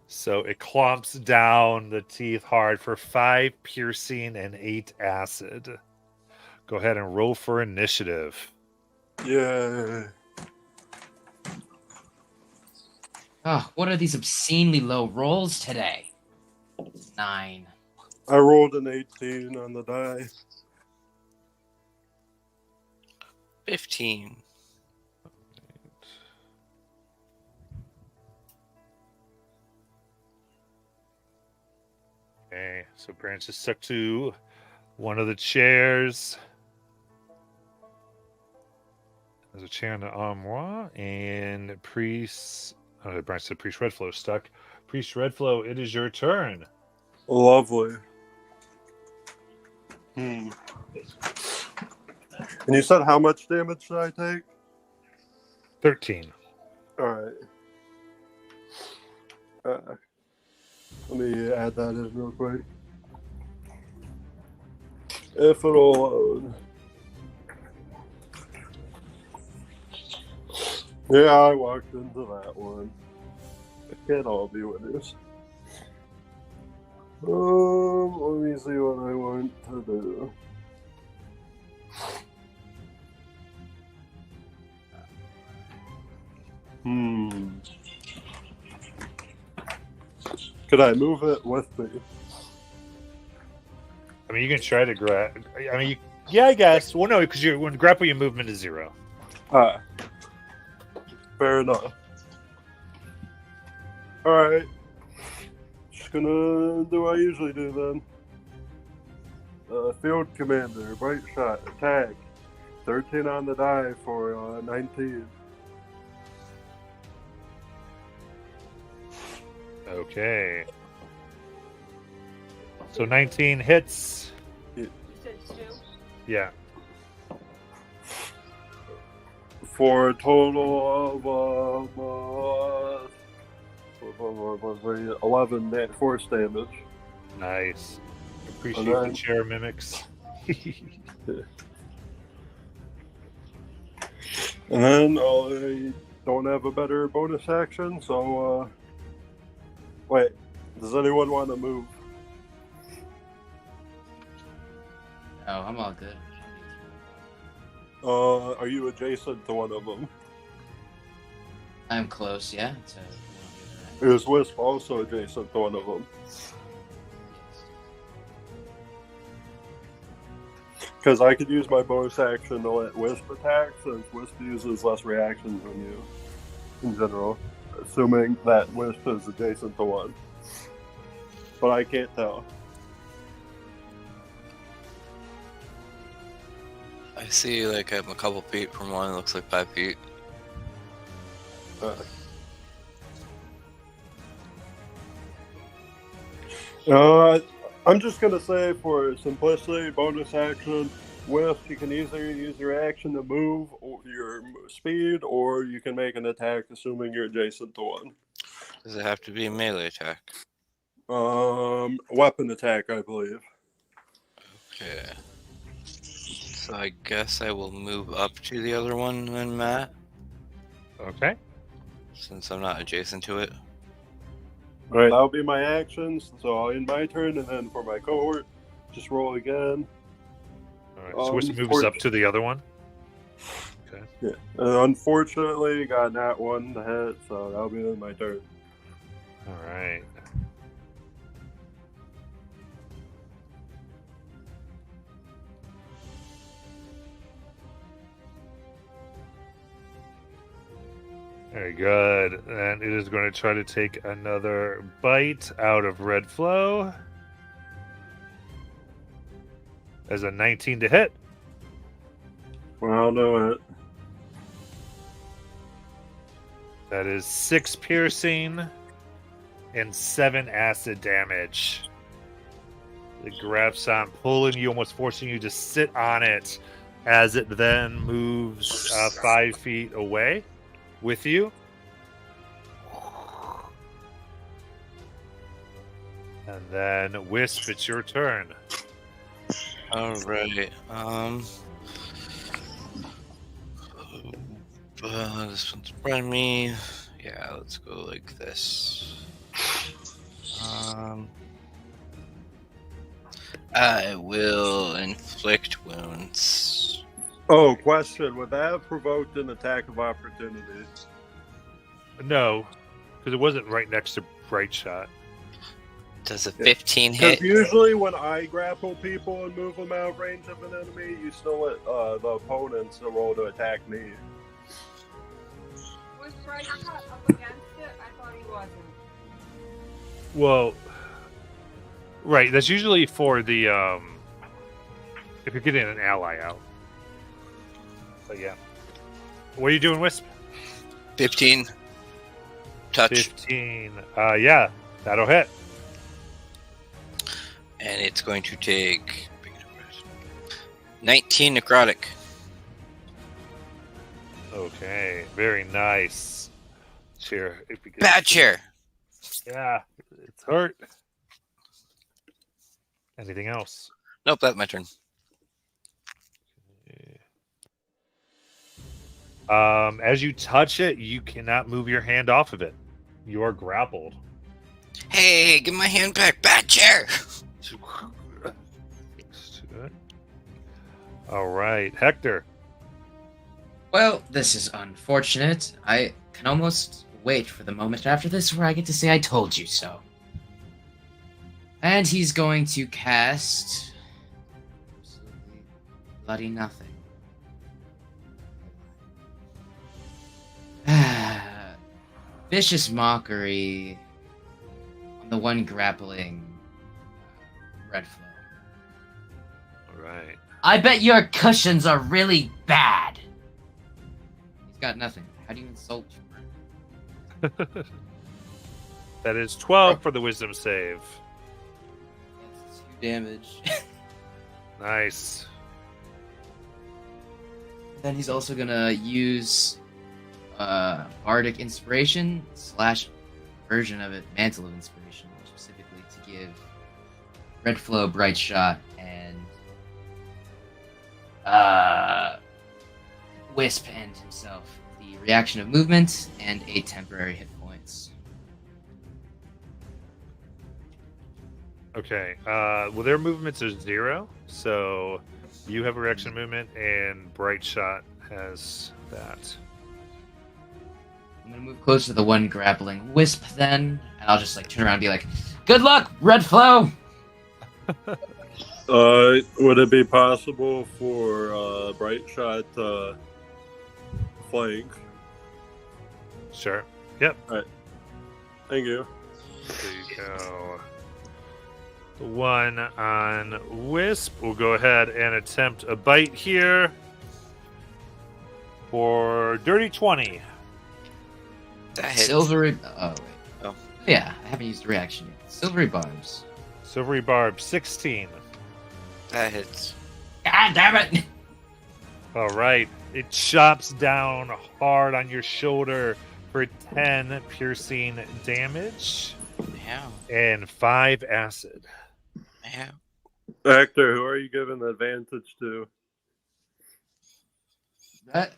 B: So it clomps down the teeth hard for 5 piercing and 8 acid. Go ahead and roll for initiative.
A: Yeah.
C: Oh, what are these obscenely low rolls today? 9.
A: I rolled an 18 on the die.
D: 15.
B: Okay, so Branch is stuck to one of the chairs. There's a chair in the armoire, and Priest. Oh, Branch said Priest Redflow stuck. Priest Redflow, it is your turn.
A: Lovely. And you said how much damage did I take?
B: 13.
A: Alright. Let me add that in real quick. If it'll load. Yeah, I walked into that one. It can't all be winners. Let me see what I want to do. Could I move it with me?
B: I mean, you can try to grab. I mean, yeah, I guess. Well, no, because when grapple, your movement is 0.
A: Ah, fair enough. Alright. Just gonna do what I usually do then. Field Commander, Bright Shot, attack. 13 on the die for 19.
B: Okay. So 19 hits.
E: You said Stu?
B: Yeah.
A: For a total of 11 force damage.
B: Nice. Appreciate
A: Alright.
B: the chair mimics.
A: And then I don't have a better bonus action, so wait, does anyone want to move?
C: Oh, I'm all good.
A: Are you adjacent to one of them?
C: I'm close, yeah. So,
A: Is Wisp also adjacent to one of them? Because I could use my bonus action to let Wisp attack, since Wisp uses less reactions than you, in general. Assuming that Wisp is adjacent to one. But I can't tell.
D: I see, like, I'm a couple feet from one. It looks like 5 feet.
A: I'm just gonna say, for simplicity, bonus action, Wisp, you can either use your action to move, or your speed, or you can make an attack, assuming you're adjacent to one.
D: Does it have to be a melee attack?
A: Weapon attack, I believe.
D: Okay. So I guess I will move up to the other one then, Matt,
B: Okay.
D: since I'm not adjacent to it.
A: Alright, that'll be my actions, so I'll end my turn, and then for my cohort, just roll again.
B: All right. So Wisp moves up to the other one. Okay.
A: Yeah. Unfortunately, got that one to hit, so that'll be my turn.
B: All right. Very good. And it is going to try to take another bite out of Red Flow. As a 19 to hit.
A: Well, I'll know it.
B: That is 6 piercing and 7 acid damage. It grabs on, pulling you, almost forcing you to sit on it as it then moves 5 feet away with you. And then Wisp, it's your turn.
D: Alright. This one's behind me. Yeah, let's go like this. I will inflict wounds.
A: Oh, question. Would that have provoked an attack of opportunity?
B: No, because it wasn't right next to Bright Shot.
D: Does a 15
A: Because
D: hit?
A: usually when I grapple people and move them out of range of an enemy, you still let the opponents roll to attack me.
E: Was Bright Shot up against it? I thought he wasn't.
B: Well, right. That's usually for the if you're getting an ally out. But yeah, what are you doing, Wisp?
D: 15. Touch.
B: 15. Yeah, that'll hit.
D: And it's going to take 19 necrotic.
B: Okay, very nice. Chair.
D: Bad chair.
B: Yeah, it's hurt. Anything else?
D: Nope, that's my turn.
B: As you touch it, you cannot move your hand off of it. You are grappled.
D: Hey, give my hand back. Bad chair.
B: All right, Hector.
C: Well, this is unfortunate. I can almost wait for the moment after this where I get to say I told you so. And he's going to cast absolutely bloody nothing. Vicious Mockery on the one grappling Red Flow.
B: All right.
C: I bet your cushions are really bad. He's got nothing. How do you insult you?
B: That is 12 for the wisdom save.
C: That's 2 damage.
B: Nice.
C: Then he's also gonna use Bardic Inspiration / version of it, Mantle of Inspiration, specifically to give Red Flow Bright Shot and Wisp and himself the reaction of movement and 8 temporary hit points.
B: Okay. Well, their movements are 0, so you have a reaction movement, and Bright Shot has that.
C: I'm gonna move closer to the one grappling Wisp then, and I'll just like turn around and be like, "Good luck, Red Flow!"
A: Would it be possible for Bright Shot flank?
B: Sure. Yep.
A: Thank you.
B: There you go. The one on Wisp will go ahead and attempt a bite here for Dirty 20.
D: That hits.
C: Silvery. Oh wait.
D: Oh.
C: Yeah, I haven't used the reaction yet. Silvery Barbs.
B: Silvery Barb 16.
D: That hits.
C: God damn it!
B: All right. It chops down hard on your shoulder for 10 piercing damage
D: Yeah.
B: and 5 acid.
D: Yeah.
A: Hector, who are you giving the advantage to?
C: That.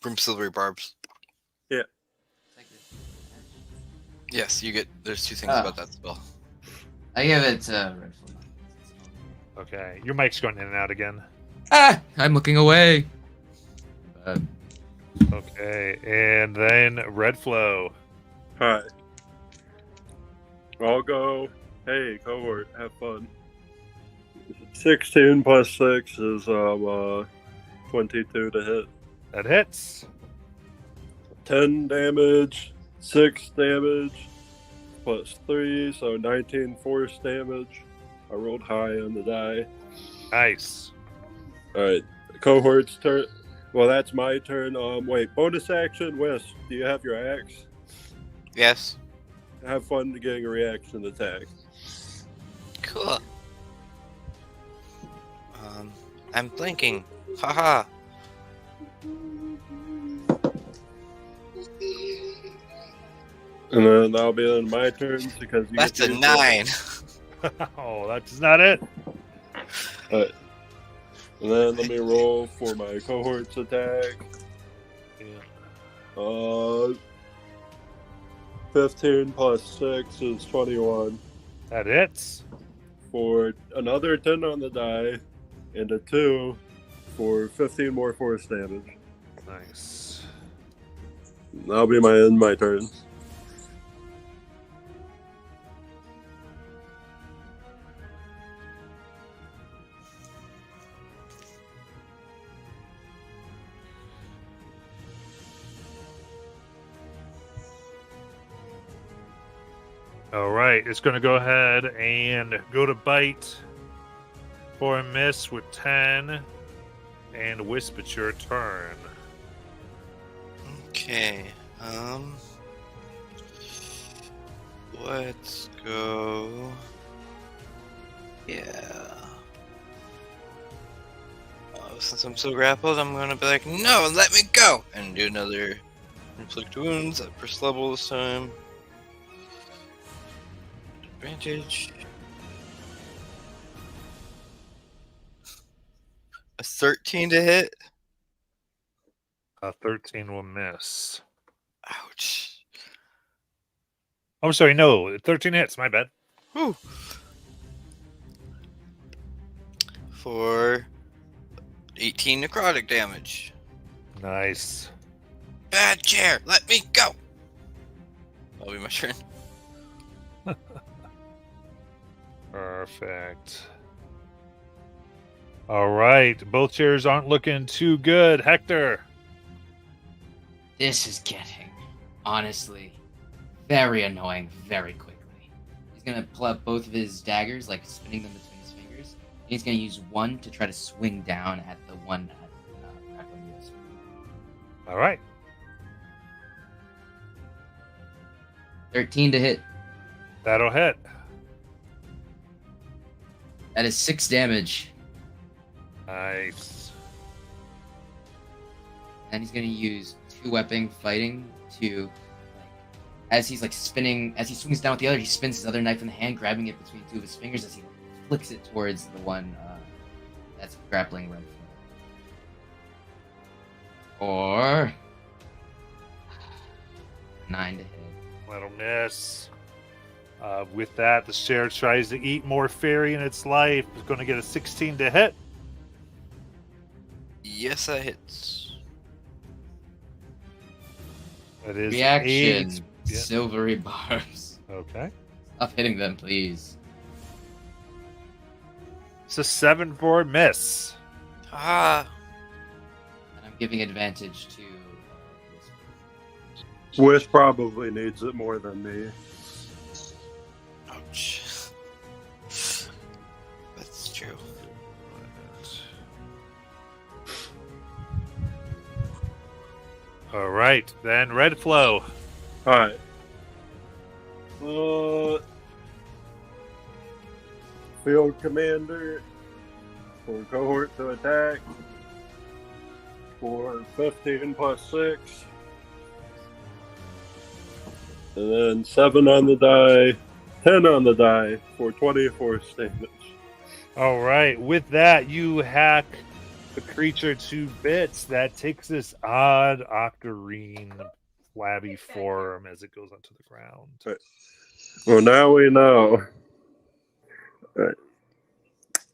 D: From Silvery Barbs.
A: Yeah.
D: Yes, you get. There's 2 things
C: Oh.
D: about that spell.
C: I give it to Red Flow.
B: Okay. Your mic's going in and out again.
C: Ah! I'm looking away.
B: Okay. And then Red Flow.
A: Hi. I'll go. Hey, cohort, have fun. 16 plus 6 is 22 to hit.
B: That hits.
A: 10 damage, 6 damage, plus 3, so 19 force damage. I rolled high on the die.
B: Nice.
A: Alright, cohort's turn. Well, that's my turn. Wait, bonus action, Wisp, do you have your axe?
D: Yes.
A: Have fun getting a reaction attack.
D: Cool. I'm blinking. Haha.
A: And then that'll be on my turn because you
D: That's
A: get
D: a
A: to-
D: 9.
B: Oh, that's not it.
A: Alright. And then let me roll for my cohort's attack. 15 plus 6 is 21.
B: That hits.
A: For another 10 on the die, and a 2 for 15 more force damage.
B: Nice.
A: That'll be my end my turn.
B: All right, it's going to go ahead and go to bite for a miss with 10, and Wisp, it's your turn.
D: Okay. Let's go. Yeah. Since I'm so grappled, I'm gonna be like, no, let me go! And do another inflict wounds at first level this time. Advantage. A 13 to hit.
B: A 13 will miss.
D: Ouch.
B: Oh, sorry, no. 13 hits. My bad.
D: Whew. For 18 necrotic damage.
B: Nice.
D: Bad chair, let me go. That'll be my turn.
B: Perfect. All right. Both chairs aren't looking too good. Hector.
C: This is getting, honestly, very annoying very quickly. He's gonna pull out both of his daggers, like spinning them between his fingers. And he's gonna use one to try to swing down at the one at grappling Wisp.
B: All right.
C: 13 to hit.
B: That'll hit.
C: That is 6 damage.
B: Nice.
C: And he's gonna use 2-weapon fighting to, like, as he's like spinning, as he swings down with the other, he spins his other knife in the hand, grabbing it between 2 of his fingers as he flicks it towards the one that's grappling Red. Or 9 to hit.
B: That'll miss. With that, the chair tries to eat more fairy in its life. It's going to get a 16 to hit.
D: Yes, that hits.
B: That is
C: Reaction.
B: 8. Yeah.
C: Silvery barbs.
B: Okay.
C: Stop hitting them, please.
B: It's a 7 for a miss.
D: Ah.
C: And I'm giving advantage to
A: Wisp probably needs it more than me.
D: Ouch. That's true.
B: All right, then Red Flow.
A: Alright. Field commander for cohort to attack for 15 plus 6. And then 7 on the die, 10 on the die for 24 damage.
B: All right, with that, you hack the creature to bits. That takes this odd octarine, flabby form as it goes onto the ground.
A: Right. Well, now we know. Right.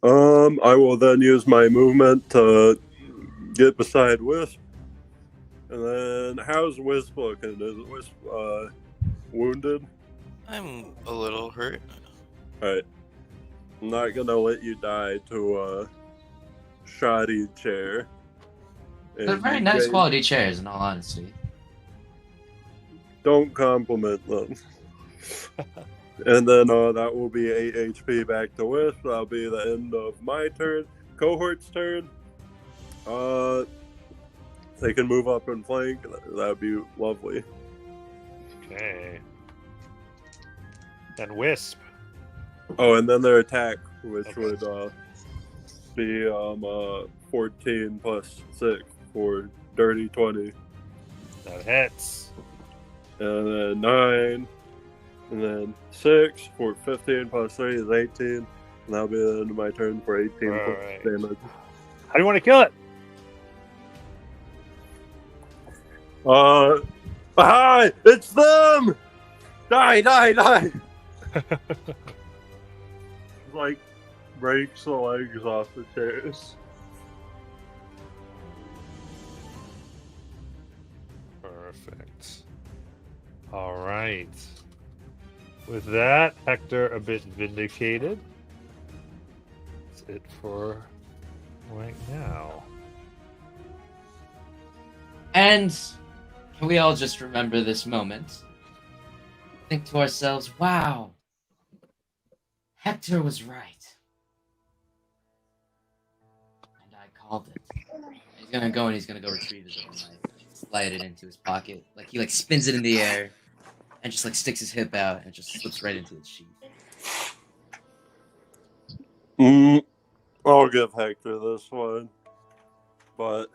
A: I will then use my movement to get beside Wisp. And then, how's Wisp looking? Is Wisp wounded?
D: I'm a little hurt.
A: Alright. I'm not gonna let you die to a shoddy chair.
C: They're
A: And
C: very
A: you
C: nice
A: gain-
C: quality chairs, in all honesty.
A: Don't compliment them. And then that will be 8 HP back to Wisp. That'll be the end of my turn. Cohort's turn. They can move up and flank. That'd be lovely.
B: Okay. And Wisp.
A: Oh, and then their attack, which
B: Okay.
A: would be 14 plus 6 for dirty 20.
B: That hits.
A: And then 9. And then 6 for 15 plus 3 is 18. And that'll be the end of my turn for 18 plus
B: Alright.
A: damage.
B: How do you want to kill it?
A: Hi! It's them! Die, die, die! Like, breaks the legs off the chairs.
B: Perfect. All right. With that, Hector a bit vindicated. That's it for right now.
C: And can we all just remember this moment? Think to ourselves, wow, Hector was right. And I called it. He's gonna go and he's gonna go retrieve his other knife, slide it into his pocket. Like he spins it in the air and just sticks his hip out and just slips right into its sheath.
A: I'll give Hector this one. But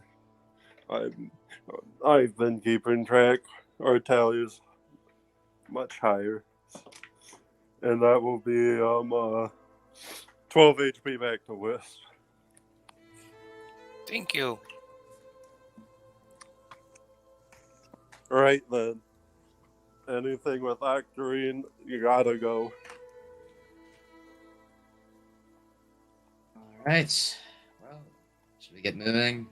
A: I've been keeping track. Our tally is much higher. And that will be 12 HP back to Wisp.
D: Thank you.
A: Alright then. Anything with Octarine, you gotta go.
C: Alright. Well, should we get moving?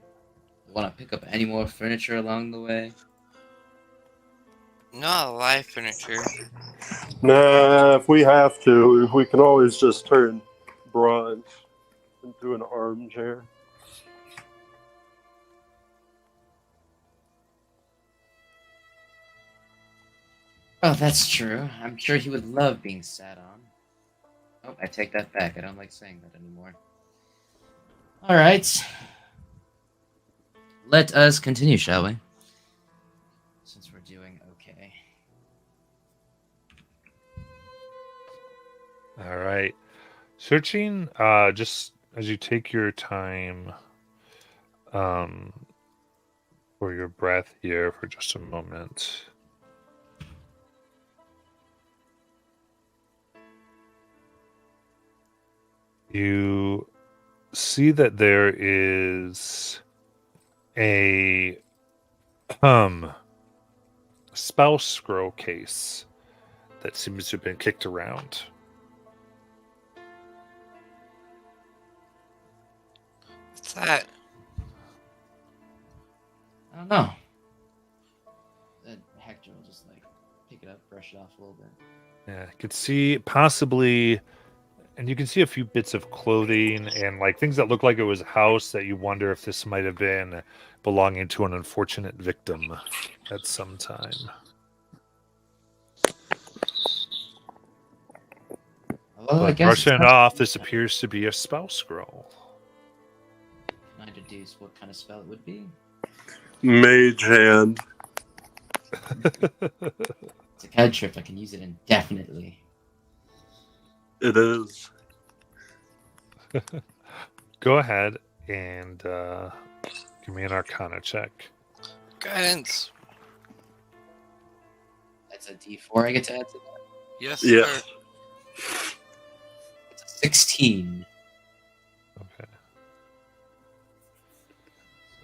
C: You want to pick up any more furniture along the way?
D: Not live furniture.
A: Nah, if we have to, we can always just turn bronze into an armchair.
C: Oh, that's true. I'm sure he would love being sat on. Oh, I take that back. I don't like saying that anymore. Alright. Let us continue, shall we? Since we're doing okay.
B: All right. Searching, just as you take your time for your breath here for just a moment. You see that there is a spell scroll case that seems to have been kicked around.
D: What's that?
C: I don't know. Hector will just like pick it up, brush it off a little bit.
B: Yeah, you could see possibly, and you can see a few bits of clothing and like things that look like it was a house that you wonder if this might have been belonging to an unfortunate victim at some time.
C: Well, I
B: But
C: guess
B: brushing
C: it's
B: it
C: not-
B: off, this appears to be a spell scroll.
C: Can I deduce what kind of spell it would be?
A: Mage hand.
C: It's a cantrip. I can use it indefinitely.
A: It is.
B: Go ahead and give me an Arcana check.
D: Guidance.
C: That's a D4 I get to add to that.
D: Yes,
A: Yeah.
D: sir.
C: It's a 16.
B: Okay.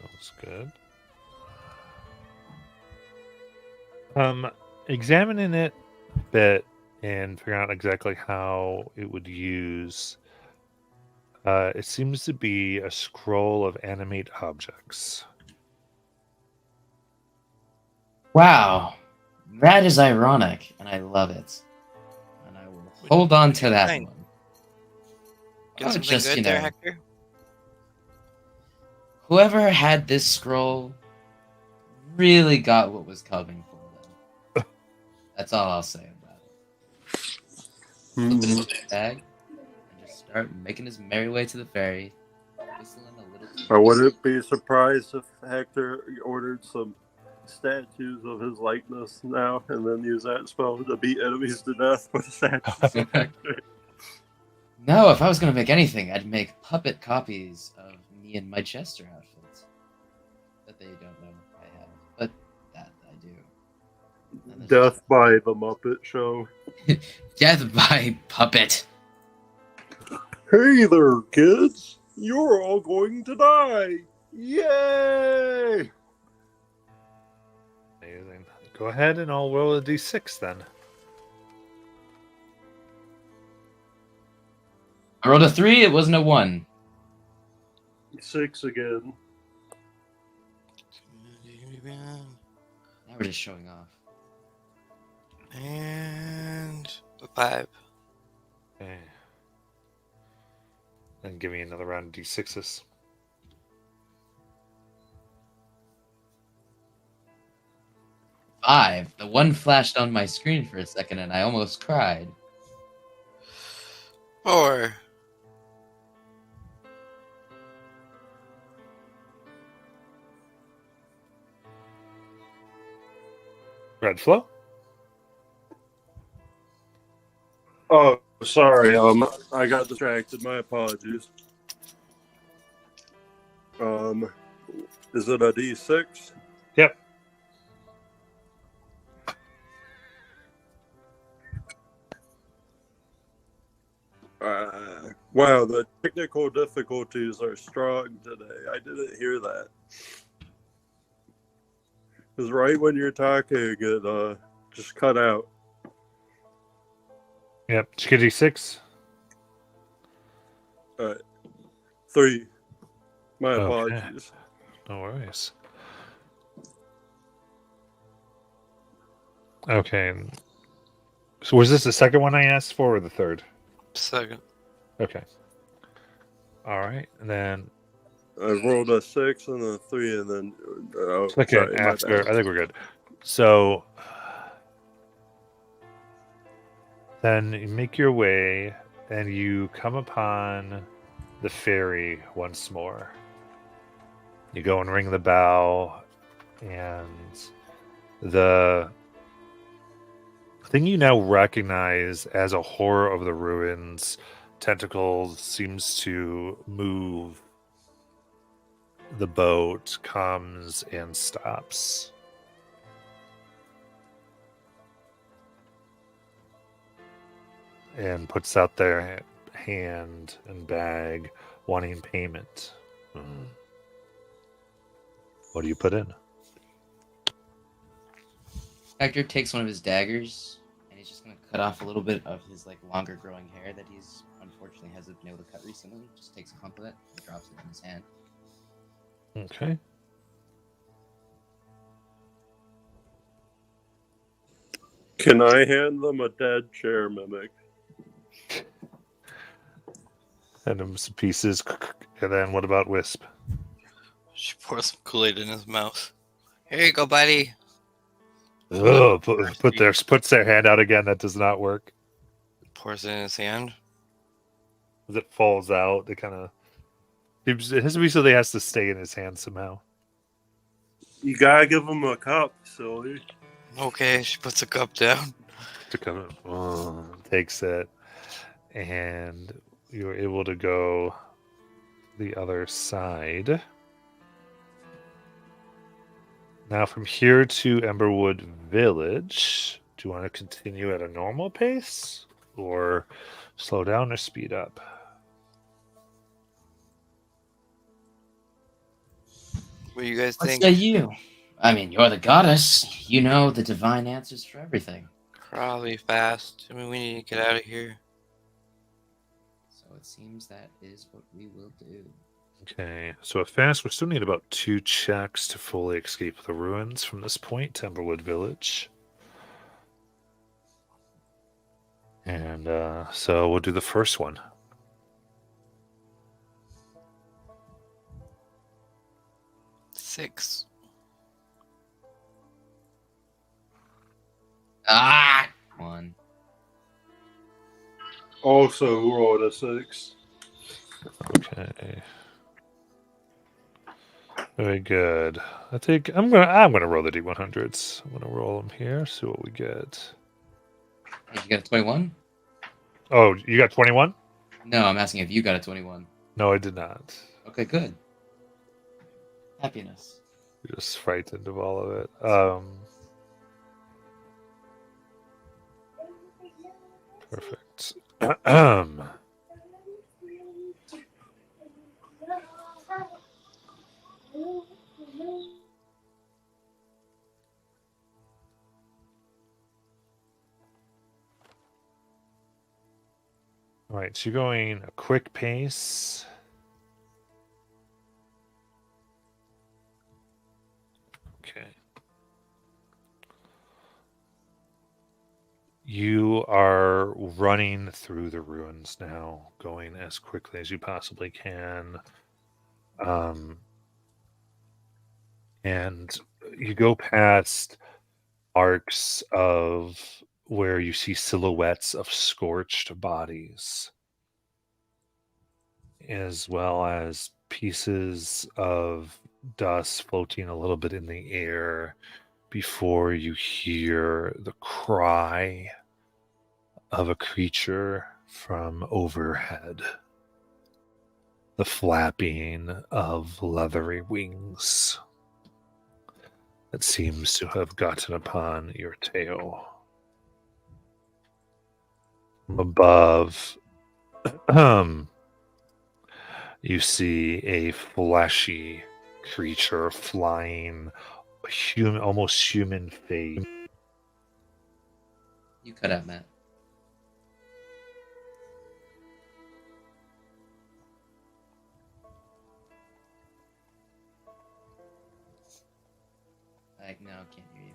B: Sounds good. Examining it a bit and figuring out exactly how it would use. It seems to be a scroll of animate objects.
C: Wow. That is ironic, and I love it. And I will hold on to that
D: Fine.
C: one.
D: Get
C: Oh,
D: something
C: just,
D: good
C: you
D: there,
C: know.
D: Hector?
C: Whoever had this scroll really got what was coming for them. That's all I'll say about it. Slip it into his bag and just start making his merry way to the ferry, whistling a little tune.
A: I wouldn't be surprised if Hector ordered some statues of his likeness now and then use that spell to beat enemies to death with statues of Hector.
C: No, if I was going to make anything, I'd make puppet copies of me in my Chester outfits. That they don't know I have, but that I do. And there's
A: Death by the Muppet Show.
C: Death by puppet.
A: Hey there, kids! You're all going to die! Yay!
B: Amazing. Go ahead and I'll roll a d6 then.
C: I rolled a 3, it wasn't a 1.
A: 6 again.
C: Now we're just showing off.
D: And a 5.
B: Okay. Then give me another round of d6s.
C: Five. The one flashed on my screen for a second and I almost cried.
D: 4.
B: Red Flow?
A: Oh, sorry. I got distracted. My apologies. Is it a D6?
B: Yep.
A: Wow, the technical difficulties are strong today. I didn't hear that. Because right when you're talking, it just cut out.
B: Yep. Did you get D6?
A: All right. 3. My
B: Okay.
A: apologies.
B: No worries. Okay. So was this the second one I asked for or the third?
D: Second.
B: Okay. All right. And then
A: I rolled a 6 and a 3, and then
B: second
A: sorry, my
B: after,
A: bad.
B: I think we're good. So then you make your way and you come upon the ferry once more. You go and ring the bell, and the thing you now recognize as a horror of the ruins tentacles seems to move the boat, comes and stops. And puts out their hand and bag wanting payment. What do you put in?
C: Hector takes one of his daggers and he's just gonna cut off a little bit of his longer growing hair that he's unfortunately hasn't been able to cut recently. Just takes a clump of it and drops it in his hand.
B: Okay.
A: Can I hand them a dead chair mimic?
B: Hand him some pieces. And then what about Wisp?
D: She pours some Kool-Aid in his mouth. Here you go, buddy.
B: Oh, puts their hand out again. That does not work.
D: Pours it in his hand.
B: As it falls out, it kind of. His basically has to stay in his hand somehow.
A: You gotta give them a cup, silly.
D: Okay, she puts a cup down.
B: Takes it, and you're able to go the other side. Now, from here to Emberwood Village, do you want to continue at a normal pace, or slow down or speed up?
D: What do you guys
C: What
D: think?
C: say you? I mean, you're the goddess. You know the divine answers for everything.
D: Probably fast. I mean, we need to get out of here.
C: So it seems that is what we will do.
B: Okay, so at fast, we still need about 2 checks to fully escape the ruins from this point, Emberwood Village. And so we'll do the first one.
D: Six.
C: Ah! 1.
A: Also rolled a 6.
B: Okay. Very good. I think I'm gonna roll the D100s. I'm gonna roll them here. See what we get.
C: Hey, you got a 21?
B: Oh, you got 21?
C: No, I'm asking if you got a 21.
B: No, I did not.
C: Okay, good. Happiness.
B: You're just frightened of all of it. Perfect. All right, so you're going a quick pace. Okay. You are running through the ruins now, going as quickly as you possibly can. And you go past arcs of where you see silhouettes of scorched bodies, as well as pieces of dust floating a little bit in the air before you hear the cry of a creature from overhead. The flapping of leathery wings that seems to have gotten upon your tail. From above, you see a fleshy creature flying human, almost human face.
C: You cut out, Matt. Like, no, can't hear you.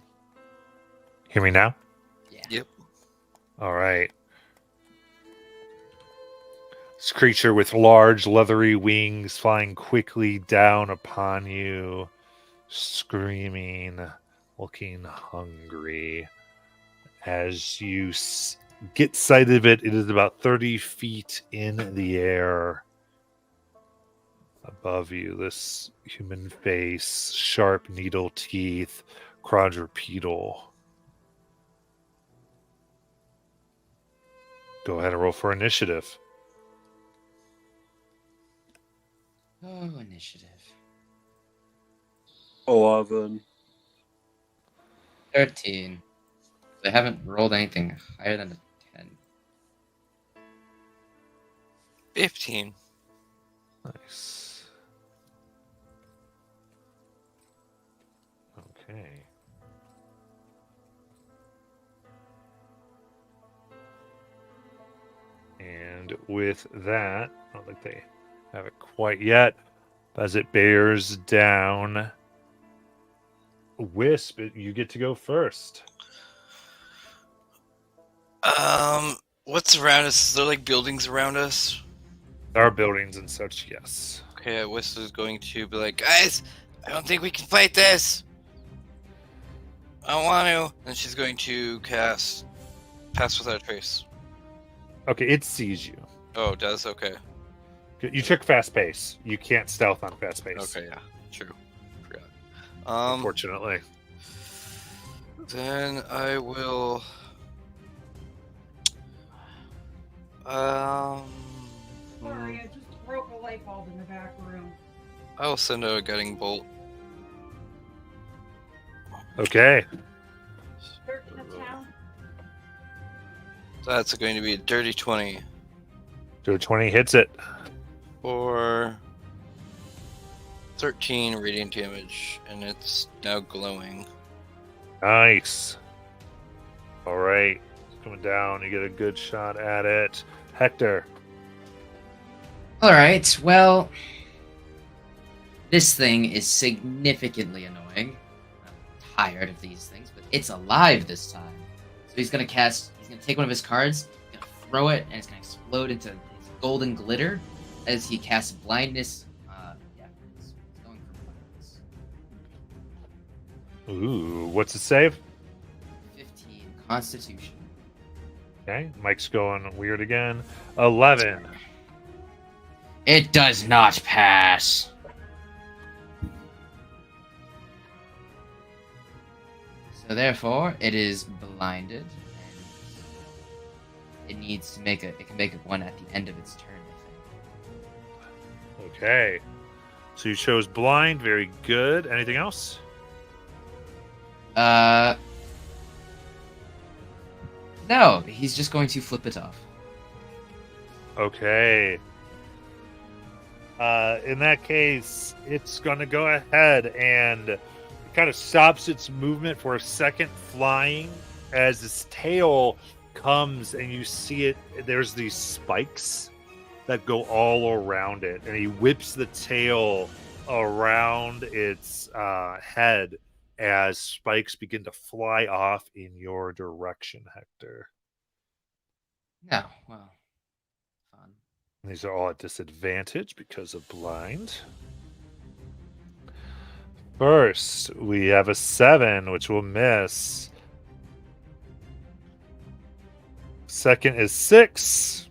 B: Hear me now?
C: Yeah.
D: Yep.
B: All right. This creature with large, leathery wings flying quickly down upon you, screaming, looking hungry. As you get sight of it, it is about 30 feet in the air above you. This human face, sharp needle teeth, quadrupedal. Go ahead and roll for initiative.
C: Oh, initiative.
A: 11.
C: 13. I haven't rolled anything higher than a 10.
D: 15.
B: Nice. Okay. And with that, I don't think they have it quite yet. As it bears down, Wisp, you get to go first.
D: What's around us? Is there like buildings around us?
B: There are buildings and such, yes.
D: Okay, Wisp is going to be like, guys, I don't think we can fight this. I don't want to. And she's going to cast Pass Without a Trace.
B: Okay, it sees you.
D: Oh, it does? Okay.
B: You took fast pace. You can't stealth on fast pace.
D: Okay, yeah. True. Forgot.
B: Unfortunately.
D: Then I will...
E: Sorry, I just broke a light bulb in the back room.
D: I will send out a Gutting Bolt.
B: Okay.
E: Dirt in the town.
D: That's going to be a dirty 20
B: So 20 hits it.
D: for 13 radiant damage, and it's now glowing.
B: Nice. All right. It's coming down. You get a good shot at it. Hector.
C: Alright, well, this thing is significantly annoying. I'm tired of these things, but it's alive this time. So he's gonna take one of his cards, he's gonna throw it, and it's gonna explode into his golden glitter as he casts blindness. He's going for blindness.
B: Ooh, what's it save?
C: 15, Constitution.
B: Okay, Mike's going weird again. 11.
C: It does not pass. So therefore, it is blinded, and it needs to make it can make one at the end of its turn, I think.
B: Okay. So you chose blind. Very good. Anything else?
C: No, he's just going to flip it off.
B: Okay. In that case, it's going to go ahead and it kind of stops its movement for a second, flying as its tail comes, and you see it. There's these spikes that go all around it, and he whips the tail around its head as spikes begin to fly off in your direction, Hector.
C: No, well, fun.
B: These are all at disadvantage because of blind. First, we have a 7, which will miss. Second is 6.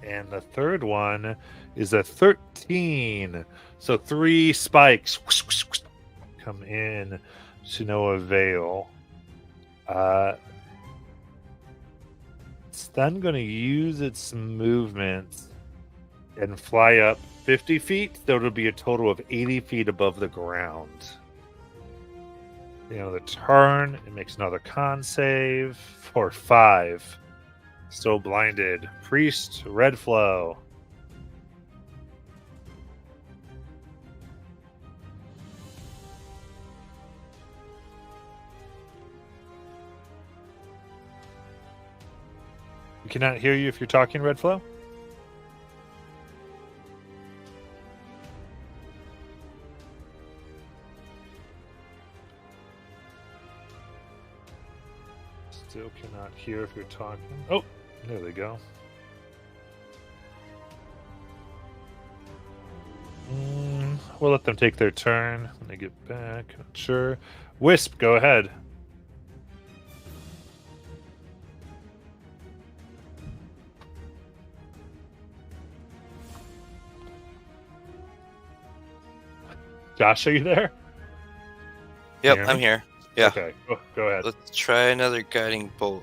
B: And the third one is a 13. So 3 spikes come in to no avail. It's then going to use its movement and fly up 50 feet, so it'll be a total of 80 feet above the ground. The turn, it makes another con save for 5. Still blinded. Priest, red flow. We cannot hear you if you're talking, Redflow. Still cannot hear if you're talking. Oh, there they go. We'll let them take their turn when they get back. Not sure. Wisp, go ahead. Josh, are you there?
D: Yep,
B: hear
D: I'm
B: me?
D: here. Yeah.
B: Okay, go ahead.
D: Let's try another guiding bolt.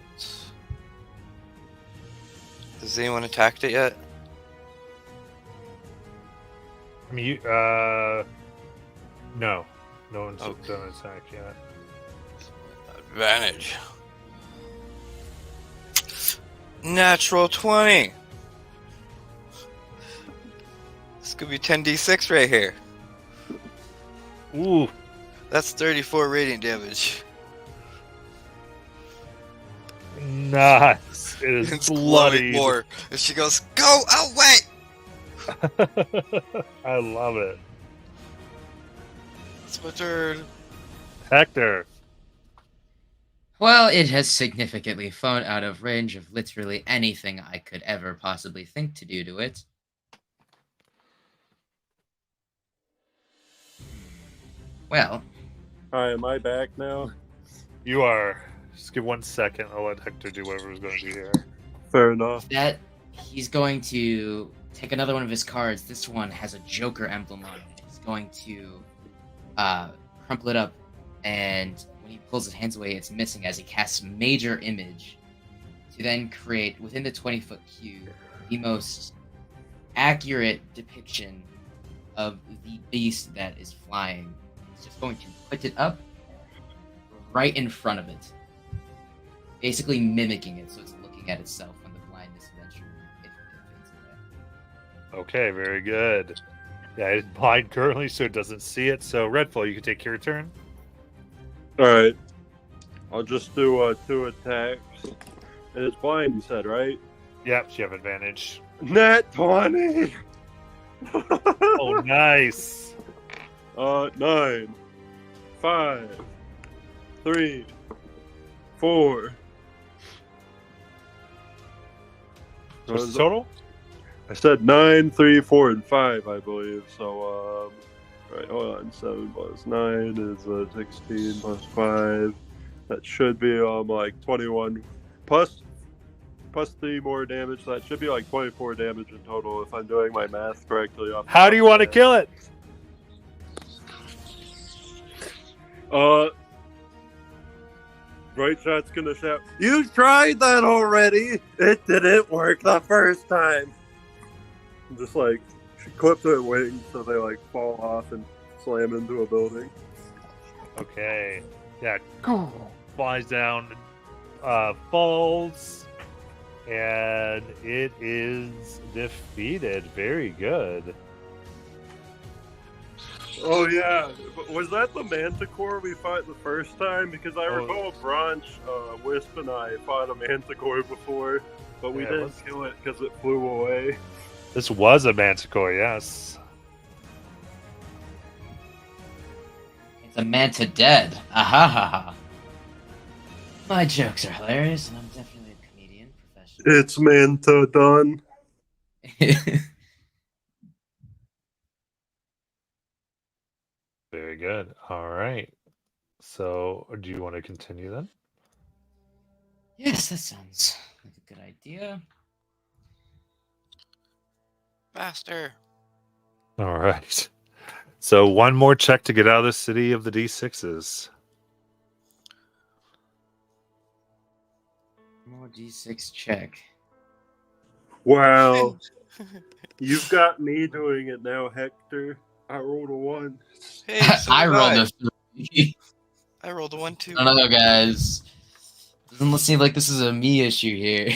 D: Has anyone attacked it yet?
B: I mean, you, no. No one's
D: Okay.
B: done an attack yet.
D: Advantage. Natural 20. This could be 10d6 right here.
B: Ooh,
D: That's 34 radiant damage.
B: nice. It is
D: It's
B: bloody.
D: glowing more. And she goes, go away!
B: I love it.
D: It's my turn.
B: Hector.
C: Well, it has significantly flown out of range of literally anything I could ever possibly think to do to it. Well,
A: Hi, am I back now?
B: You are. Just give 1 second. I'll let Hector do whatever he's going to do here.
A: Fair enough.
C: that he's going to take another one of his cards. This one has a Joker emblem on it. He's going to crumple it up, and when he pulls his hands away, it's missing as he casts Major Image to then create, within the 20-foot cube, the most accurate depiction of the beast that is flying. He's just going to put it up right in front of it, basically mimicking it, so it's looking at itself when the blindness eventually it fades away.
B: Okay, very good. Yeah, it's blind currently, so it doesn't see it. So, Redfall, you can take your turn.
A: Alright. I'll just do 2 attacks. And it's blind, you said, right?
B: Yep, you have advantage.
A: Nat 20!
B: Oh, nice.
A: 9, 5, 3, 4.
B: What's the total?
A: I said 9, 3, 4, and 5, I believe. So, right, hold on. 7 plus 9 is 16 plus 5. That should be like 21 plus 3 more damage. So that should be like 24 damage in total if I'm doing my math correctly.
B: How do you want to kill it?
A: Right Shot's gonna shout, "You tried that already! It didn't work the first time!" And just like, she clipped her wings so they like fall off and slam into a building.
B: Okay. Yeah. Flies down, falls, and it is defeated. Very good.
A: Oh yeah, was that the Manticore we fought the first time? Because I recall Branch, Wisp, and I fought a Manticore before, but we didn't kill it because it flew away.
B: This was a Manticore, yes.
C: It's a Manta dead. Ahaha. My jokes are hilarious, and I'm definitely a comedian professional.
A: It's Manta done.
B: Very good. All right. So, do you want to continue then?
C: Yes, that sounds like a good idea.
D: Faster.
B: All right. So, one more check to get out of the city of the D6s.
C: More D6 check.
A: Wow. You've got me doing it now, Hector. I rolled a 1.
D: Hey, so
C: I
D: did
C: rolled a 3.
D: I rolled a 1 too.
C: I don't know, guys. Doesn't seem like this is a me issue here.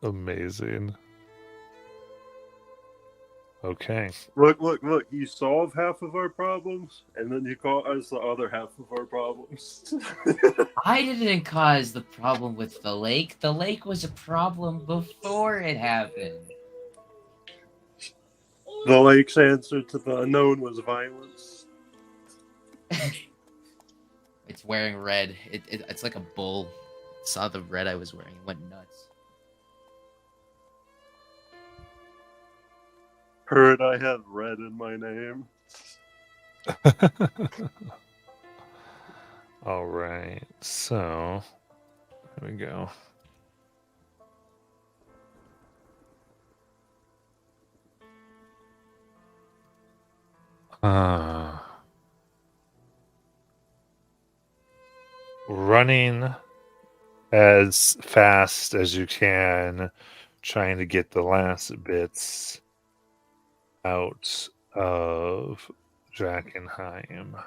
B: Amazing. Okay.
A: Look, look, look. You solve half of our problems, and then you call us the other half of our problems.
C: I didn't cause the problem with the lake. The lake was a problem before it happened.
A: The lake's answer to the unknown was violence.
C: It's wearing red. It's like a bull. It saw the red I was wearing and went nuts.
A: Heard I have red in my name.
B: All right. So, here we go. Running as fast as you can, trying to get the last bits out of Drakkenheim.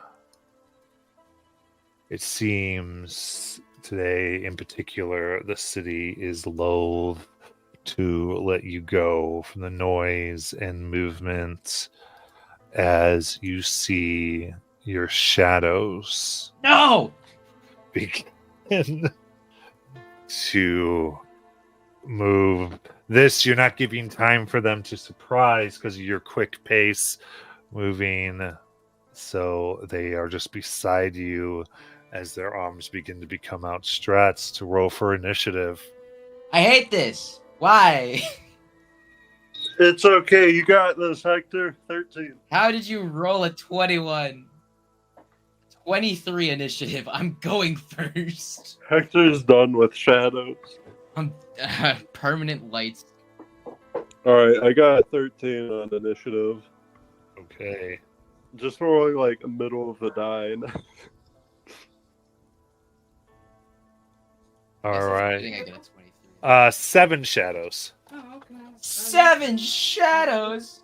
B: It seems today, in particular, the city is loath to let you go from the noise and movement as you see your shadows
C: No!
B: begin to move. This, you're not giving time for them to surprise because of your quick pace moving. So they are just beside you as their arms begin to become outstretched to roll for initiative.
C: I hate this. Why?
A: It's okay. You got this, Hector. 13.
C: How did you roll a 21? 23 initiative. I'm going first.
A: Hector's done with shadows.
C: I'm permanent lights.
A: Alright, I got 13 on initiative.
B: Okay.
A: Just rolling like middle of the die.
B: All right.
C: I get a 23.
B: 7 shadows.
E: Oh, okay.
C: 7 shadows.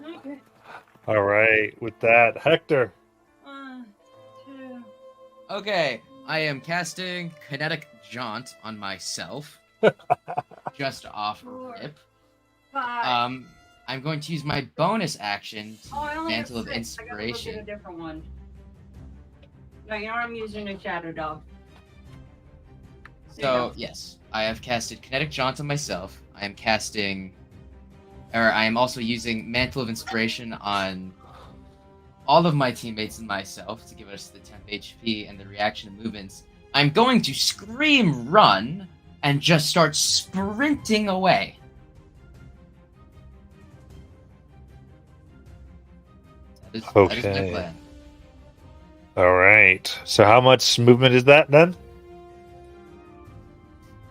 E: Okay.
B: All right. With that, Hector.
E: 2.
C: Okay, I am casting Kinetic Jaunt on myself. Just off rip.
E: 5.
C: I'm going to use my bonus action to
E: I only have
C: Mantle of
E: 6. I gotta look at a
C: Inspiration.
E: different one. No, you know I'm using a Shadow Dog.
C: So, yes, I have casted Kinetic Jaunt on myself. I am also using Mantle of Inspiration on all of my teammates and myself to give us the temp HP and the reaction and movements. I'm going to scream run and just start sprinting away. That is my
B: Okay.
C: plan.
B: All right. So how much movement is that then?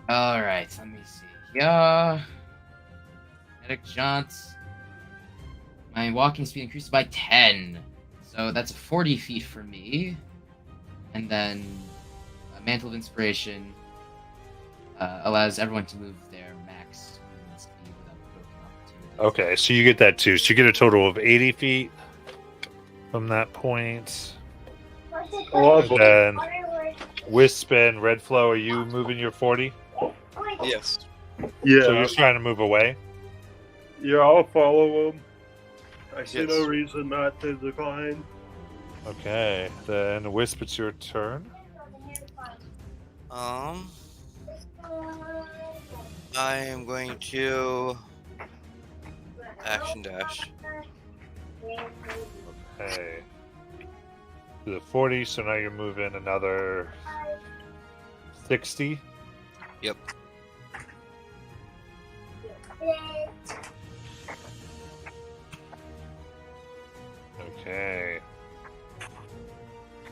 C: All right, let me see. Yeah, Kinetic Jaunt. My walking speed increases by 10, so that's 40 feet for me. And then Mantle of Inspiration allows everyone to move their max movement speed without broken opportunity.
B: Okay, so you get that too. So you get a total of 80 feet from that point. And then Wisp and Redflow, are you moving your 40?
D: Yes.
A: Yeah.
B: So you're trying to move away?
A: Yeah, I'll follow him. I see
D: Yes.
A: no reason not to decline.
B: Okay, then Wisp, it's your turn.
D: I am going to action dash.
B: Okay. To the 40, so now you're moving another 60.
D: Yep.
B: Okay.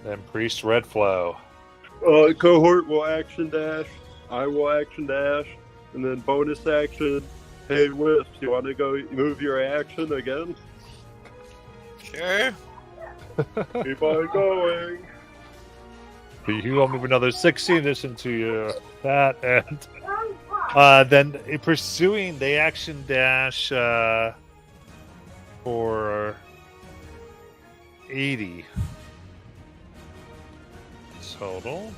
B: Then Priest Redflow.
A: Cohort will action dash. I will action dash. And then bonus action. Hey, Wisp, you want to go move your action again?
D: Sure.
A: Keep on going.
B: You will move another 60 in addition to your that, and then pursuing the action dash for 80 total.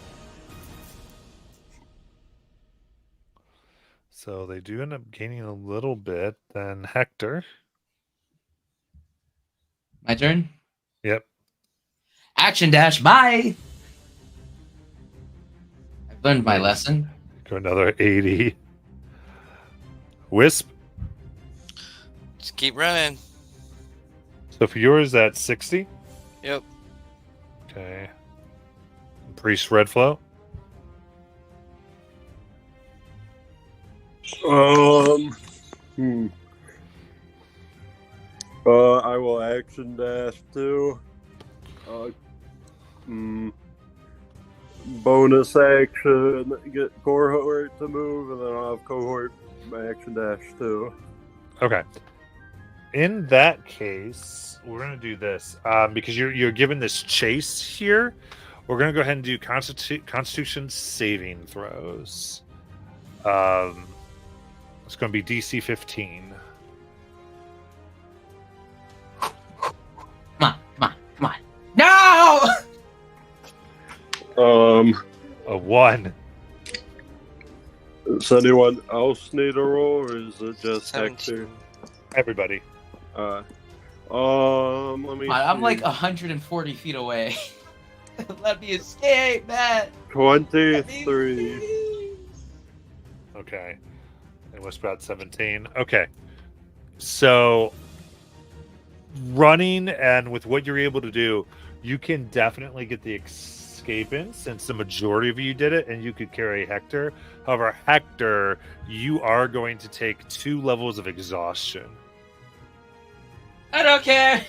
B: So they do end up gaining a little bit. Then Hector.
C: My turn?
B: Yep.
C: Action dash, bye! I've learned my lesson.
B: Go another 80. Wisp.
D: Just keep running.
B: So for yours, that's 60.
D: Yep.
B: Okay. Priest Red Flow.
A: Hmm. I will action dash too. Bonus action, get cohort to move, and then I'll have cohort action dash too.
B: Okay. In that case, we're gonna do this because you're given this chase here. We're gonna go ahead and do Constitution saving throws. It's gonna be DC 15.
C: Come on. No!
B: A 1.
A: Does anyone else need a roll, or is it just
D: 17.
A: Hector?
B: Everybody.
A: Let me.
C: I'm
A: see.
C: like 140 feet away. Let me escape, Matt!
A: 23.
B: Okay. And Wisp about 17. Okay. So running and with what you're able to do, you can definitely get the escape in since the majority of you did it, and you could carry Hector. However, Hector, you are going to take 2 levels of exhaustion.
C: I don't care!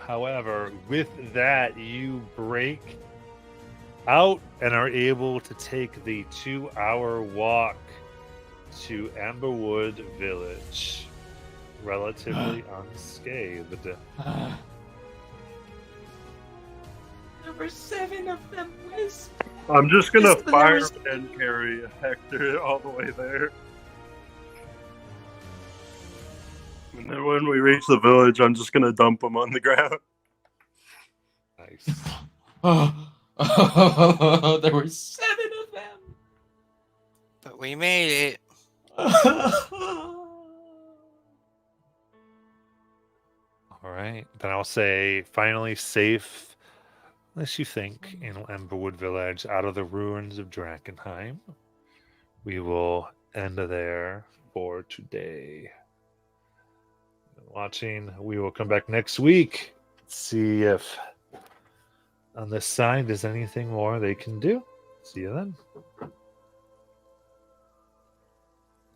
B: However, with that, you break out and are able to take the 2-hour walk to Amberwood Village, relatively unscathed.
C: There were 7 of them, Wisp.
A: I'm just gonna
C: Just the
A: fire
C: numbers-
A: and carry Hector all the way there. And then when we reach the village, I'm just gonna dump him on the ground.
B: Nice.
C: Oh, there were 7 of them.
D: But we made it.
B: All right. Then I'll say finally safe, unless you think, in Amberwood Village, out of the ruins of Drakkenheim. We will end there for today. Watching. We will come back next week. See if on this side there's anything more they can do. See you then.